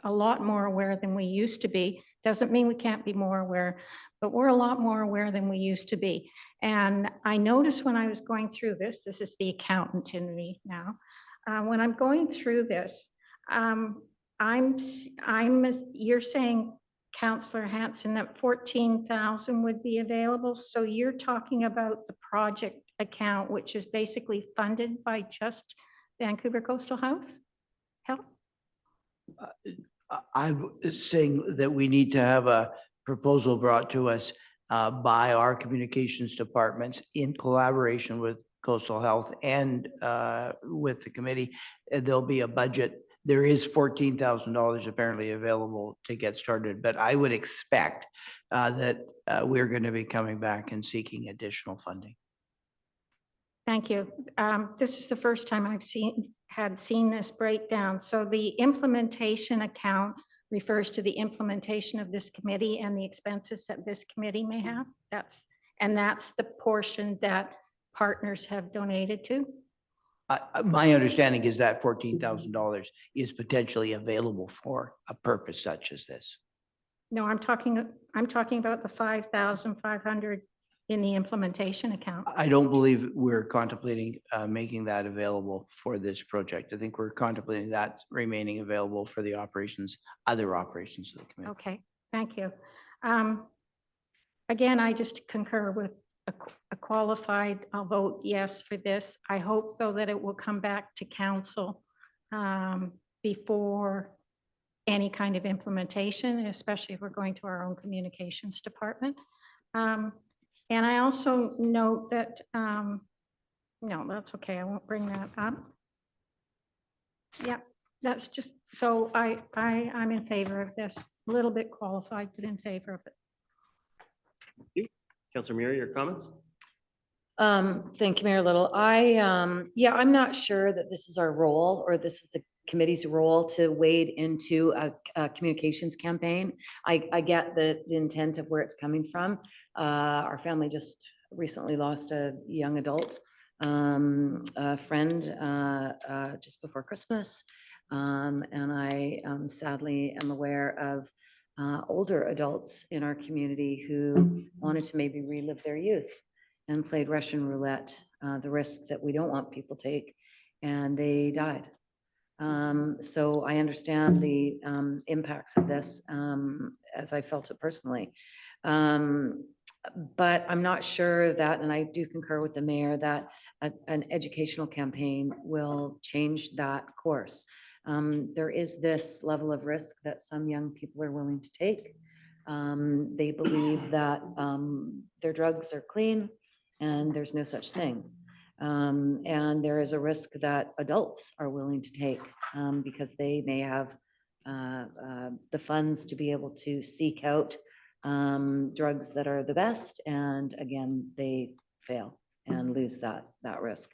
a lot more aware than we used to be. Doesn't mean we can't be more aware, but we're a lot more aware than we used to be. And I noticed when I was going through this is the accountant in me now. When I'm going through this, you're saying, Councillor Hanson, that 14,000 would be available. So you're talking about the project account, which is basically funded by just Vancouver Coastal Health? I'm saying that we need to have a proposal brought to us by our communications departments in collaboration with Coastal Health and with the committee. And there'll be a budget. There is $14,000 apparently available to get started, but I would expect that we're going to be coming back and seeking additional funding. Thank you. This is the first time I've seen this breakdown. So the implementation account refers to the implementation of this committee and the expenses that this committee may have. That's the portion that partners have donated to. My understanding is that $14,000 is potentially available for a purpose such as this. No, I'm talking about the 5,500 in the implementation account. I don't believe we're contemplating making that available for this project. I think we're contemplating that remaining available for the other operations of the committee. Okay, thank you. Again, I just concur with a qualified, I'll vote yes for this. I hope though that it will come back to council before any kind of implementation, especially if we're going to our own communications department. And I also note that, no, that's okay. I won't bring that up. Yeah, that's just, so I'm in favor of this, a little bit qualified, but in favor of it. Thank you. Councillor Murray, your comments? Thank you, Mayor Little. Yeah, I'm not sure that this is our role or this is the committee's role to wade into a communications campaign. I get the intent of where it's coming from. Our family just recently lost a young adult a friend just before Christmas. And I sadly am aware of older adults in our community who wanted to maybe relive their youth and played Russian roulette, the risk that we don't want people to take, and they died. So I understand the impacts of this as I felt it personally. But I'm not sure that, and I do concur with the mayor, that an educational campaign will change that course. There is this level of risk that some young people are willing to take. They believe that their drugs are clean and there's no such thing. And there is a risk that adults are willing to take because they may have the funds to be able to seek out drugs that are the best, and again, they fail and lose that risk.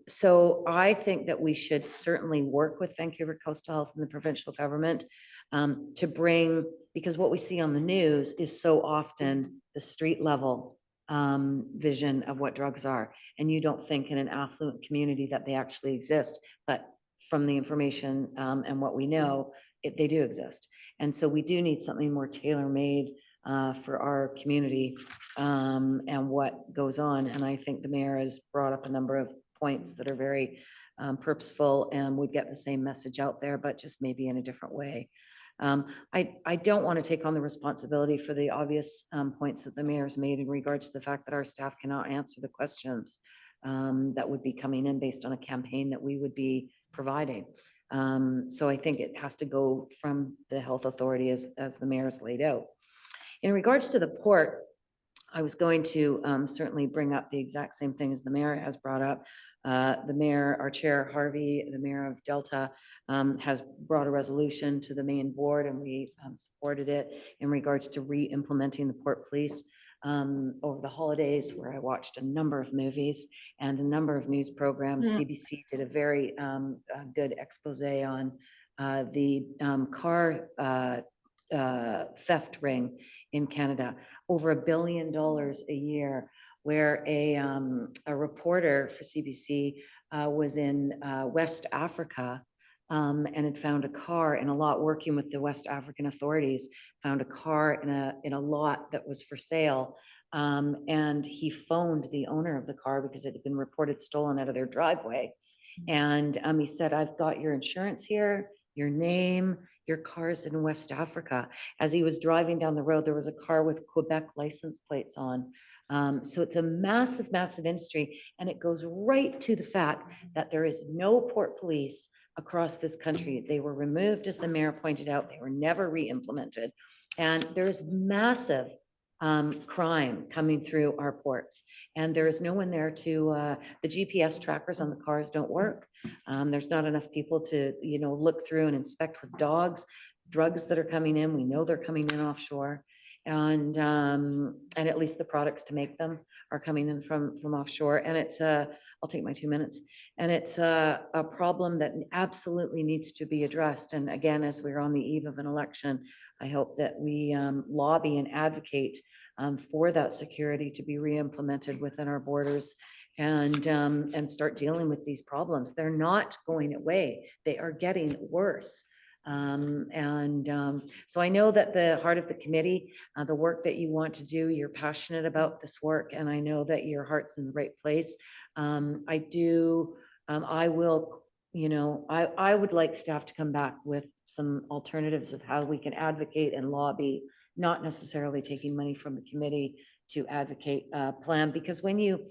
So I think that we should certainly work with Vancouver Coastal Health and the provincial government to bring, because what we see on the news is so often the street level vision of what drugs are. And you don't think in an affluent community that they actually exist, but from the information and what we know, they do exist. And so we do need something more tailor-made for our community and what goes on. And I think the mayor has brought up a number of points that are very purposeful, and would get the same message out there, but just maybe in a different way. I don't want to take on the responsibility for the obvious points that the mayor's made in regards to the fact that our staff cannot answer the questions that would be coming in based on a campaign that we would be providing. So I think it has to go from the health authority as the mayor's laid out. In regards to the port, I was going to certainly bring up the exact same thing as the mayor has brought up. The mayor, our chair, Harvey, the mayor of Delta, has brought a resolution to the main board, and we supported it in regards to re-implementing the port police over the holidays, where I watched a number of movies and a number of news programs. CBC did a very good expose on the car theft ring in Canada, over $1 billion a year, where a reporter for CBC was in West Africa and had found a car in a lot, working with the West African authorities, found a car in a lot that was for sale. And he phoned the owner of the car because it had been reported stolen out of their driveway. And he said, "I've got your insurance here, your name, your car's in West Africa." As he was driving down the road, there was a car with Quebec license plates on. So it's a massive, massive industry. And it goes right to the fact that there is no port police across this country. They were removed, as the mayor pointed out. They were never re-implemented. And there is massive crime coming through our ports, and there is no one there to the GPS trackers on the cars don't work. There's not enough people to look through and inspect with dogs. Drugs that are coming in, we know they're coming in offshore, and at least the products to make them are coming in from offshore. And it's I'll take my 2 minutes. And it's a problem that absolutely needs to be addressed. And again, as we're on the eve of an election, I hope that we lobby and advocate for that security to be re-implemented within our borders, and start dealing with these problems. They're not going away. They are getting worse. So I know that the heart of the committee, the work that you want to do, you're passionate about this work, and I know that your heart's in the right place. I would like staff to come back with some alternatives of how we can advocate and lobby, not necessarily taking money from the committee to advocate a plan, because when you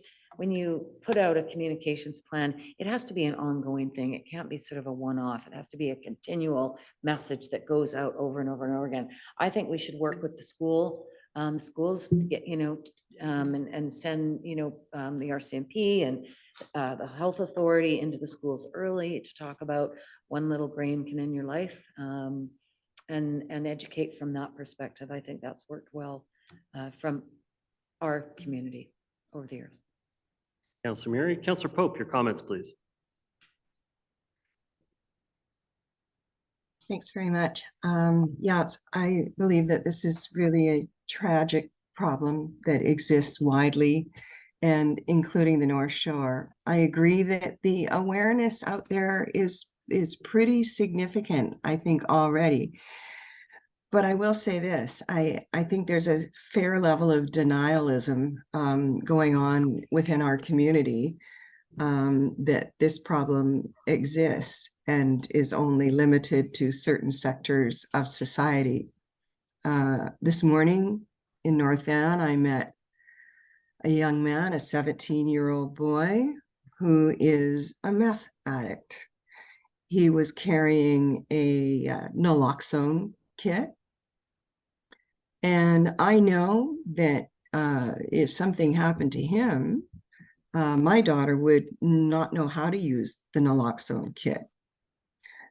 put out a communications plan, it has to be an ongoing thing. It can't be sort of a one-off. It has to be a continual message that goes out over and over and over again. I think we should work with the schools to get, and send, the RCMP and the health authority into the schools early to talk about one little grain can end your life, and educate from that perspective. I think that's worked well from our community over the years. Councillor Murray. Councillor Pope, your comments, please. Thanks very much. I believe that this is really a tragic problem that exists widely, and including the North Shore. I agree that the awareness out there is pretty significant, I think, already. But I will say this, I think there's a fair level of denialism going on within our community, that this problem exists and is only limited to certain sectors of society. This morning in North Van, I met a young man, a 17-year-old boy, who is a meth addict. He was carrying a naloxone kit. And I know that if something happened to him, my daughter would not know how to use the naloxone kit.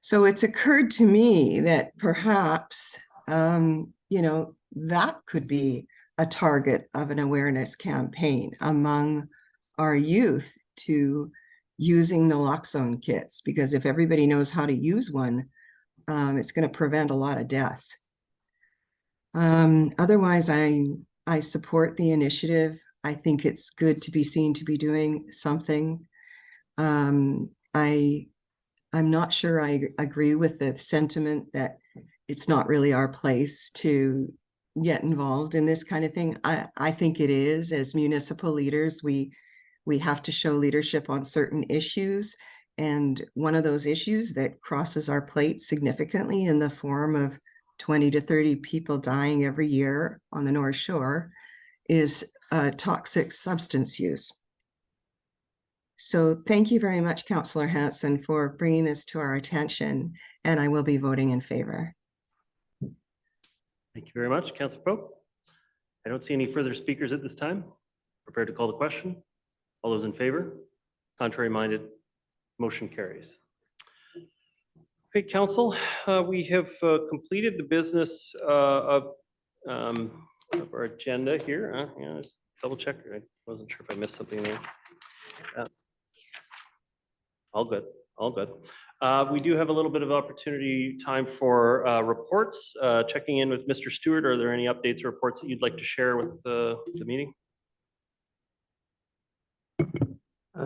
So it's occurred to me that perhaps, that could be a target of an awareness campaign among our youth to using naloxone kits, because if everybody knows how to use one, it's going to prevent a lot of deaths. Otherwise, I support the initiative. I think it's good to be seen to be doing something. I'm not sure I agree with the sentiment that it's not really our place to get involved in this kind of thing. I think it is. As municipal leaders, we have to show leadership on certain issues. And one of those issues that crosses our plate significantly in the form of 20 to 30 people dying every year on the North Shore is toxic substance use. So thank you very much, Councillor Hanson, for bringing this to our attention, and I will be voting in favor. Thank you very much, Councillor Pope. I don't see any further speakers at this time. Prepared to call the question. All those in favor? Contrary minded? Motion carries. Okay, Council, we have completed the business of our agenda here. Yeah, just double check. I wasn't sure if I missed something there. All good, all good. We do have a little bit of opportunity time for reports. Checking in with Mr. Stewart, are there any updates or reports that you'd like to share with the meeting?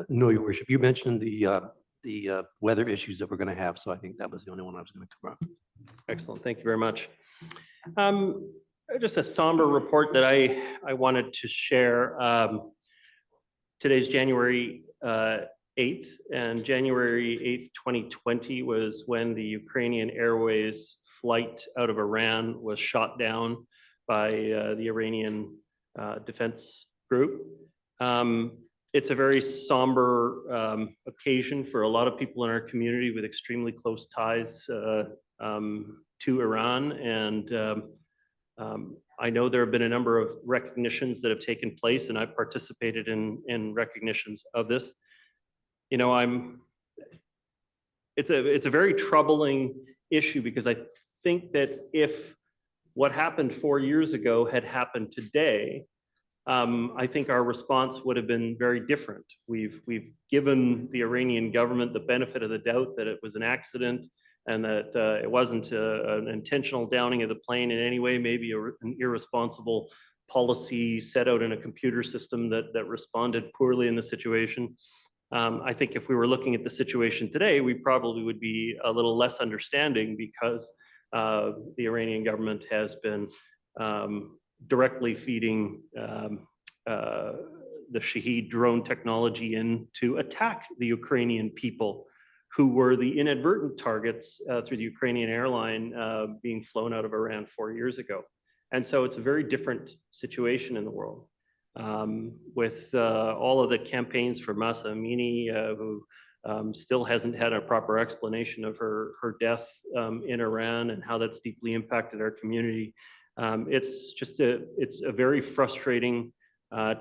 No, Your Worship. You mentioned the weather issues that we're going to have, so I think that was the only one I was going to cover up. Excellent, thank you very much. Just a somber report that I wanted to share. Today's January 8th, and January 8th, 2020 was when the Ukrainian Airways flight out of Iran was shot down by the Iranian defense group. It's a very somber occasion for a lot of people in our community with extremely close ties to Iran. And I know there have been a number of recognitions that have taken place, and I've participated in recognitions of this. You know, it's a very troubling issue, because I think that if what happened 4 years ago had happened today, I think our response would have been very different. We've given the Iranian government the benefit of the doubt that it was an accident and that it wasn't an intentional downing of the plane in any way, maybe an irresponsible policy set out in a computer system that responded poorly in the situation. I think if we were looking at the situation today, we probably would be a little less understanding, because the Iranian government has been directly feeding the Shahed drone technology in to attack the Ukrainian people, who were the inadvertent targets through the Ukrainian airline being flown out of Iran 4 years ago. And so it's a very different situation in the world. With all of the campaigns for Mahsa Amini, who still hasn't had a proper explanation of her death in Iran and how that's deeply impacted our community. It's a very frustrating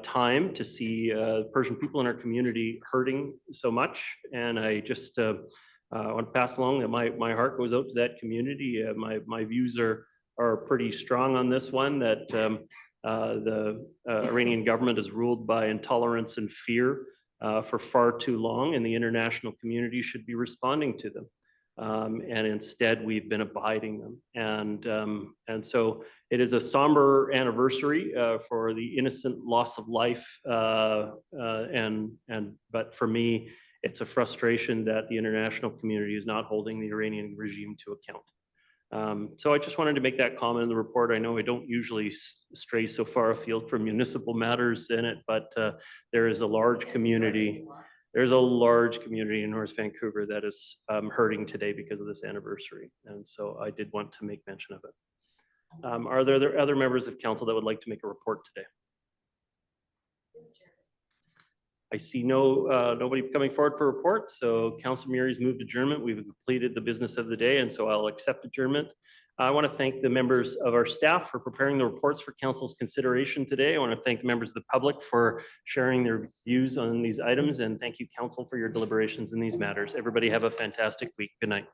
time to see Persian people in our community hurting so much. And I just want to pass along that my heart goes out to that community. My views are pretty strong on this one, that the Iranian government is ruled by intolerance and fear for far too long, and the international community should be responding to them. And instead, we've been abiding them. And so it is a somber anniversary for the innocent loss of life. But for me, it's a frustration that the international community is not holding the Iranian regime to account. So I just wanted to make that comment in the report. I know I don't usually stray so far afield from municipal matters in it, but there is a large community. There's a large community in North Vancouver that is hurting today because of this anniversary. And so I did want to make mention of it. Are there other members of council that would like to make a report today? I see nobody coming forward for report. So Council Murray's moved adjournment. We've completed the business of the day, and so I'll accept adjournment. I want to thank the members of our staff for preparing the reports for council's consideration today. I want to thank the members of the public for sharing their views on these items, and thank you, council, for your deliberations in these matters. Everybody have a fantastic week. Good night.